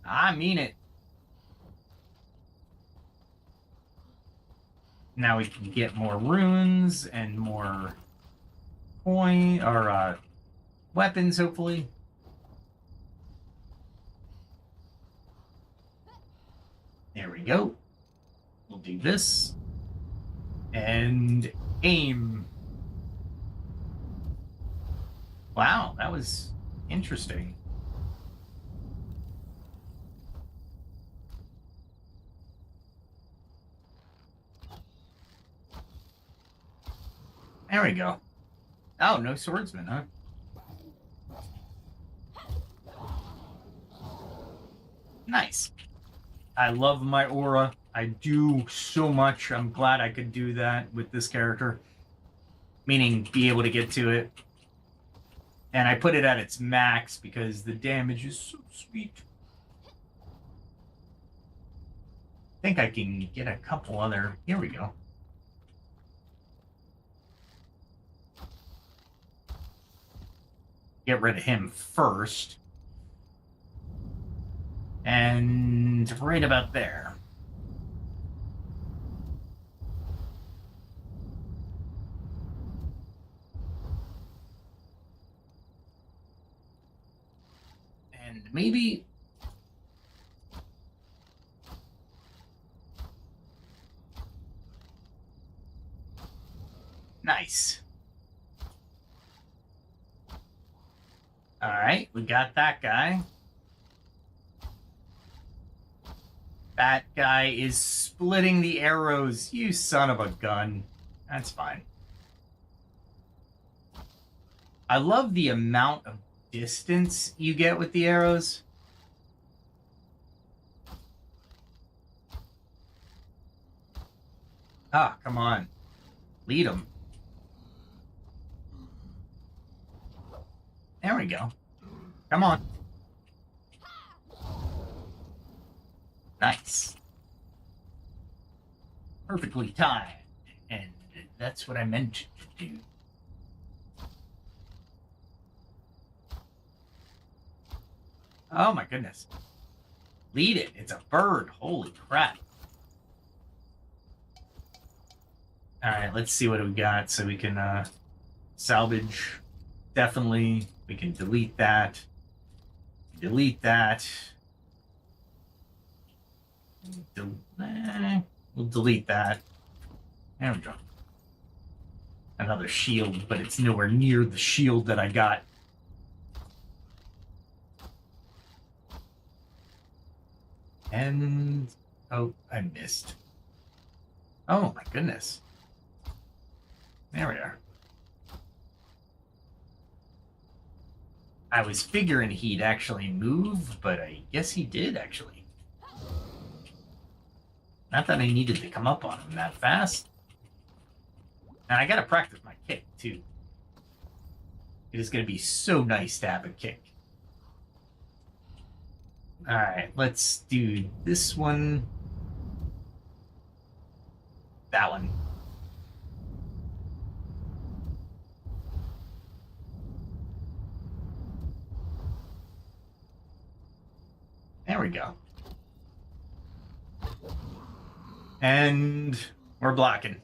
I mean it. Now we can get more runes and more coin or weapons, hopefully. There we go. We'll do this. And aim. Wow, that was interesting. There we go. Oh, no swordsman, huh? Nice. I love my aura. I do so much. I'm glad I could do that with this character. Meaning, be able to get to it. And I put it at its max because the damage is so sweet. I think I can get a couple other... Here we go. get rid of him first. And right about there. And maybe... Nice. All right, we got that guy. That guy is splitting the arrows. You son of a gun. That's fine. I love the amount of distance you get with the arrows. Ah, come on. Lead him. There we go. Come on. Nice. Perfectly timed. And that's what I meant to do. Oh my goodness. Lead it. It's a bird. Holy crap. Alright, let's see what we got so we can salvage. Definitely. We can delete that. Delete that. We'll delete that. There we go. Another shield, but it's nowhere near the shield that I got. And... oh, I missed. Oh my goodness. There we are. I was figuring he'd actually move, but I guess he did, actually. Not that I needed to come up on him that fast. And I gotta practice my kick, too. It is gonna be so nice to have a kick. Alright, let's do this one. That one. There we go. And we're blocking.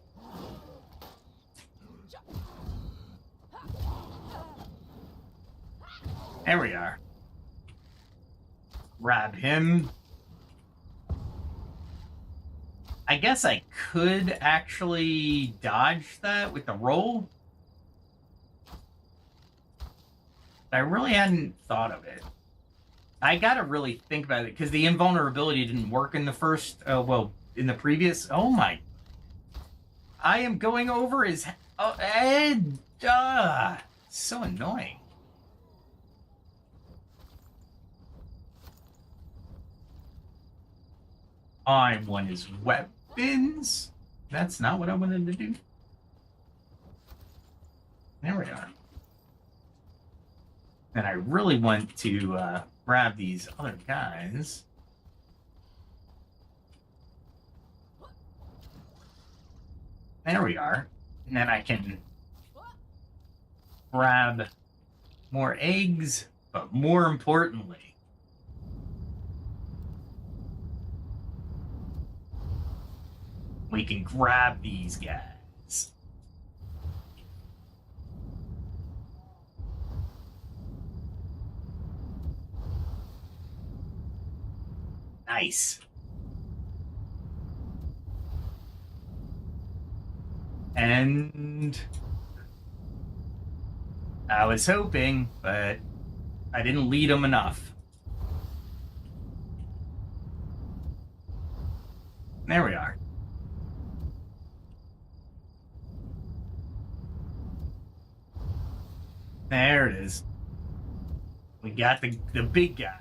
There we are. Grab him. I guess I could actually dodge that with the roll. I really hadn't thought of it. I gotta really think about it, because the invulnerability didn't work in the first, well, in the previous. Oh my. I am going over his, so annoying. I want his weapons. That's not what I wanted to do. There we are. And I really want to grab these other guys. There we are. And then I can grab more eggs, but more importantly, we can grab these guys. Nice. And I was hoping, but I didn't lead them enough. There we are. There it is. We got the big guy.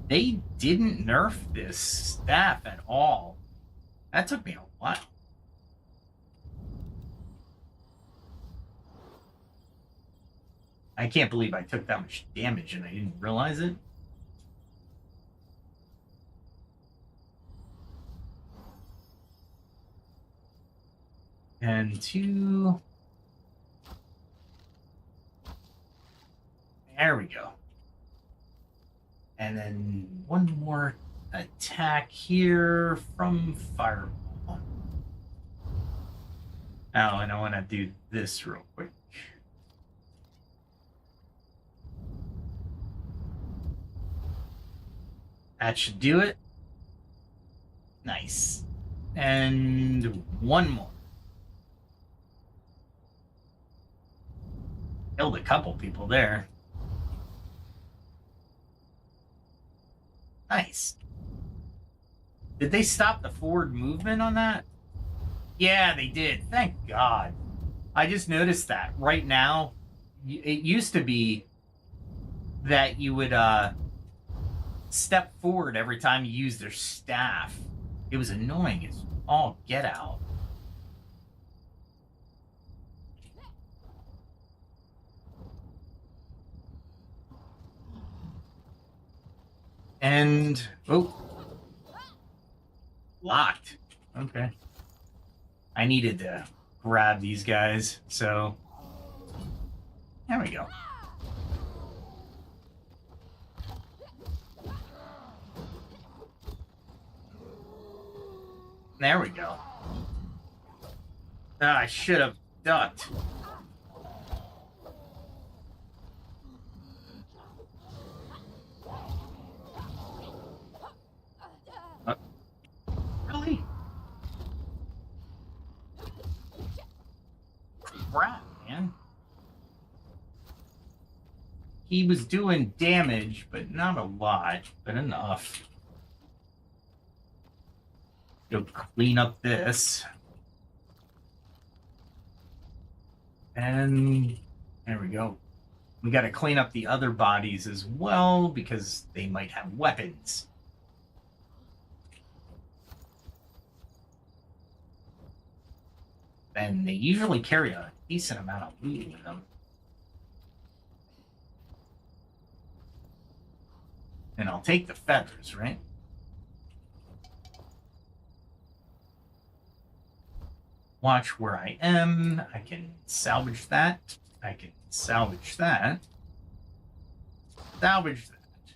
They didn't nerf this staff at all. That took me a while. I can't believe I took that much damage and I didn't realize it. And 2. There we go. And then 1 more attack here from Fireball. Oh, and I want to do this real quick. That should do it. Nice. And 1 more. Killed a couple people there. Nice. Did they stop the forward movement on that? Yeah, they did. Thank God. I just noticed that right now. It used to be that you would step forward every time you used their staff. It was annoying as all get out. And oh, locked. Okay. I needed to grab these guys, so there we go. There we go. Ah, I should have ducked. Really? Crap, man. He was doing damage, but not a lot, but enough. Go clean up this. And there we go. We got to clean up the other bodies as well because they might have weapons. And they usually carry a decent amount of loot with them. And I'll take the feathers, right? Watch where I am. I can salvage that. I can salvage that. Salvage that.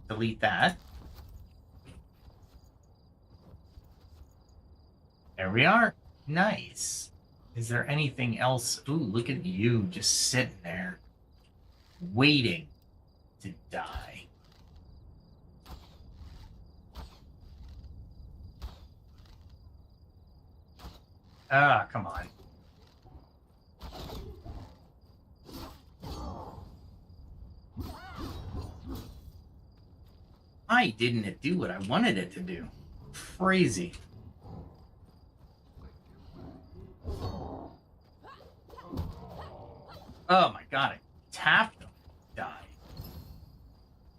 Delete that. There we are. Nice. Is there anything else? Ooh, look at you just sitting there, waiting to die. Ah, come on. Why didn't it do what I wanted it to do? Crazy. Oh my god, I tapped him. Died.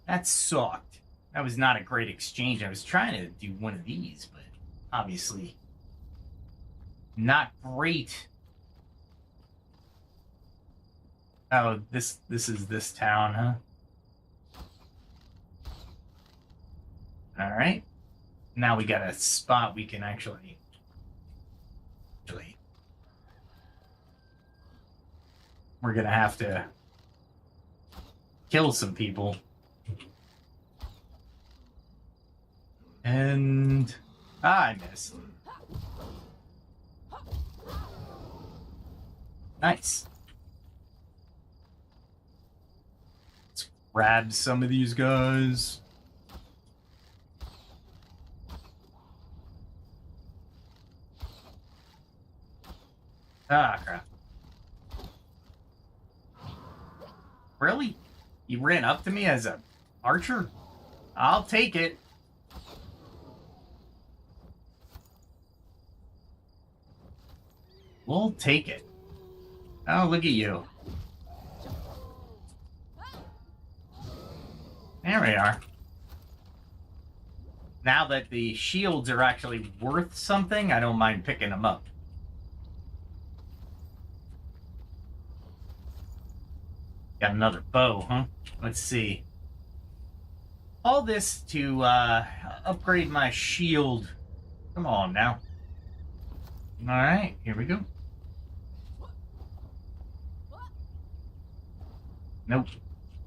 That sucked. That was not a great exchange. I was trying to do one of these, but obviously not great. Oh, this is this town, huh? All right. Now we got a spot we can actually we're gonna have to kill some people. And I missed. Nice. Let's grab some of these guys. Ah, crap. Really? You ran up to me as a archer? I'll take it. We'll take it. Oh, look at you. There we are. Now that the shields are actually worth something, I don't mind picking them up. Got another bow, huh? Let's see. All this to upgrade my shield. Come on now. Alright, here we go. Nope.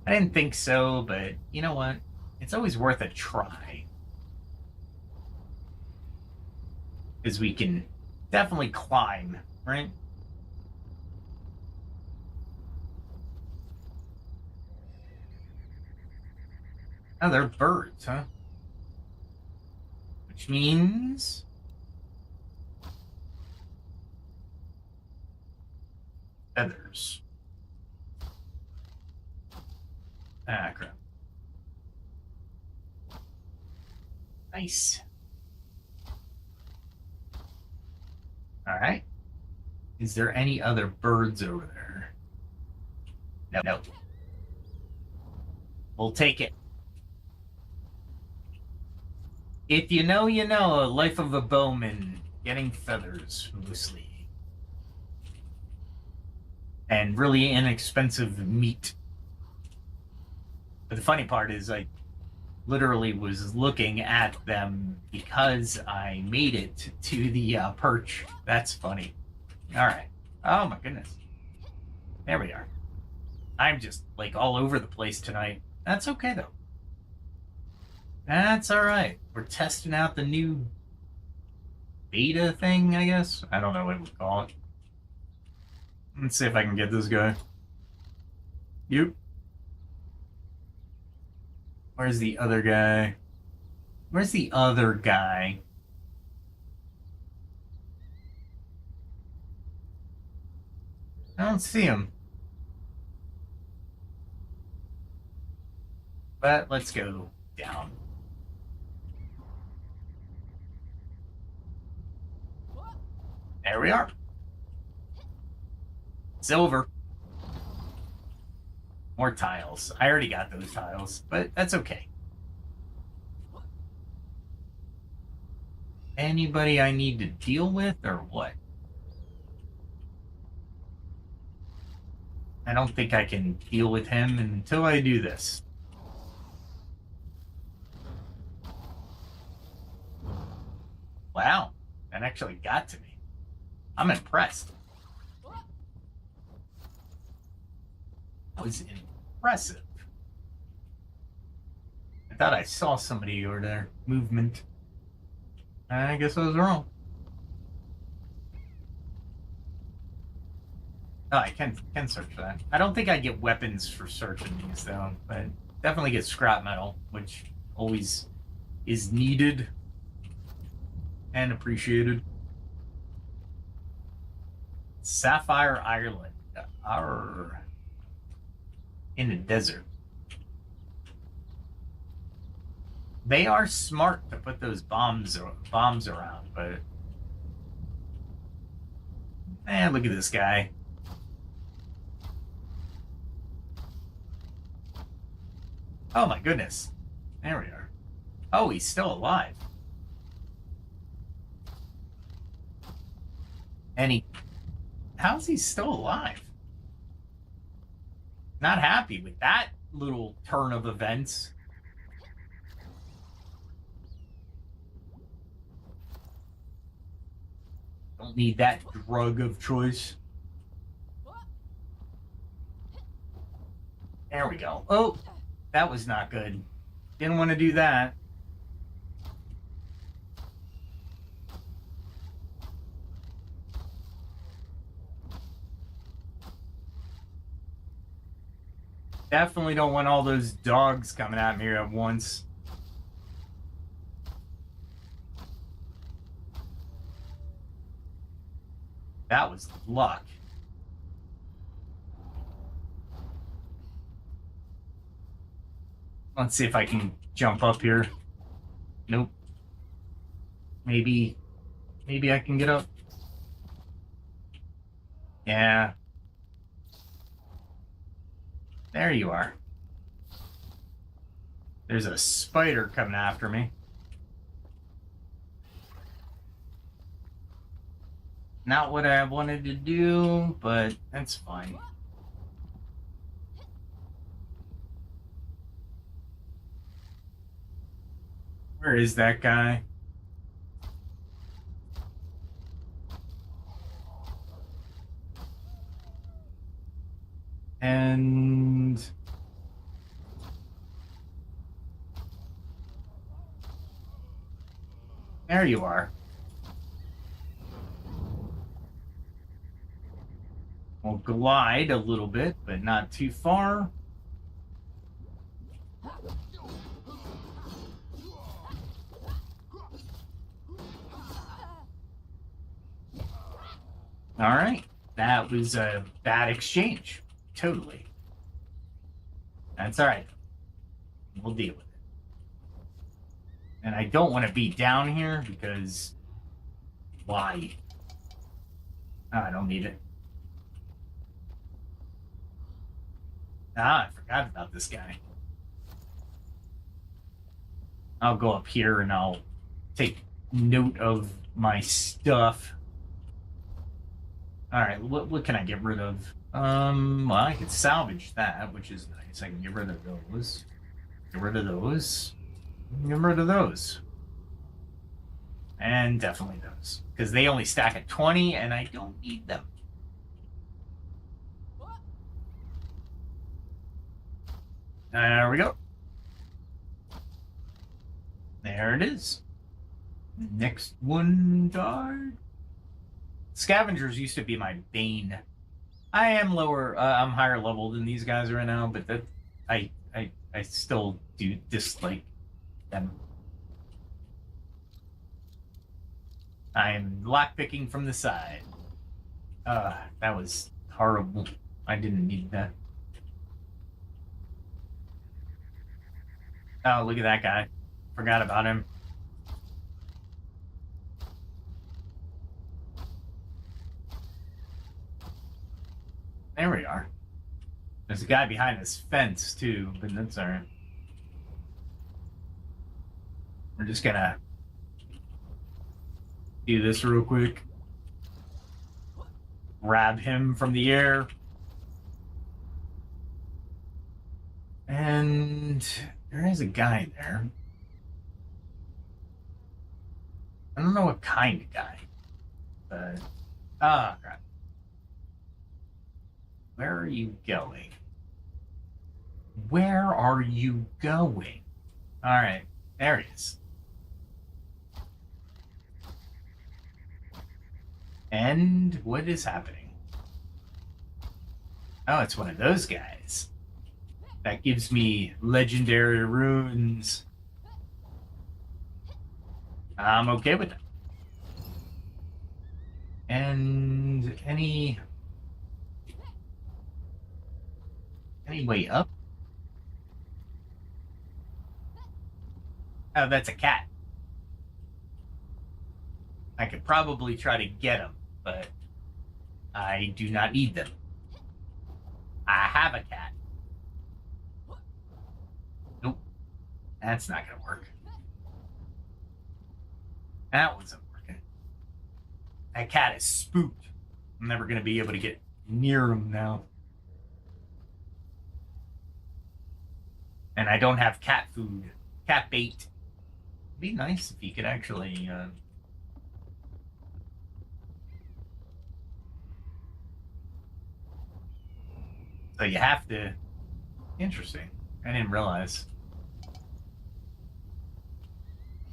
I didn't think so, but you know what? It's always worth a try. Because we can definitely climb, right? Oh, they're birds, huh? Which means... feathers. Ah, crap. Nice. Alright. Is there any other birds over there? No, no. We'll take it. If you know, you know. Life of a bowman. Getting feathers, mostly. And really inexpensive meat. But the funny part is I literally was looking at them because I made it to the perch. That's funny. Alright. Oh my goodness. There we are. I'm just like all over the place tonight. That's okay though. That's alright. We're testing out the new beta thing, I guess. I don't know what we call it. Let's see if I can get this guy. Yep. Where's the other guy? Where's the other guy? I don't see him. But let's go down. There we are. Silver. More tiles. I already got those tiles, but that's okay. Anybody I need to deal with or what? I don't think I can deal with him until I do this. Wow, that actually got to me. I'm impressed. That was impressive. I thought I saw somebody over there. Movement. I guess I was wrong. Oh, I can search for that. I don't think I get weapons for searching these though, but definitely get scrap metal, which always is needed and appreciated. Sapphire Island. In the desert. They are smart to put those bombs around, but man, look at this guy. Oh my goodness. There we are. Oh, he's still alive. And how's he still alive? Not happy with that little turn of events. Don't need that drug of choice. There we go. Oh, that was not good. Didn't want to do that. Definitely don't want all those dogs coming at me at once. That was luck. Let's see if I can jump up here. Nope. Maybe I can get up. Yeah. There you are. There's a spider coming after me. Not what I wanted to do, but that's fine. Where is that guy? And there you are. We'll glide a little bit, but not too far. All right. That was a bad exchange. Totally. That's all right. We'll deal with it. And I don't want to be down here because why? Oh, I don't need it. Ah, I forgot about this guy. I'll go up here and I'll take note of my stuff. All right, what can I get rid of? Well, I could salvage that, which is nice. I can get rid of those. Get rid of those. Get rid of those. And definitely those. Because they only stack at 20, and I don't need them. There we go. There it is. Next one died. Scavengers used to be my bane. I am lower. I'm higher level than these guys right now, but that I still do dislike them. I'm lockpicking from the side. That was horrible. I didn't need that. Oh, look at that guy. Forgot about him. There we are. There's a guy behind this fence, too, but that's all right. We're just gonna do this real quick. Grab him from the air. And there is a guy there. I don't know what kind of guy, but... Ah, crap. Where are you going? Where are you going? All right, there he is. And what is happening? Oh, it's one of those guys. That gives me legendary runes. I'm okay with that. And any way up? Oh, that's a cat. I could probably try to get them, but I do not need them. I have a cat. Nope. That's not going to work. That wasn't working. That cat is spooked. I'm never going to be able to get near him now. And I don't have cat food. Cat bait. It'd be nice if you could actually... So you have to... Interesting. I didn't realize.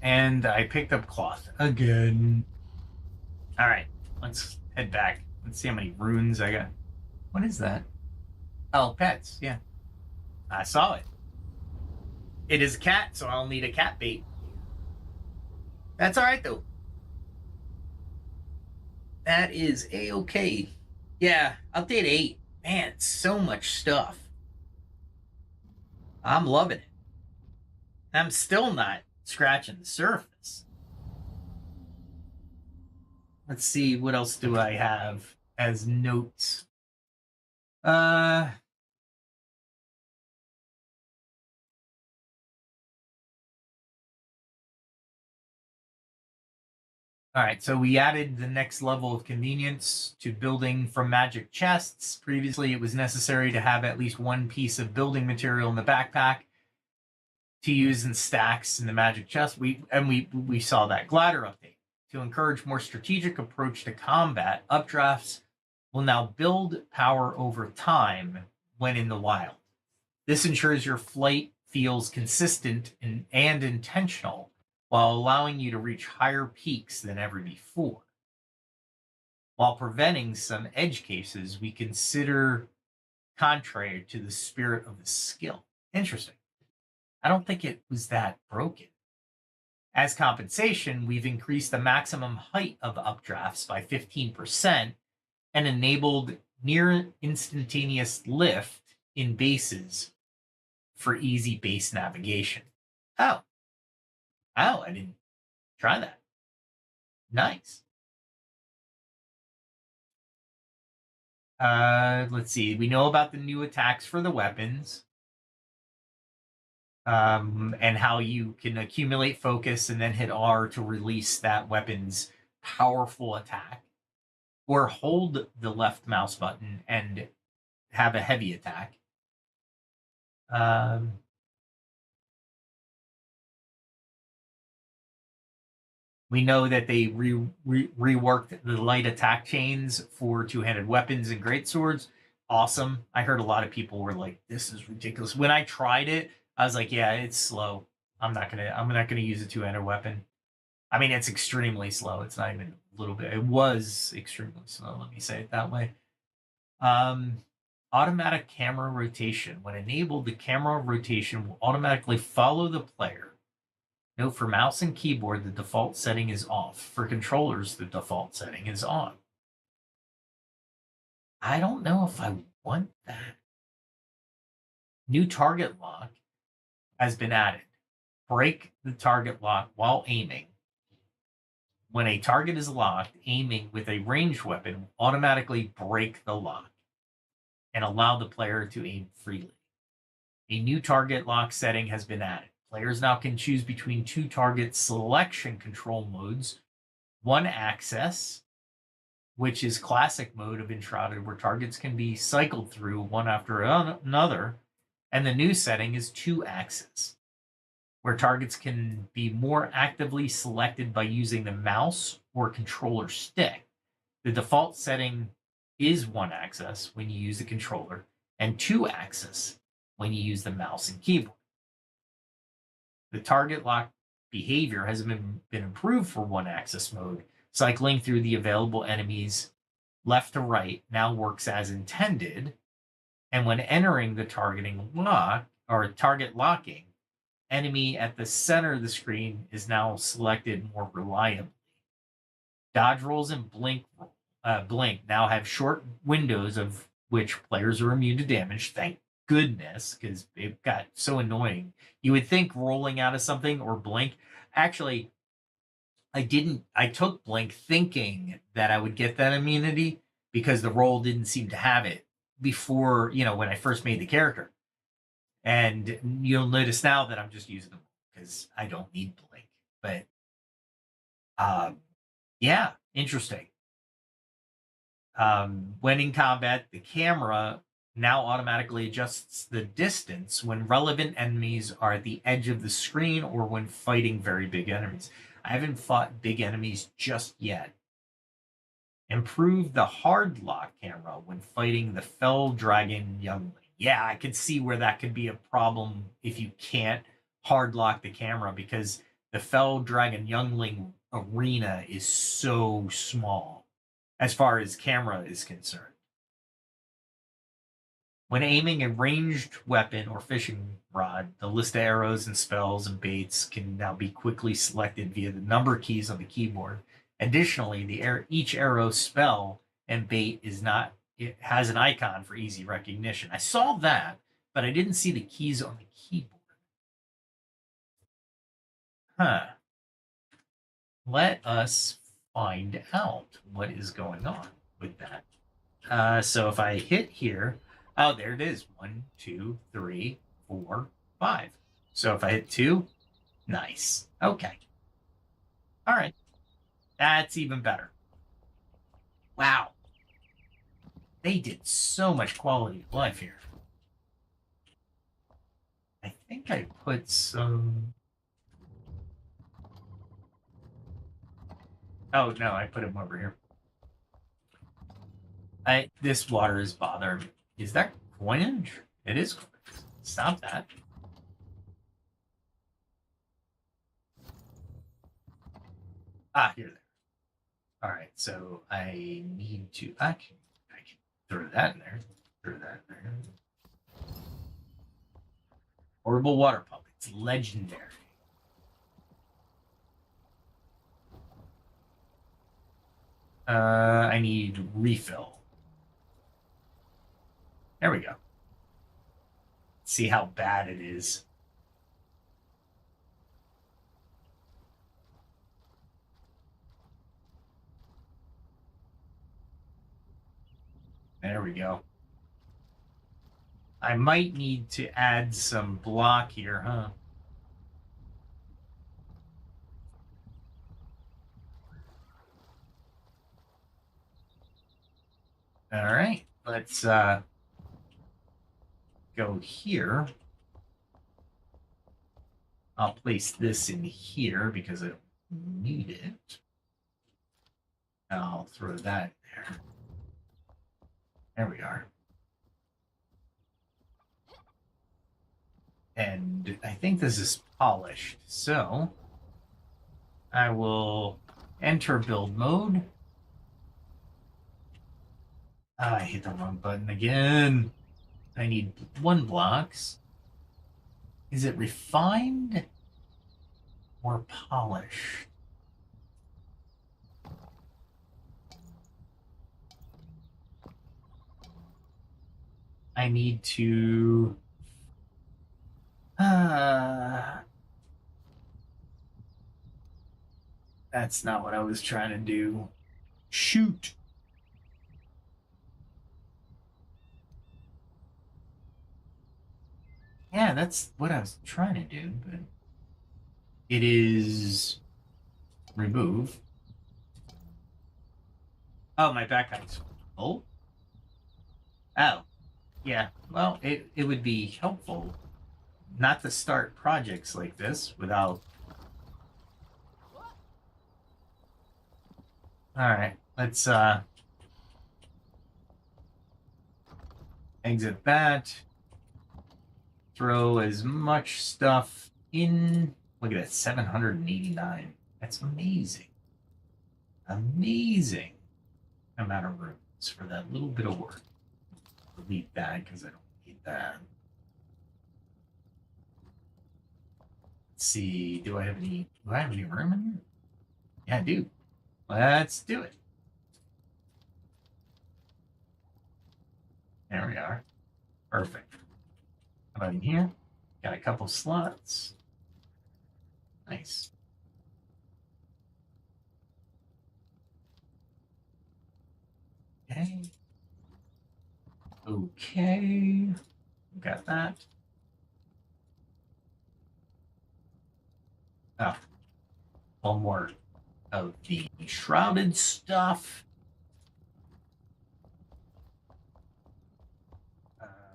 And I picked up cloth again. All right, let's head back. Let's see how many runes I got. What is that? Oh, pets. Yeah, I saw it. It is a cat, so I'll need a cat bait. That's all right though. That is a-okay. Yeah, update 8. Man, so much stuff. I'm loving it. I'm still not scratching the surface. Let's see, what else do I have as notes? All right, so we added the next level of convenience to building from magic chests. Previously, it was necessary to have at least one piece of building material in the backpack to use in stacks in the magic chest. We saw that glider update. To encourage more strategic approach to combat, updrafts will now build power over time when in the wild. This ensures your flight feels consistent and intentional while allowing you to reach higher peaks than ever before. While preventing some edge cases we consider contrary to the spirit of the skill. Interesting. I don't think it was that broken. As compensation, we've increased the maximum height of updrafts by 15% and enabled near instantaneous lift in bases for easy base navigation. Oh, I didn't try that. Nice. Let's see. We know about the new attacks for the weapons. And how you can accumulate focus and then hit R to release that weapon's powerful attack. Or hold the left mouse button and have a heavy attack. We know that they reworked the light attack chains for two-handed weapons and greatswords. Awesome. I heard a lot of people were like, this is ridiculous. When I tried it, I was like, yeah, it's slow. I'm not gonna use a two-handed weapon. I mean, it's extremely slow. It's not even a little bit. It was extremely slow. Let me say it that way. Automatic camera rotation. When enabled, the camera rotation will automatically follow the player. Note, for mouse and keyboard, the default setting is off. For controllers, the default setting is on. I don't know if I want that. New target lock has been added. Break the target lock while aiming. When a target is locked, aiming with a ranged weapon will automatically break the lock and allow the player to aim freely. A new target lock setting has been added. Players now can choose between two target selection control modes. One axis, which is classic mode of Enshrouded, where targets can be cycled through one after another. And the new setting is two axis, where targets can be more actively selected by using the mouse or controller stick. The default setting is one axis when you use the controller, and two axis when you use the mouse and keyboard. The target lock behavior has been improved for one axis mode. Cycling through the available enemies left to right now works as intended. And when entering the targeting lock or target locking, enemy at the center of the screen is now selected more reliably. Dodge rolls and blink now have short windows of which players are immune to damage. Thank goodness, because it got so annoying. You would think rolling out of something or blink. Actually, I took blink thinking that I would get that immunity because the roll didn't seem to have it before, when I first made the character. And you'll notice now that I'm just using them because I don't need blink. But yeah, interesting. When in combat, the camera now automatically adjusts the distance when relevant enemies are at the edge of the screen or when fighting very big enemies. I haven't fought big enemies just yet. Improve the hard lock camera when fighting the fell dragon youngling. Yeah, I could see where that could be a problem if you can't hard lock the camera, because the fell dragon youngling arena is so small as far as camera is concerned. When aiming a ranged weapon or fishing rod, the list of arrows and spells and baits can now be quickly selected via the number keys on the keyboard. Additionally, each arrow, spell, and bait it has an icon for easy recognition. I saw that, but I didn't see the keys on the keyboard. Huh. Let us find out what is going on with that. So if I hit here, oh, there it is. 1, 2, 3, 4, 5. So if I hit 2, nice. Okay. All right. That's even better. Wow. They did so much quality of life here. I think I put some... Oh, no, I put them over here. This water is bothering me. Is that Coinage? It is coinage. Stop that. Ah, here there. All right, so I need to. I can throw that in there. Throw that in there. Horrible water pump. It's legendary. I need refill. There we go. See how bad it is. There we go. I might need to add some block here, huh? All right, let's go here. I'll place this in here because I don't need it. I'll throw that there. There we are. And I think this is polished, so I will enter build mode. I hit the wrong button again. I need 1 blocks. Is it refined or polished? I need to... that's not what I was trying to do. Shoot. Yeah, that's what I was trying to do, but it is remove. Oh, my backpack's full. Oh, yeah. Well, it would be helpful not to start projects like this without. All right, let's exit that. Throw as much stuff in. Look at that, 789. That's amazing. Amazing amount of rooms for that little bit of work. Delete that because I don't need that. Let's see. Do I have any room in here? Yeah, I do. Let's do it. There we are. Perfect. How about in here? Got a couple slots. Nice. Okay. Okay. Got that. Oh. One more of the Enshrouded stuff.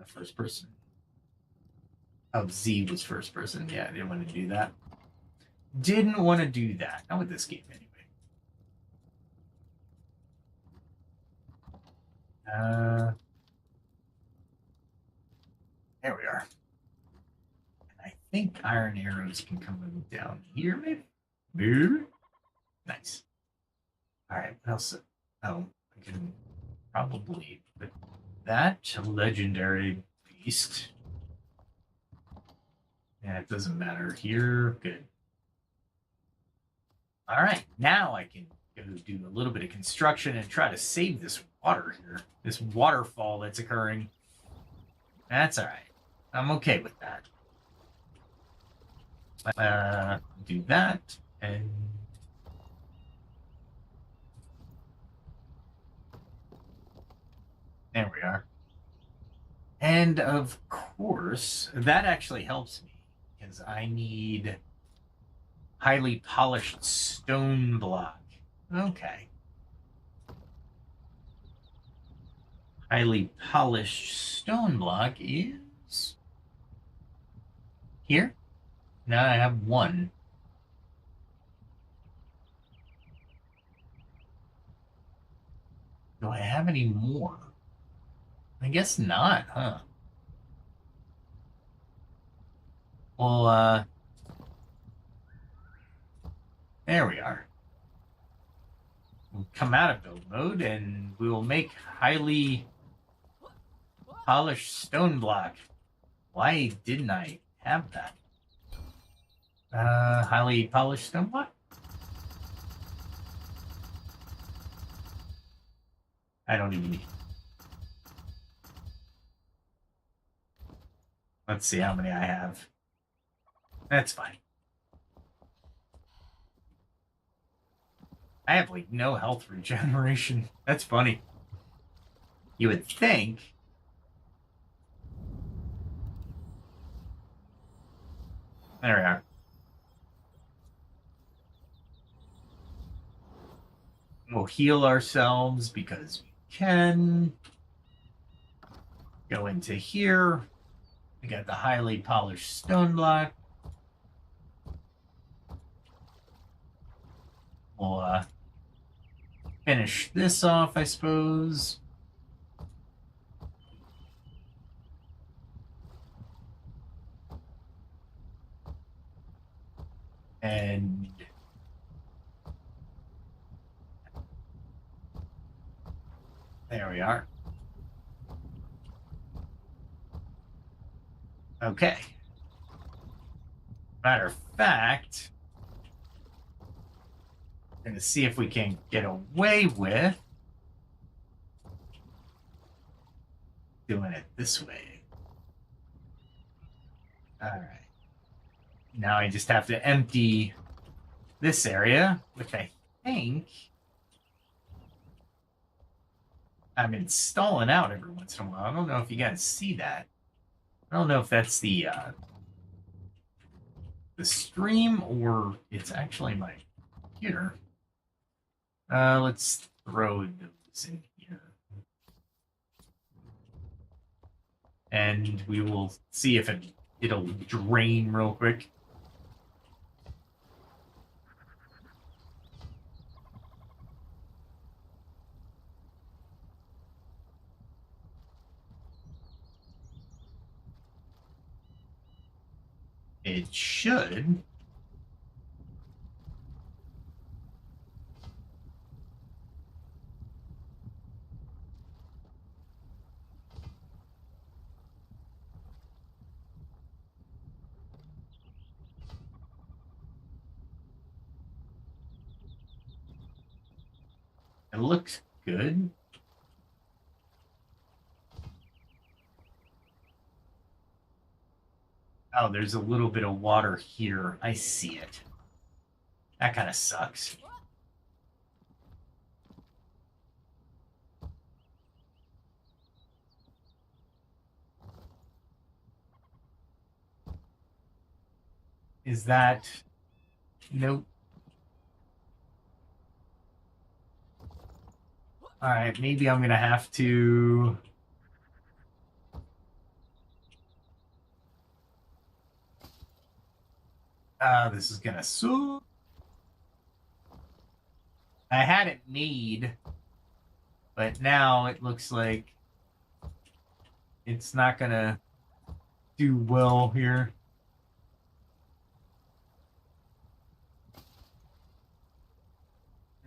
First person. Oh, Z was first person. Yeah, I didn't want to do that. Didn't want to do that. Not with this game, anyway. There we are. And I think iron arrows can come down here, maybe? Maybe? Nice. All right, what else? Oh, I can probably put that legendary beast. Yeah, it doesn't matter here. Good. All right, now I can go do a little bit of construction and try to save this water here, this waterfall that's occurring. That's all right. I'm okay with that. Do that and there we are. And of course, that actually helps me because I need highly polished stone block. Okay. Highly polished stone block is here. Now I have 1. Do I have any more? I guess not, huh? Well, there we are. We'll come out of build mode and we will make highly polished stone block. Why didn't I have that? Highly polished stone block? I don't even need. Let's see how many I have. That's fine. I have like no health regeneration. That's funny. You would think. There we are. We'll heal ourselves because we can. Go into here. We got the highly polished stone block. We'll finish this off, I suppose. And there we are. Okay. Matter of fact, I'm going to see if we can get away with doing it this way. All right. Now I just have to empty this area, which I think I'm installing out every once in a while. I don't know if you guys see that. I don't know if that's the stream or it's actually my computer. Let's throw those in here. And we will see if it'll drain real quick. It should. It looks good. Oh, there's a little bit of water here. I see it. That kind of sucks. Is that... Nope. Alright, maybe I'm gonna have to... this is gonna suck. I had it made, but now it looks like it's not gonna do well here.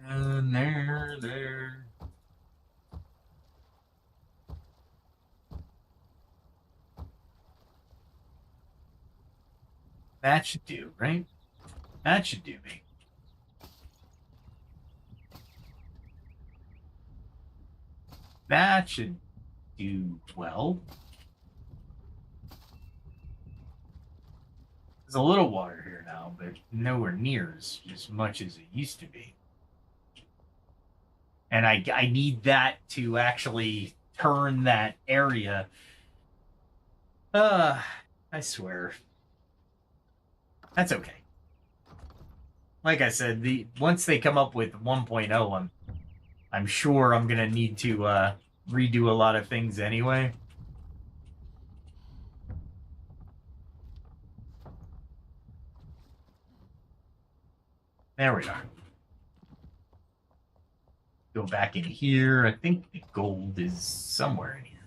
And there. That should do, right? That should do me. That should do well. There's a little water here now, but nowhere near as much as it used to be. And I need that to actually turn that area. I swear. That's okay. Like I said, once they come up with 1.0, I'm sure I'm gonna need to redo a lot of things anyway. There we are. Go back in here. I think the gold is somewhere in here.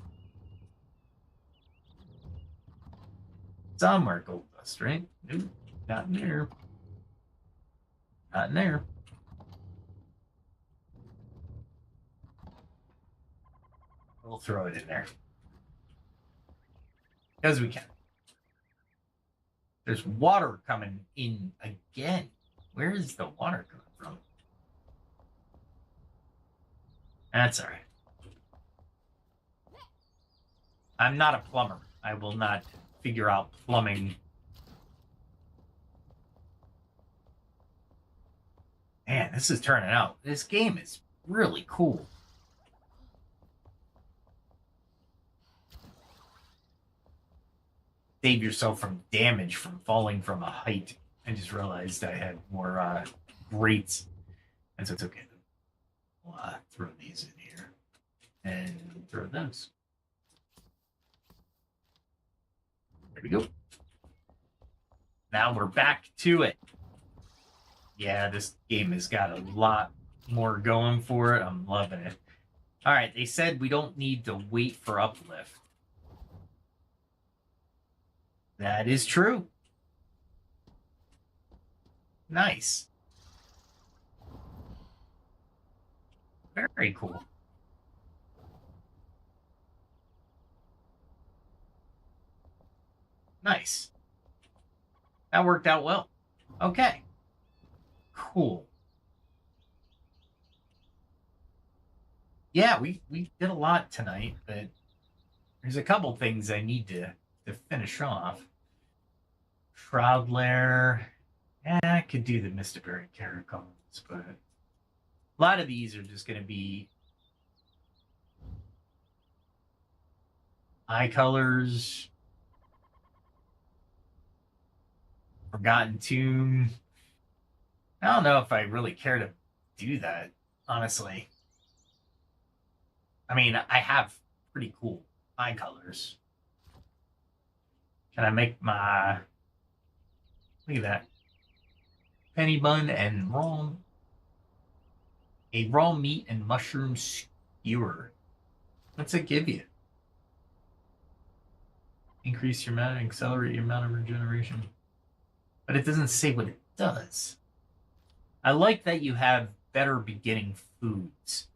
Somewhere gold dust. exhaust, right? Nope, not in there. Not in there. We'll throw it in there. Because we can. There's water coming in again. Where is the water coming from? That's all right. I'm not a plumber. I will not figure out plumbing. Man, this is turning out. This game is really cool. Save yourself from damage from falling from a height. I just realized I had more grates. And so it's okay. We'll throw these in here. And throw those. There we go. Now we're back to it. Yeah, this game has got a lot more going for it. I'm loving it. All right, they said we don't need to wait for uplift. That is true. Nice. Very cool. Nice. That worked out well. Okay. Cool. Yeah, we did a lot tonight, but there's a couple things I need to finish off. Shroud Lair. I could do the Mystaberry Catacombs, but a lot of these are just going to be eye colors. Forgotten Tomb. I don't know if I really care to do that, honestly. I mean, I have pretty cool eye colors. Can I make my... Look at that. Penny bun and raw... A raw meat and mushroom skewer. What's it give you? Increase your mana, accelerate your amount of regeneration. But it doesn't say what it does. I like that you have better beginning foods,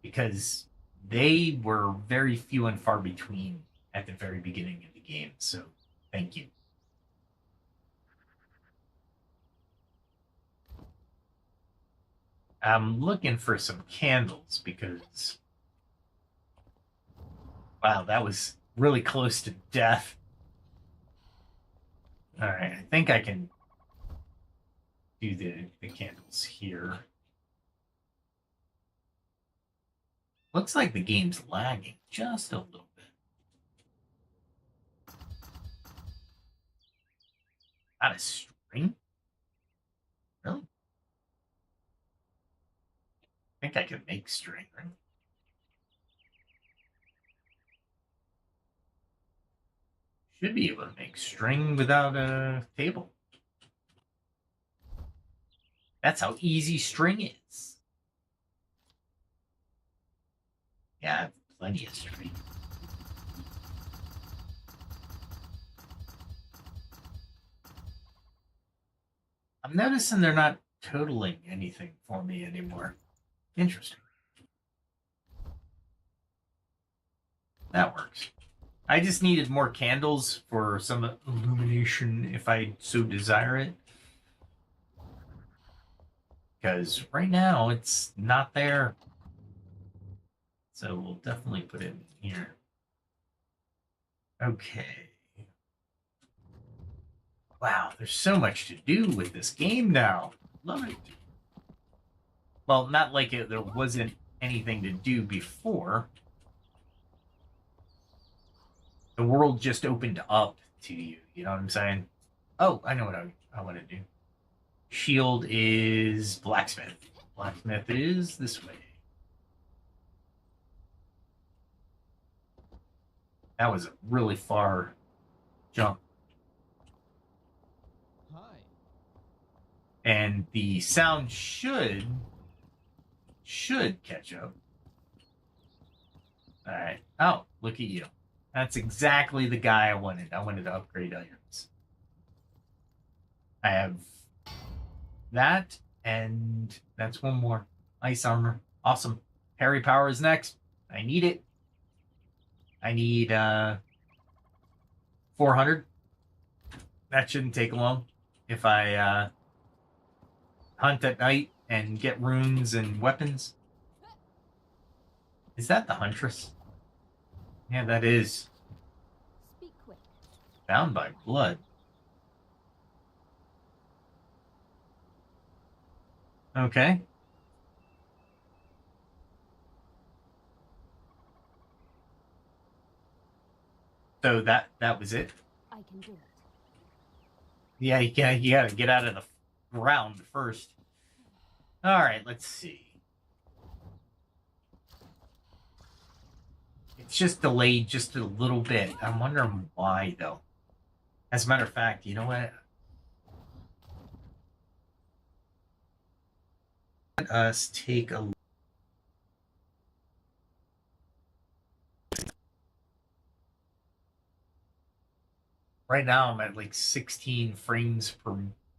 because they were very few and far between at the very beginning of the game, so thank you. I'm looking for some candles because... Wow, that was really close to death. Alright, I think I can do the candles here. Looks like the game's lagging just a little bit. Not a string? Really? I think I can make string, right? Should be able to make string without a table. That's how easy string is. Yeah, I have plenty of string. I'm noticing they're not totaling anything for me anymore. Interesting. That works. I just needed more candles for some illumination if I so desire it. Because right now it's not there. So we'll definitely put it in here. Okay. Wow, there's so much to do with this game now. Love it. Well, not like there wasn't anything to do before. The world just opened up to you. You know what I'm saying? Oh, I know what I want to do. Shield is blacksmith. Blacksmith is this way. That was a really far jump. Hi. And the sound should catch up. All right. Oh, look at you. That's exactly the guy I wanted. I wanted to upgrade items. I have that, and that's one more. Ice armor. Awesome. Parry power is next. I need it. I need 400. That shouldn't take long if I hunt at night and get runes and weapons. Is that the Huntress? Yeah, that is. Speak quick. Bound by blood. Okay. So that was it. I can do it. Yeah, you gotta get out of the ground first. All right, let's see. It's just delayed just a little bit. I'm wondering why, though. As a matter of fact, you know what? Let us take a. Right now, I'm at like 16 frames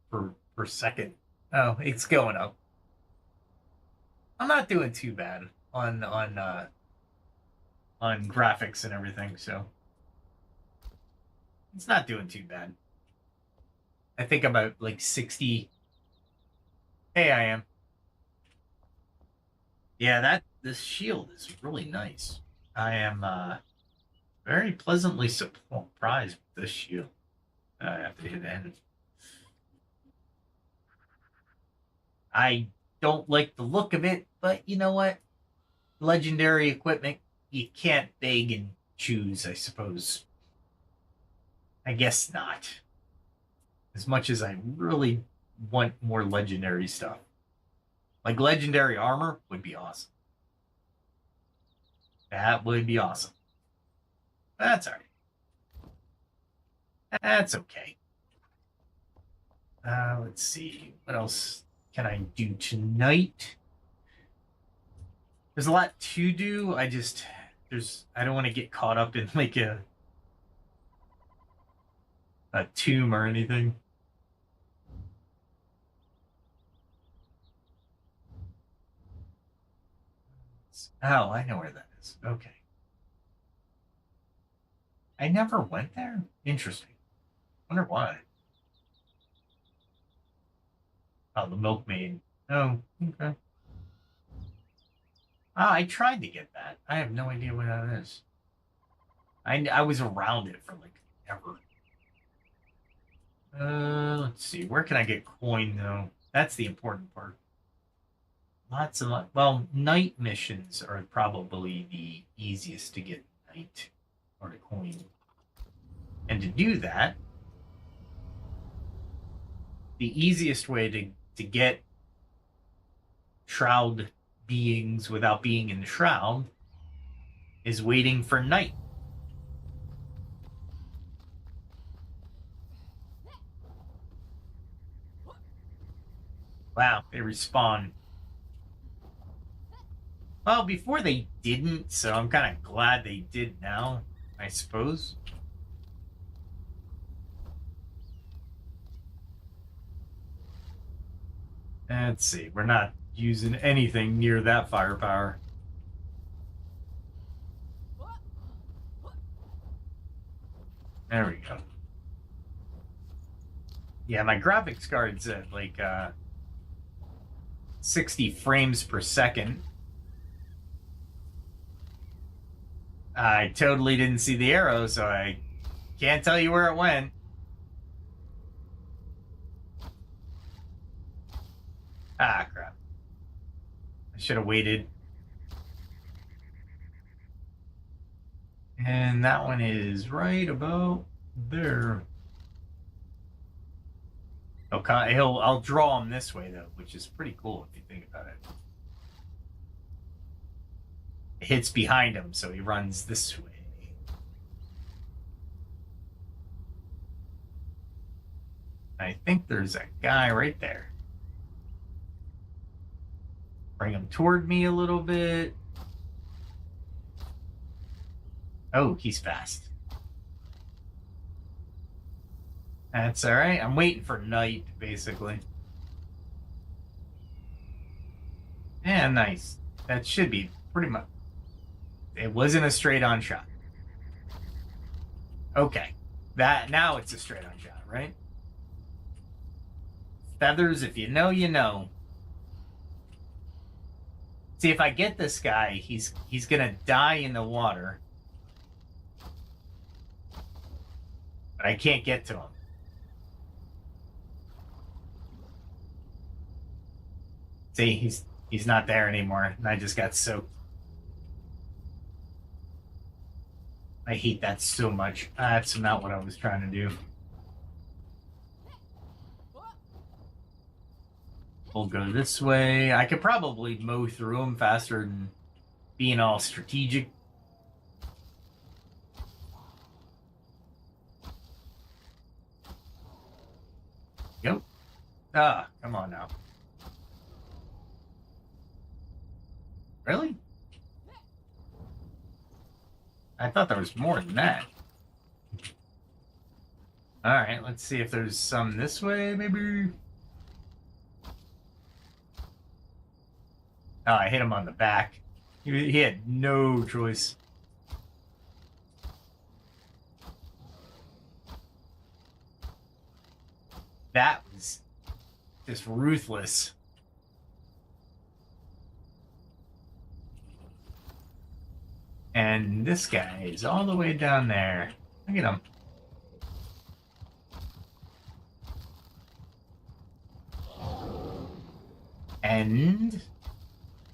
per second. Oh, it's going up. I'm not doing too bad on graphics and everything, so it's not doing too bad. I think about like 60. Hey, I am. Yeah, this shield is really nice. I am very pleasantly surprised with this shield. I have to hit end. I don't like the look of it, but you know what? Legendary equipment, you can't beg and choose, I suppose. I guess not. As much as I really want more legendary stuff. Like legendary armor would be awesome. That would be awesome. That's all right. That's okay. Let's see. What else can I do tonight? There's a lot to do. I don't want to get caught up in like a tomb or anything. Oh, I know where that is. Okay. I never went there. Interesting. Wonder why. Oh, the milkmaid. Oh, okay. Oh, I tried to get that. I have no idea what that is. I was around it for like ever. Let's see. Where can I get coin though? That's the important part. Well, night missions are probably the easiest to get night or to coin. And to do that, the easiest way to get shroud beings without being in the shroud is waiting for night. Wow, they respawn. Well, before they didn't, so I'm kind of glad they did now, I suppose. Let's see, we're not using anything near that firepower. There we go. Yeah, my graphics card's at like 60 frames per second. I totally didn't see the arrow, so I can't tell you where it went. Ah, crap. I should have waited. And that one is right about there. I'll draw him this way, though, which is pretty cool if you think about it. It hits behind him, so he runs this way. I think there's a guy right there. Bring him toward me a little bit. Oh, he's fast. That's all right. I'm waiting for night, basically. Yeah, nice. That should be pretty much... It wasn't a straight-on shot. Okay. Now it's a straight-on shot, right? Feathers, if you know, you know. See, if I get this guy, he's gonna die in the water. But I can't get to him. See, he's not there anymore, and I just got soaked. I hate that so much. That's not what I was trying to do. We'll go this way. I could probably mow through them faster than being all strategic. Yep. Ah, come on now. Really? I thought there was more than that. Alright, let's see if there's some this way, maybe. Oh, I hit him on the back. He had no choice. That was just ruthless. And this guy is all the way down there. Look at him. And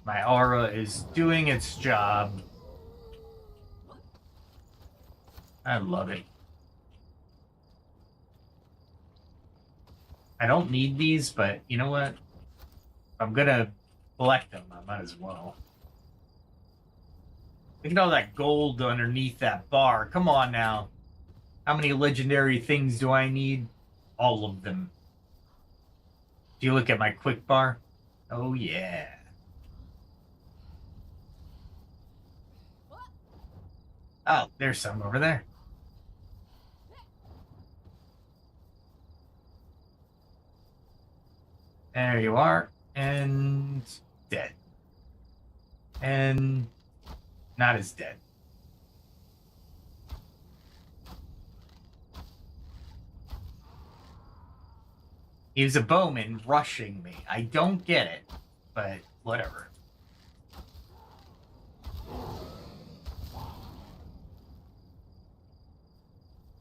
my aura is doing its job. I love it. I don't need these, but you know what? If I'm gonna collect them, I might as well. Look at all that gold underneath that bar. Come on now. How many legendary things do I need? All of them. Do you look at my quick bar? Oh, yeah. Oh, there's some over there. There you are. And dead. And not as dead. He was a bowman rushing me. I don't get it, but whatever.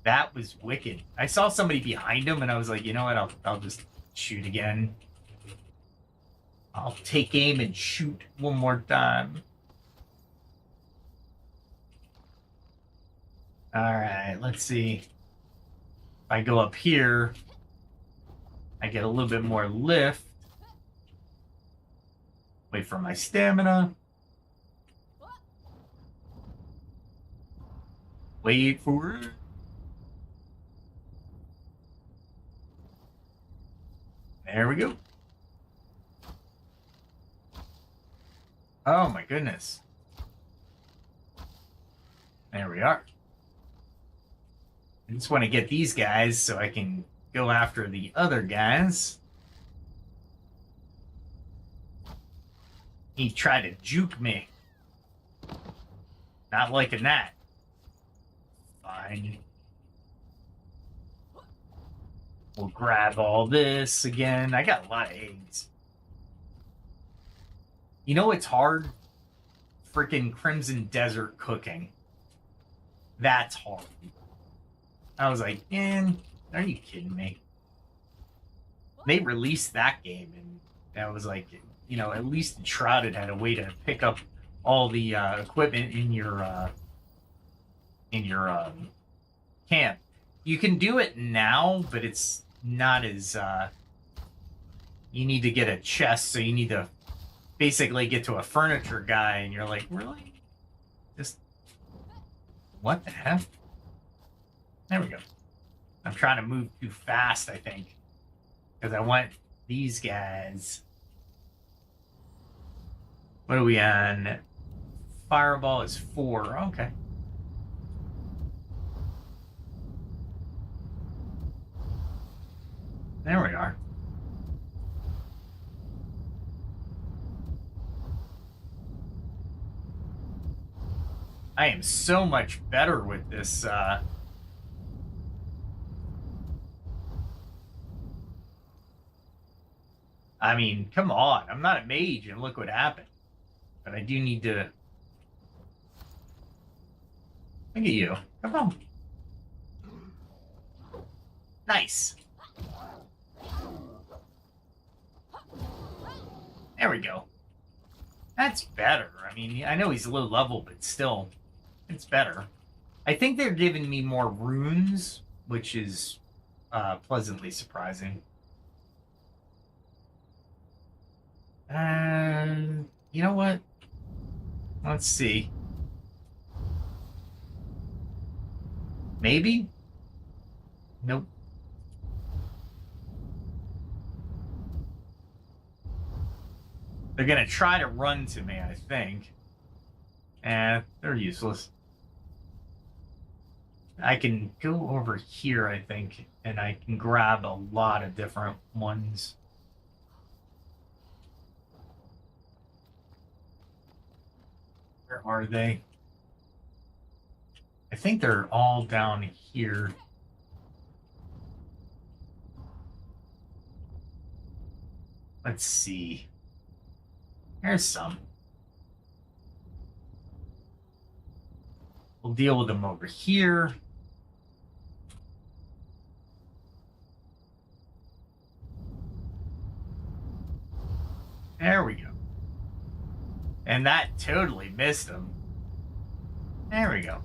That was wicked. I saw somebody behind him, and I was like, you know what? I'll just shoot again. I'll take aim and shoot one more time. All right, let's see. If I go up here, I get a little bit more lift. Wait for my stamina. Wait for it. There we go. Oh my goodness. There we are. I just want to get these guys so I can go after the other guys. He tried to juke me. Not liking that. Fine. We'll grab all this again. I got a lot of eggs. You know what's hard? Freaking Crimson Desert cooking. That's hard. I was like, man, are you kidding me? They released that game, and I was like, you know, at least Enshrouded had a way to pick up all the equipment in your camp. You can do it now, but it's not as you need to get a chest, so you need to basically get to a furniture guy, and you're like, really? Just what the heck? There we go. I'm trying to move too fast, I think, because I want these guys. What are we on? Fireball is 4. Okay. There we are. I am so much better with this, I mean, come on. I'm not a mage, and look what happened. But I do need to... Look at you. Come on. Nice. There we go. That's better. I mean, I know he's low level, but still, it's better. I think they're giving me more runes, which is pleasantly surprising. You know what? Let's see. Maybe? Nope. They're gonna try to run to me, I think. They're useless. I can go over here, I think, and I can grab a lot of different ones. Where are they? I think they're all down here. Let's see. There's some. We'll deal with them over here. There we go. And that totally missed him. There we go.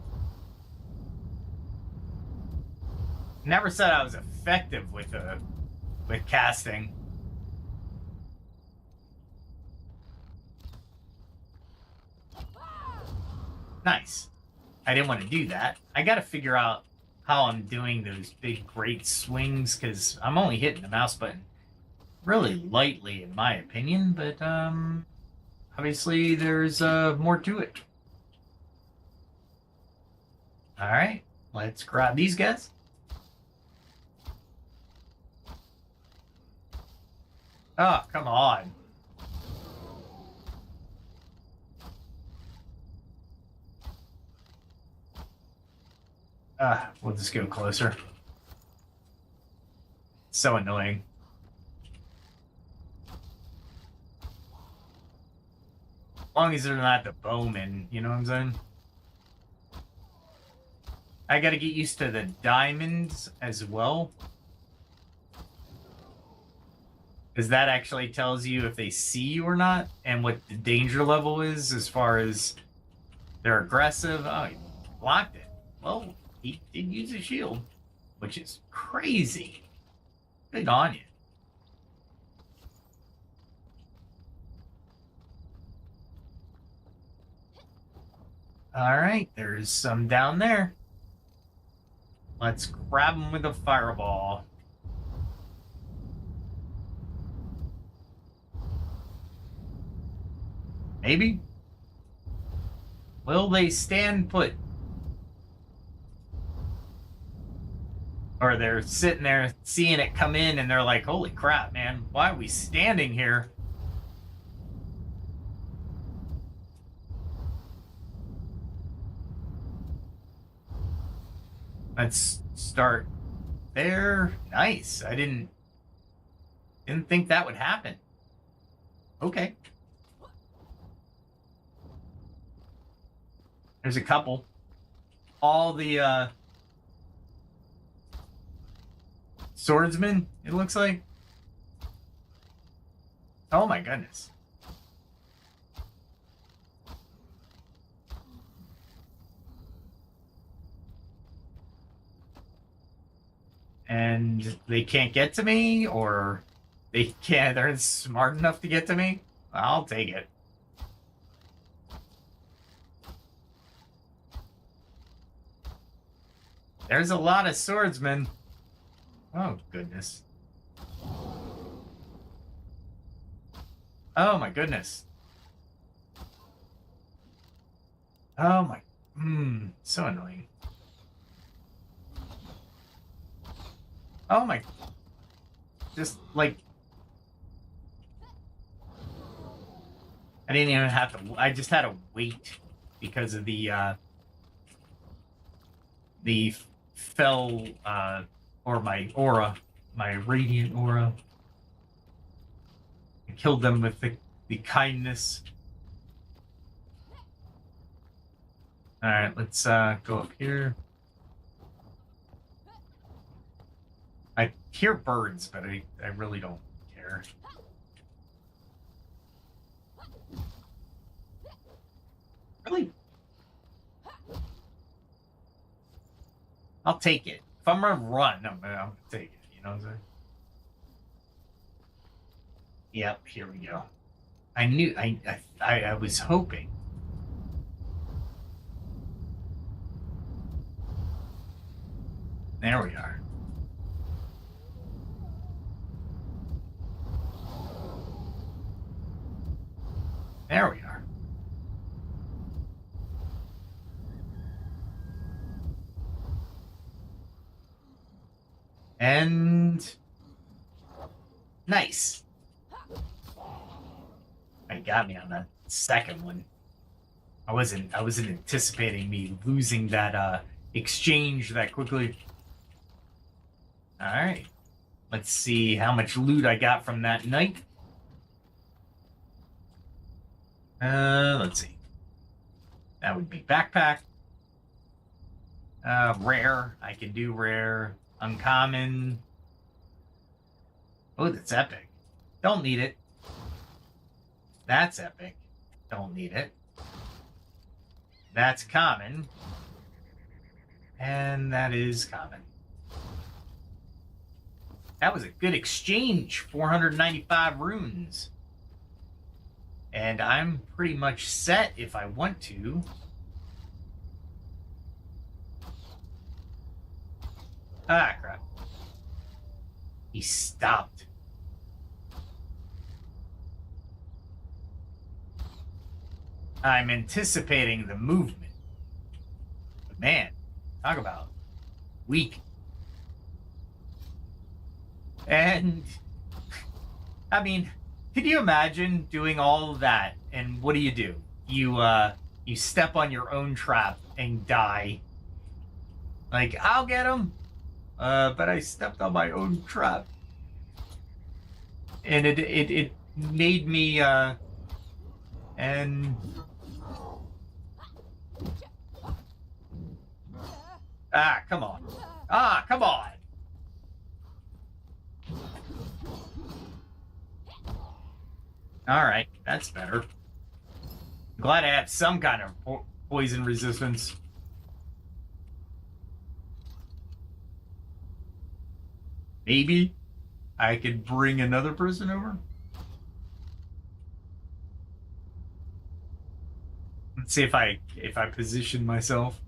Never said I was effective with casting. Nice. I didn't want to do that. I got to figure out how I'm doing those big great swings, because I'm only hitting the mouse button really lightly in my opinion, but obviously there's more to it. All right, let's grab these guys. Oh, come on. We'll just go closer. So annoying. As long as they're not the bowmen, you know what I'm saying? I gotta get used to the diamonds as well. Because that actually tells you if they see you or not, and what the danger level is as far as they're aggressive. Oh, he blocked it. Well, he did use a shield, which is crazy. Good on you. All right, there's some down there. Let's grab them with a fireball. Maybe? Will they stand put? Or they're sitting there seeing it come in and they're like, holy crap, man, why are we standing here? Let's start there. Nice. I didn't think that would happen. Okay. There's a couple. All the swordsmen, it looks like. Oh my goodness. And they can't get to me, or they can't, they're smart enough to get to me? I'll take it. There's a lot of swordsmen. Oh, goodness. Oh, my goodness. Oh, my... so annoying. Oh, my... Just like I didn't even have to. I just had to wait because of the fell or my aura, my radiant aura. I killed them with the kindness. All right, let's go up here. I hear birds, but I really don't care. Really? I'll take it. If I'm gonna run, I'm gonna take it. You know what I'm saying? Yep, here we go. I knew I was hoping. There we are. There we are. And nice. I got me on that second one. I wasn't anticipating me losing that exchange that quickly. All right. Let's see how much loot I got from that night. Let's see. That would be backpack. Rare. I can do rare. Uncommon. Oh, that's epic. Don't need it. That's epic. Don't need it. That's common. And that is common. That was a good exchange. 495 runes. And I'm pretty much set if I want to. Ah, crap. He stopped. I'm anticipating the movement. But man, talk about weak. And, I mean, could you imagine doing all of that? And what do? You step on your own trap and die. Like, I'll get him. But I stepped on my own trap. And it made me, and... Ah, come on. Ah, come on. All right, that's better. I'm glad I have some kind of poison resistance. Maybe I could bring another person over. Let's see if I position myself.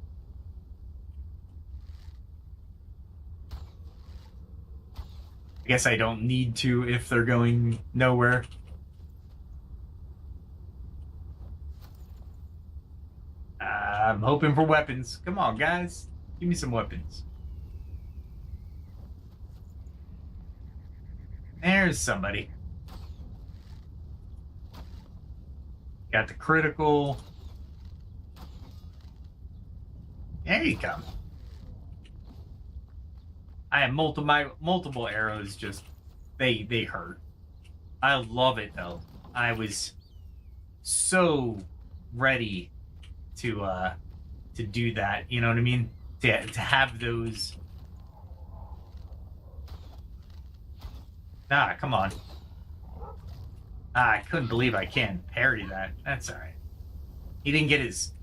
I guess I don't need to if they're going nowhere. I'm hoping for weapons. Come on, guys. Give me some weapons. There's somebody. Got the critical. There you come. I have multiple arrows. Just they hurt. I love it though. I was so ready to do that. You know what I mean? To have those. Ah, come on. Ah, I couldn't believe I can't parry that. That's all right. He didn't get his,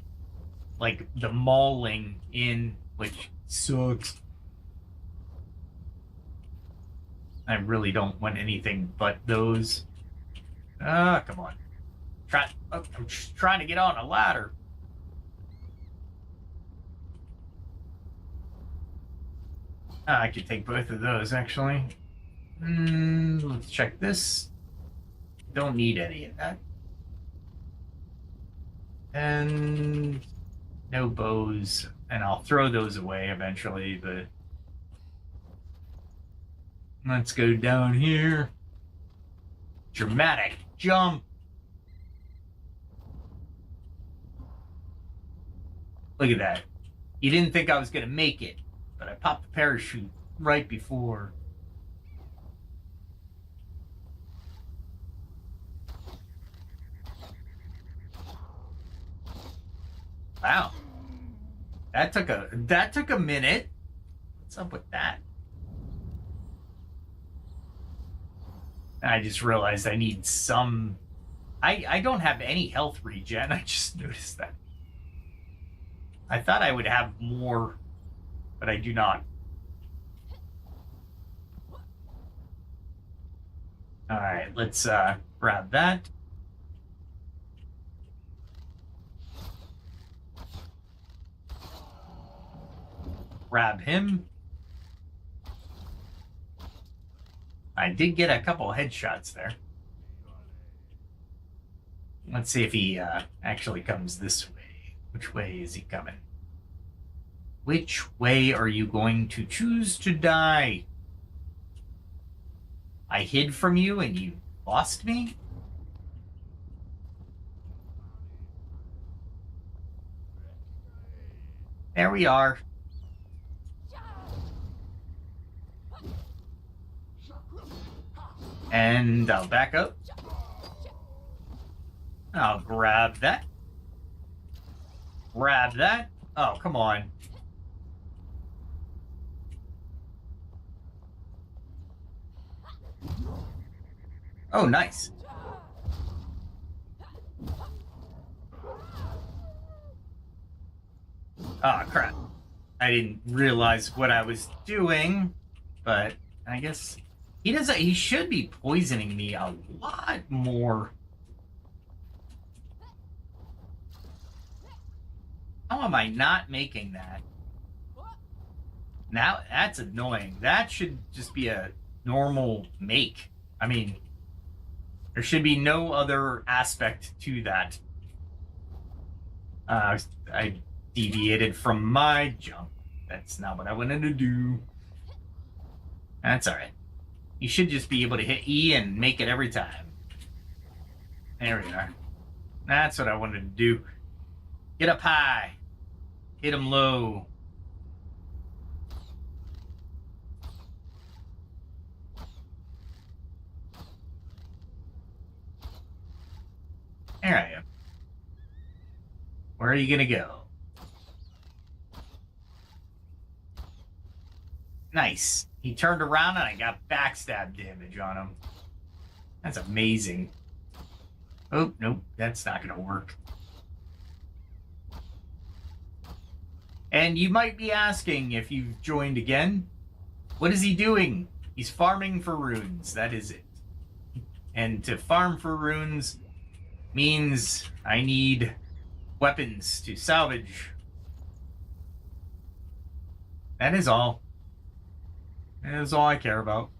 like, the mauling in, which sucks. I really don't want anything but those. Ah, come on. I'm just trying to get on a ladder. I could take both of those, actually. Let's check this. Don't need any of that. And no bows. And I'll throw those away eventually, but... Let's go down here. Dramatic jump. Look at that. You didn't think I was going to make it, but I popped the parachute right before. Wow. That took a minute. What's up with that? I just realized I need some... I don't have any health regen. I just noticed that. I thought I would have more, but I do not. All right, let's grab that. Grab him. I did get a couple headshots there. Let's see if he actually comes this way. Which way is he coming? Which way are you going to choose to die? I hid from you and you lost me? There we are. And I'll back up. I'll grab that. Grab that. Oh, come on. Oh, nice. Oh, crap. I didn't realize what I was doing, but I guess he should be poisoning me a lot more. How am I not making that? Now, that's annoying. That should just be a normal make. I mean, there should be no other aspect to that. I deviated from my jump. That's not what I wanted to do. That's alright. You should just be able to hit E and make it every time. There we are. That's what I wanted to do. Get up high. Hit him low. There I am. Where are you gonna go? Nice. He turned around and I got backstab damage on him. That's amazing. Oh, nope. That's not gonna work. And you might be asking, if you've joined again, what is he doing? He's farming for runes. That is it. And to farm for runes means I need weapons to salvage. That is all. That is all I care about.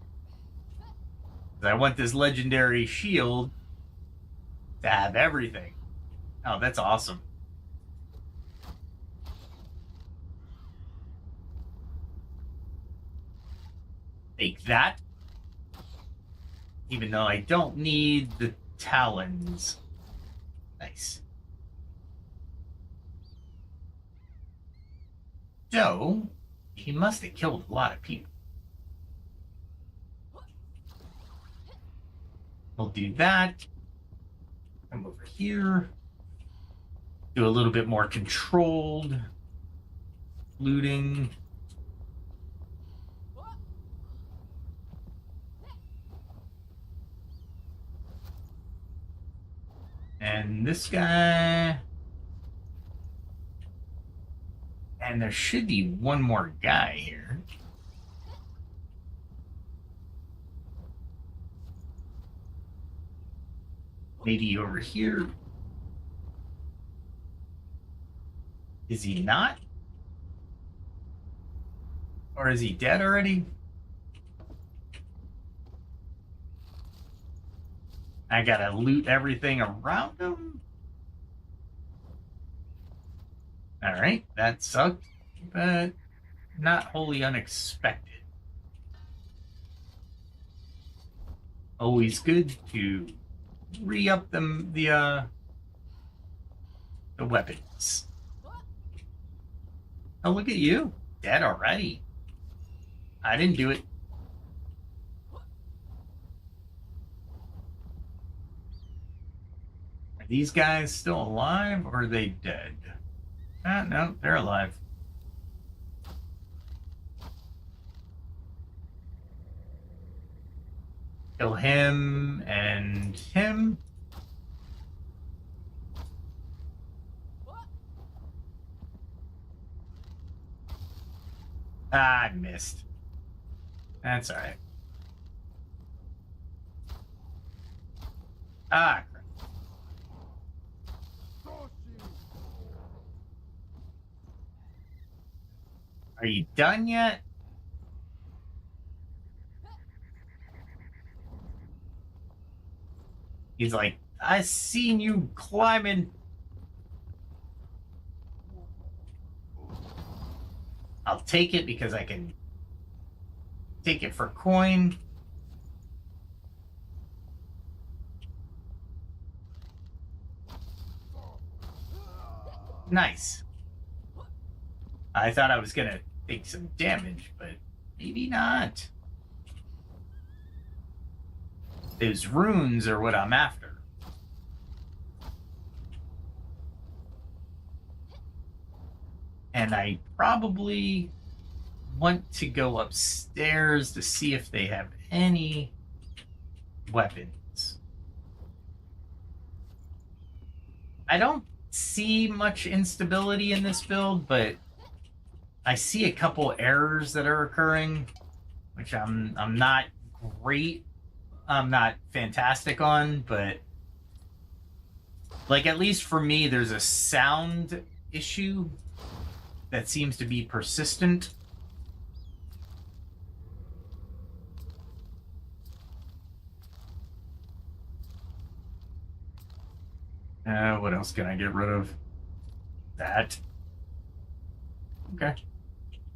I want this legendary shield to have everything. Oh, that's awesome. Take that. Even though I don't need the talons. Nice. So, he must have killed a lot of people. We'll do that. Come over here. Do a little bit more controlled looting. And this guy. And there should be one more guy here. Maybe over here. Is he not? Or is he dead already? I gotta loot everything around him. Alright, that sucked, but not wholly unexpected. Always good to re-up the weapons. Oh, look at you. Dead already. I didn't do it. Are these guys still alive or are they dead? Ah, no, they're alive. Kill him and him. Ah, I missed. That's alright. Ah, crap. Are you done yet? He's like, I seen you climbing. I'll take it because I can take it for coin. Nice. I thought I was gonna take some damage, but maybe not. Those runes are what I'm after. And I probably want to go upstairs to see if they have any weapons. I don't see much instability in this build, but I see a couple errors that are occurring, which I'm not great. I'm not fantastic on, but like at least for me, there's a sound issue that seems to be persistent. What else can I get rid of? That. Okay.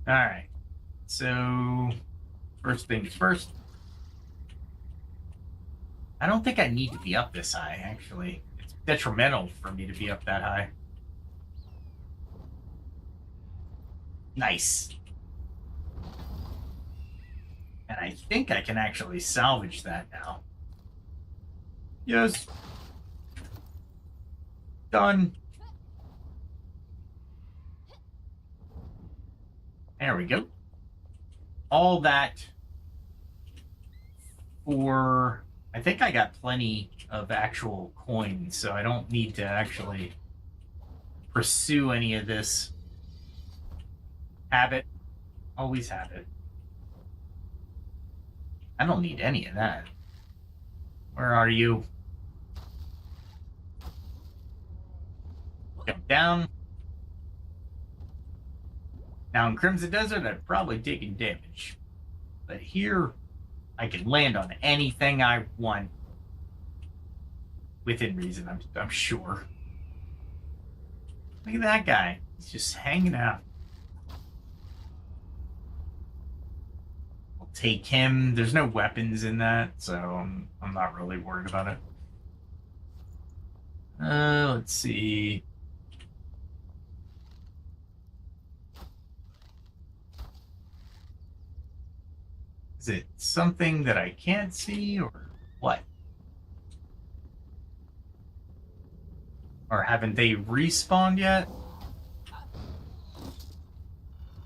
All right. So, first things first. I don't think I need to be up this high, actually. It's detrimental for me to be up that high. Nice. And I think I can actually salvage that now. Yes. Done. There we go. All that for... I think I got plenty of actual coins, so I don't need to actually pursue any of this. Habit. Always habit. I don't need any of that. Where are you? Jump down. Now in Crimson Desert, I've probably taken damage. But here, I can land on anything I want. Within reason, I'm sure. Look at that guy. He's just hanging out. I'll take him. There's no weapons in that, so I'm not really worried about it. Let's see. Is it something that I can't see, or what? Or haven't they respawned yet?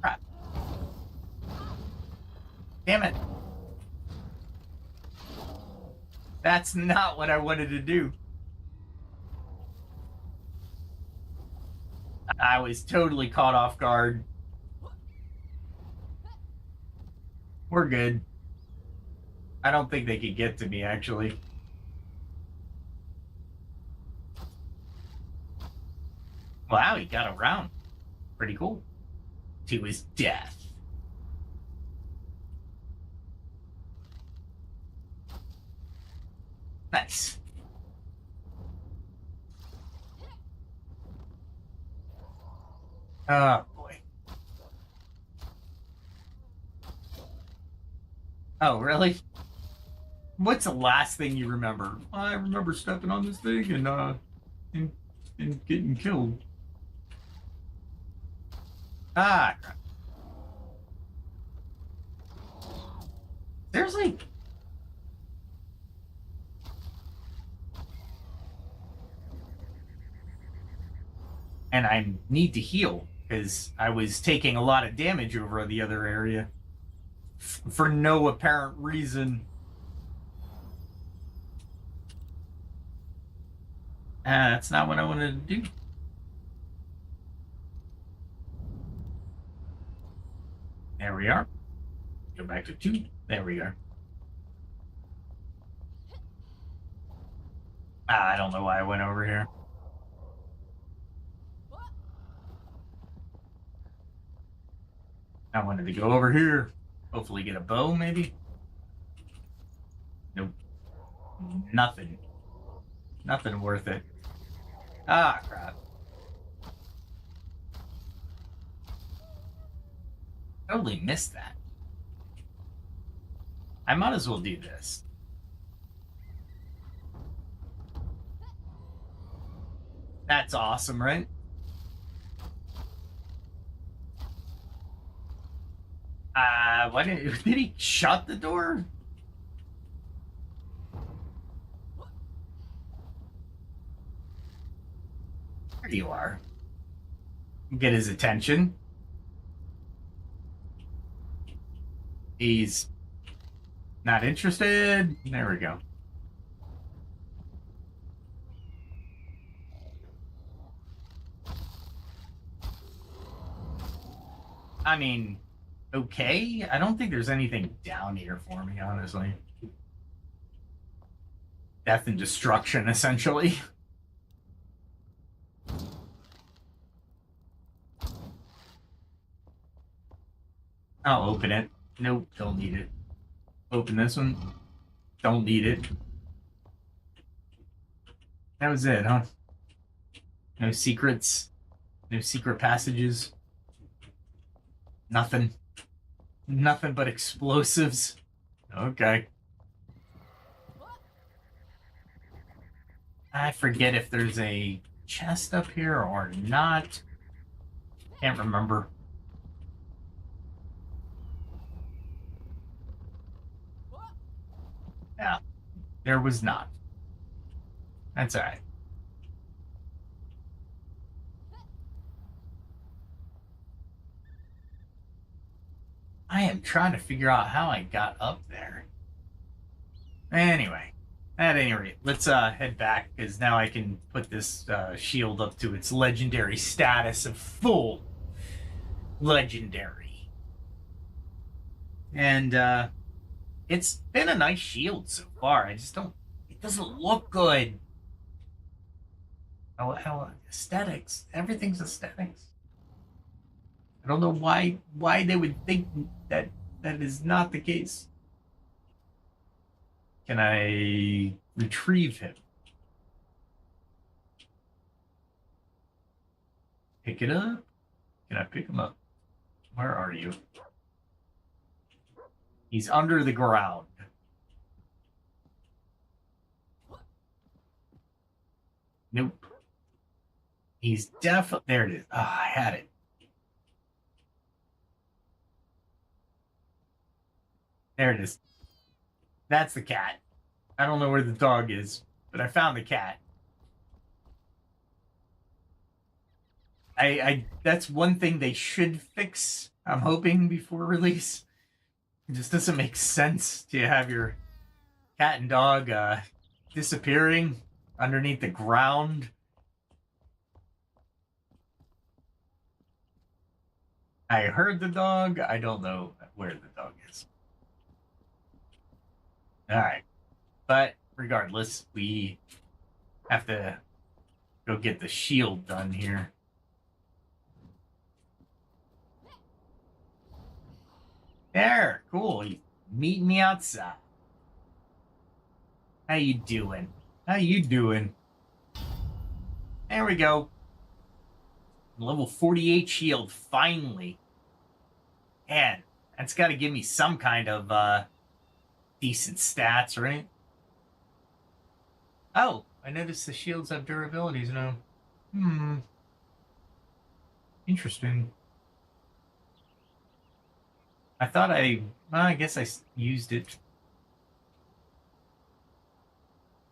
Crap. Damn it. That's not what I wanted to do. I was totally caught off guard. We're good. I don't think they could get to me, actually. Wow, he got around. Pretty cool. To his death. Nice. Oh, boy. Oh, really? What's the last thing you remember? I remember stepping on this thing and getting killed. Ah, crap. There's like... And I need to heal, because I was taking a lot of damage over the other area. For no apparent reason. That's not what I wanted to do. There we are. Go back to 2. There we are. I don't know why I went over here. I wanted to go over here. Hopefully get a bow, maybe? Nope. Nothing. Nothing worth it. Ah, crap. Totally missed that. I might as well do this. That's awesome, right? Why did he shut the door? There you are. Get his attention. He's not interested. There we go. I mean, okay. I don't think there's anything down here for me, honestly. Death and destruction, essentially. I'll open it. Nope, don't need it. Open this one. Don't need it. That was it, huh? No secrets. No secret passages. Nothing. Nothing but explosives. Okay. I forget if there's a chest up here or not. Can't remember. Yeah, there was not. That's all right. I am trying to figure out how I got up there. Anyway, at any rate, let's head back, because now I can put this shield up to its legendary status of full legendary. And it's been a nice shield so far. I just don't... It doesn't look good. How aesthetics. Everything's aesthetics. I don't know why they would think that is not the case. Can I retrieve him? Pick it up? Can I pick him up? Where are you? He's under the ground. Nope. He's definitely... There it is. Oh, I had it. There it is. That's the cat. I don't know where the dog is, but I found the cat. That's one thing they should fix, I'm hoping, before release. It just doesn't make sense to have your cat and dog disappearing underneath the ground. I heard the dog. I don't know where the dog is. All right. But regardless, we have to go get the shield done here. There, cool. You meet me outside. How you doing? How you doing? There we go. Level 48 shield, finally. Man, that's got to give me some kind of decent stats, right? Oh, I noticed the shields have durabilities now. Interesting. I thought I guess I used it.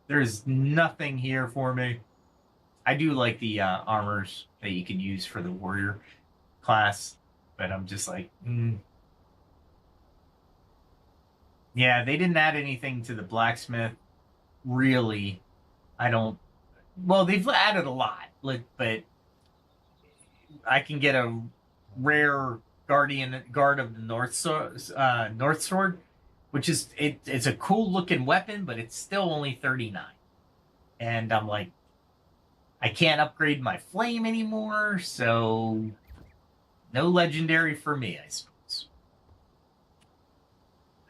There's nothing here for me. I do like the armors that you can use for the warrior class, but I'm just like, Yeah, they didn't add anything to the blacksmith. Really, I don't. Well, they've added a lot, but I can get a rare guard of the North Sword, which is it's a cool looking weapon, but it's still only 39. And I'm like, I can't upgrade my flame anymore, so no legendary for me, I suppose.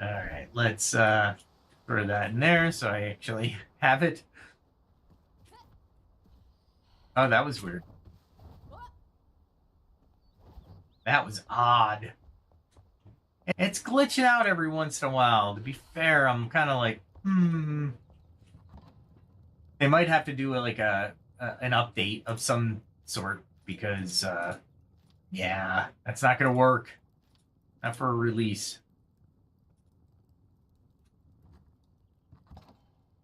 All right, let's throw that in there so I actually have it. Oh, that was weird. That was odd. It's glitching out every once in a while. To be fair, I'm kind of like, They might have to do like an update of some sort because, yeah, that's not going to work. Not for a release.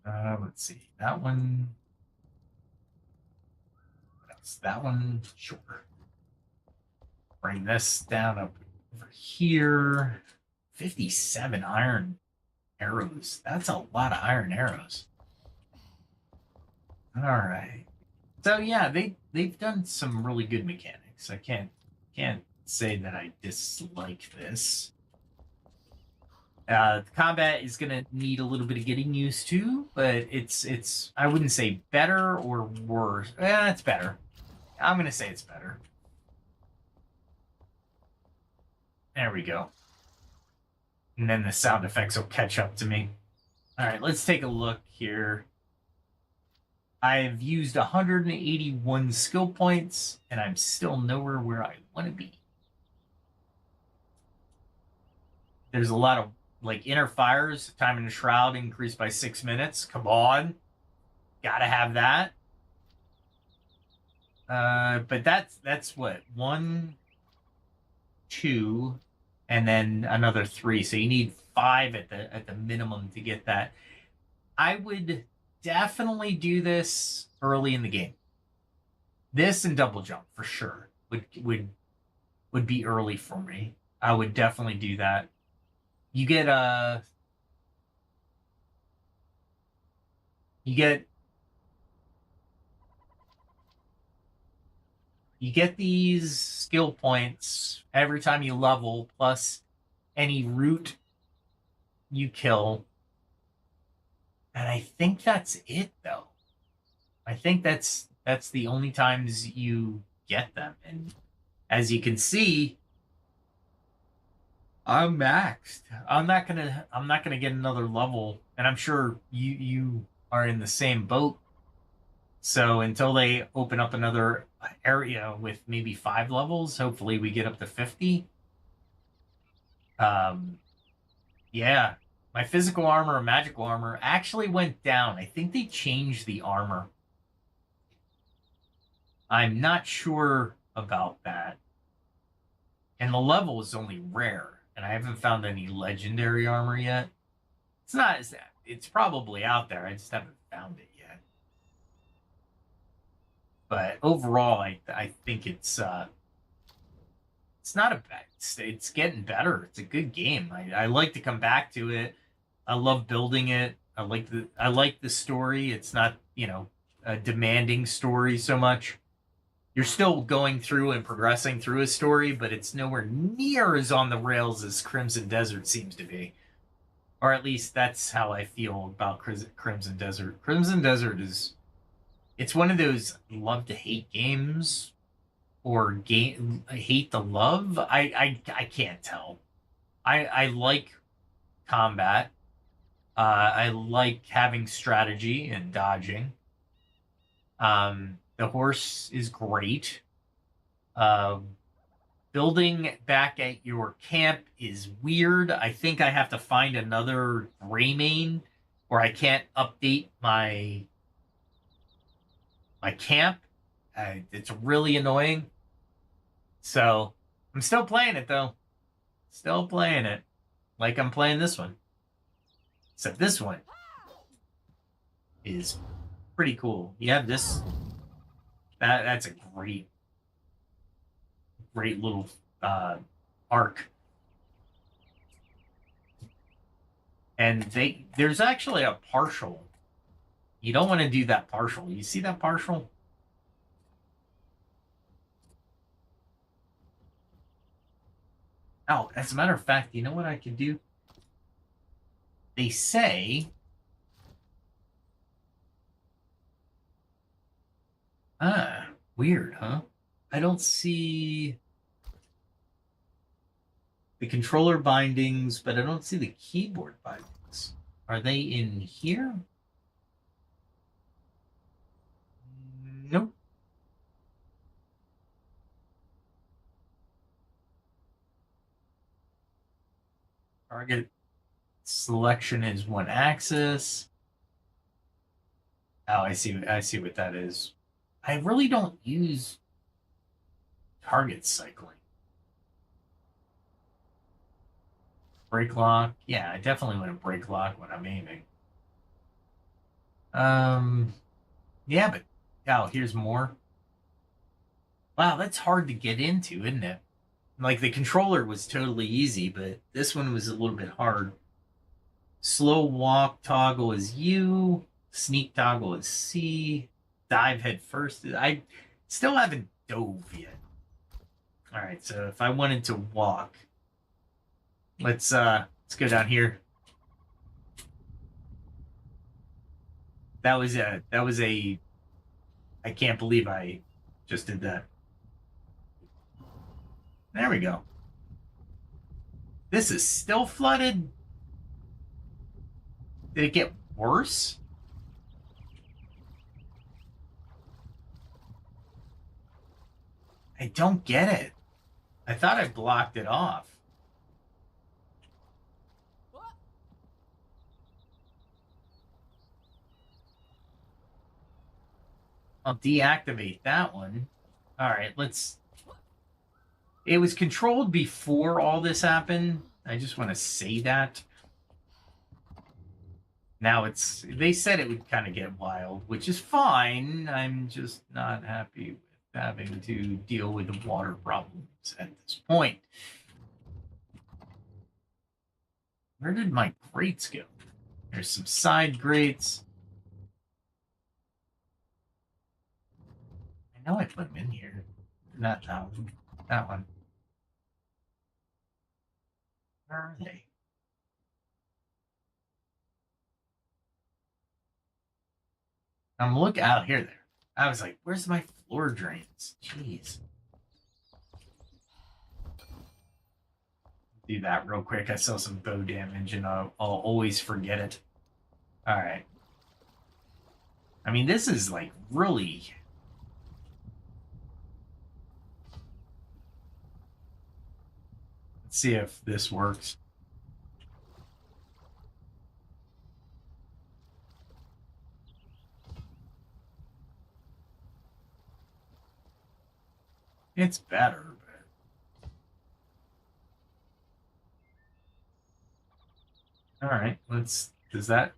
Let's see. That one. What else? That one. Sure. Bring this down up over here. 57 iron arrows. That's a lot of iron arrows. All right. So yeah, they've done some really good mechanics. I can't say that I dislike this. The combat is gonna need a little bit of getting used to, but it's I wouldn't say better or worse. It's better. I'm gonna say it's better. There we go. And then the sound effects will catch up to me. All right, let's take a look here. I've used 181 skill points, and I'm still nowhere where I want to be. There's a lot of, like, inner fires. Time in the shroud increased by 6 minutes. Come on. Gotta have that. But that's what? 1, 2, and then another 3. So you need 5 at the minimum to get that. I would definitely do this early in the game. This and double jump for sure would be early for me. I would definitely do that. You get these skill points every time you level, plus any root you kill. And I think that's it, though. I think that's the only times you get them. And as you can see, I'm maxed. I'm not gonna get another level, and I'm sure you are in the same boat. So until they open up another area with maybe 5 levels, hopefully we get up to 50. Yeah. My physical armor and magical armor actually went down. I think they changed the armor. I'm not sure about that. And the level is only rare, and I haven't found any legendary armor yet. It's probably out there. I just haven't found it yet. But overall, I think it's not a bad. It's getting better. It's a good game. I like to come back to it. I love building it. I like the story. It's not, a demanding story so much. You're still going through and progressing through a story, but it's nowhere near as on the rails as Crimson Desert seems to be. Or at least that's how I feel about Crimson Desert. Crimson Desert it's one of those love to hate games, or hate to love. I can't tell. I like combat. I like having strategy and dodging. The horse is great. building back at your camp is weird. I think I have to find another Greymane, or I can't update my camp. It's really annoying. So I'm still playing it though. Still playing it like I'm playing this one. Except this one is pretty cool. You have this. That's a great little arc. And there's actually a partial. You don't want to do that partial. You see that partial? Oh, as a matter of fact, you know what I can do? They say... weird, huh? I don't see the controller bindings, but I don't see the keyboard bindings. Are they in here? Nope. Target selection is one axis. Oh, I see what that is. I really don't use target cycling. Break lock. Yeah, I definitely want to break lock when I'm aiming. Yeah, but oh, here's more. Wow, that's hard to get into, isn't it? Like the controller was totally easy, but this one was a little bit hard. Slow walk toggle is U. Sneak toggle is C. Dive head first. I still haven't dove yet. All right, so if I wanted to walk, let's go down here. That was a I can't believe I just did that. There we go. This is still flooded. Did it get worse? I don't get it. I thought I blocked it off. I'll deactivate that one. All right, let's... It was controlled before all this happened. I just want to say that. Now it's... They said it would kind of get wild, which is fine. I'm just not happy with having to deal with the water problems at this point. Where did my grates go? There's some side grates. I know I put them in here. Not that one. That one. Where are they? I'm looking out here. There. I was like, "Where's my floor drains?" Jeez. Do that real quick. I saw some bow damage, and I'll always forget it. All right. I mean, this is like really. Let's see if this works. It's better, but... All right, let's... Does that...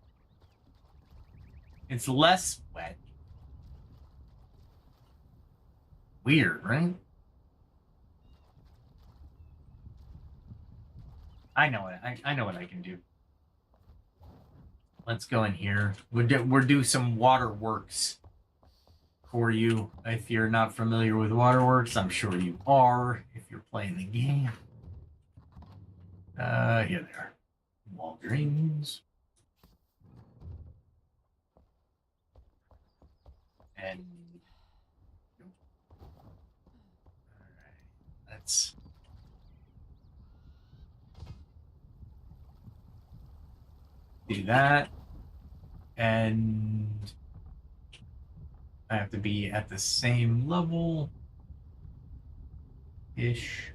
It's less wet. Weird, right? I know it. I know what I can do. Let's go in here. We'll do some waterworks for you. If you're not familiar with waterworks, I'm sure you are if you're playing the game. Here they are. Wall drains. And all right, let's do that. And I have to be at the same level ish.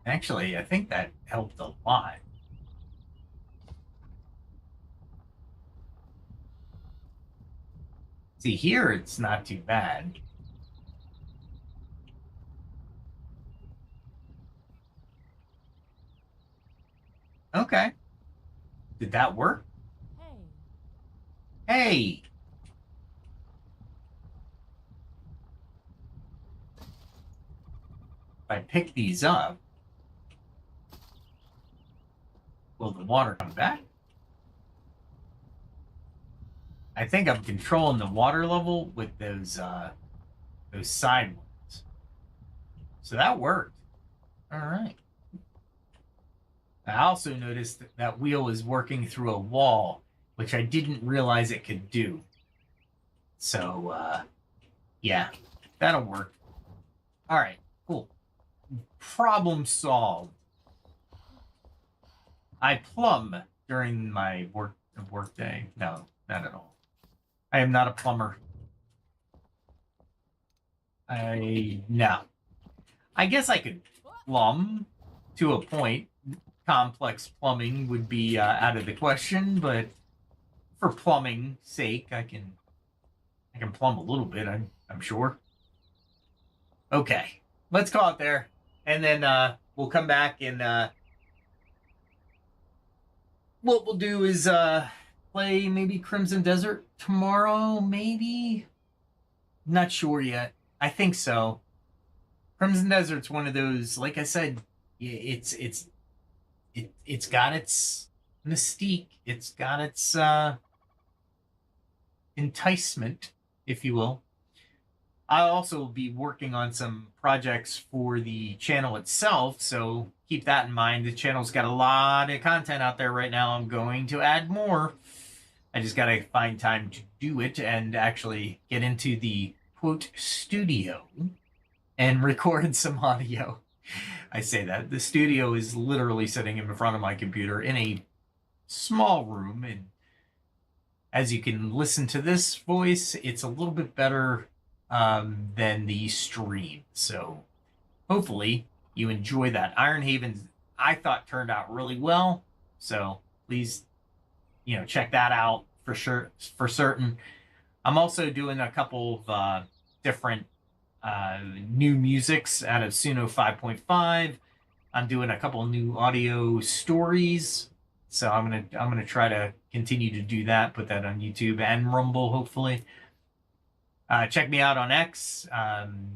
Actually, I think that helped a lot. See, here it's not too bad. Okay. Did that work? Hey. Hey! If I pick these up, will the water come back? I think I'm controlling the water level with those side ones. So that worked. All right. I also noticed that wheel is working through a wall, which I didn't realize it could do. So, yeah, that'll work. All right, cool. Problem solved. I plumb during my work day. No, not at all. I am not a plumber. No. I guess I could plumb to a point. Complex plumbing would be out of the question, but for plumbing sake, I can plumb a little bit. I'm sure. Okay, let's call it there, and then we'll come back and what we'll do is play maybe Crimson Desert tomorrow. Maybe, not sure yet. I think so. Crimson Desert's one of those. Like I said, it's got its mystique. It's got its enticement, if you will. I'll also be working on some projects for the channel itself, so keep that in mind. The channel's got a lot of content out there right now. I'm going to add more. I just got to find time to do it and actually get into the quote studio and record some audio. I say that. The studio is literally sitting in front of my computer in a small room, and as you can listen to this voice, it's a little bit better than the stream. So hopefully you enjoy that. Iron Haven, I thought, turned out really well. So please, check that out for sure, for certain. I'm also doing a couple of different new musics out of Suno 5.5. I'm doing a couple new audio stories, so I'm gonna try to continue to do that. Put that on YouTube and Rumble, hopefully. Check me out on X,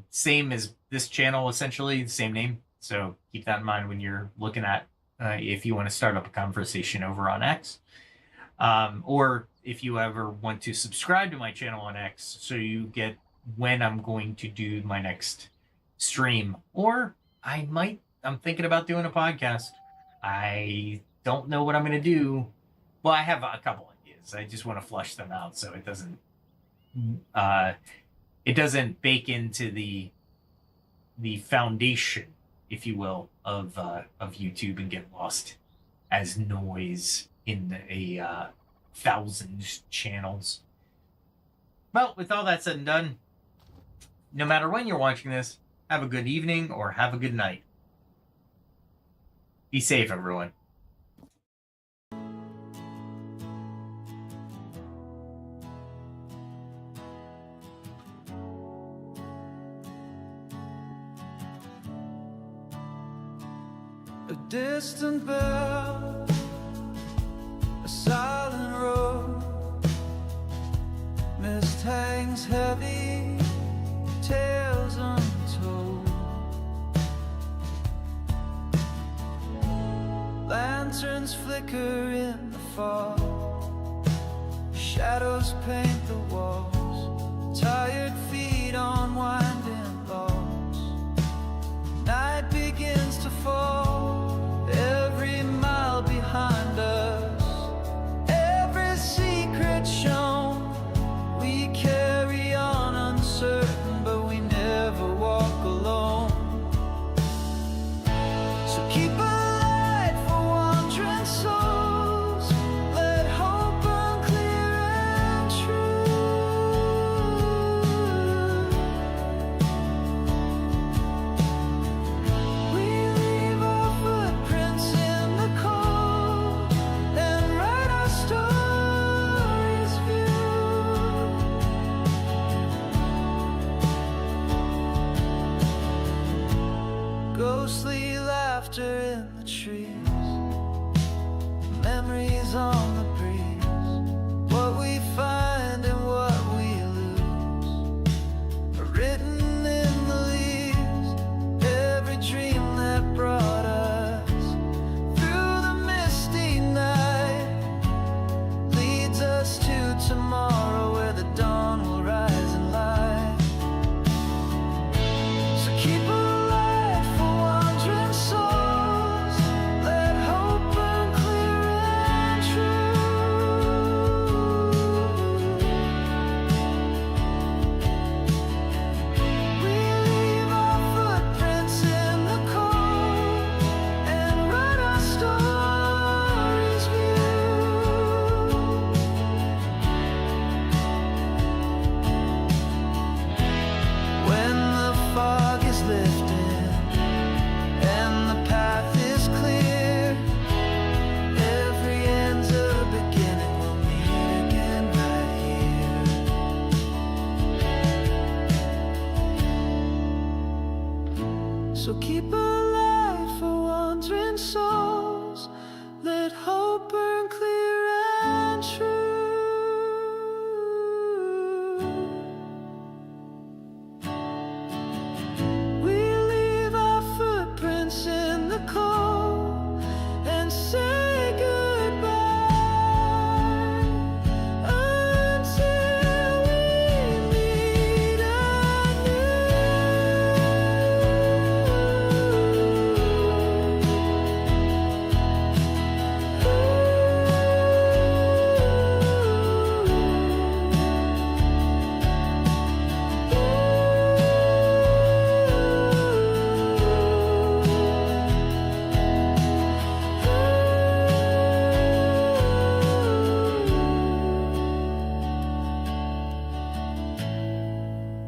same as this channel, essentially the same name. So keep that in mind when you're looking at if you want to start up a conversation over on X, or if you ever want to subscribe to my channel on X, so you get when I'm going to do my next stream. Or I'm thinking about doing a podcast. I don't know what I'm going to do. Well, I have a couple ideas. I just want to flush them out so it doesn't bake into the foundation, if you will, of YouTube and get lost as noise in a thousand channels. Well, with all that said and done, no matter when you're watching this, have a good evening or have a good night. Be safe, everyone. A distant bell, a silent road, mist hangs heavy, tales untold. Lanterns flicker in the fog, shadows paint the walls, tired feet on winding logs. Night begins to fall, every mile behind us, every secret shown. We carry on uncertain, but we never walk alone. So keep a light for wandering souls, let hope burn clear and true. We leave our open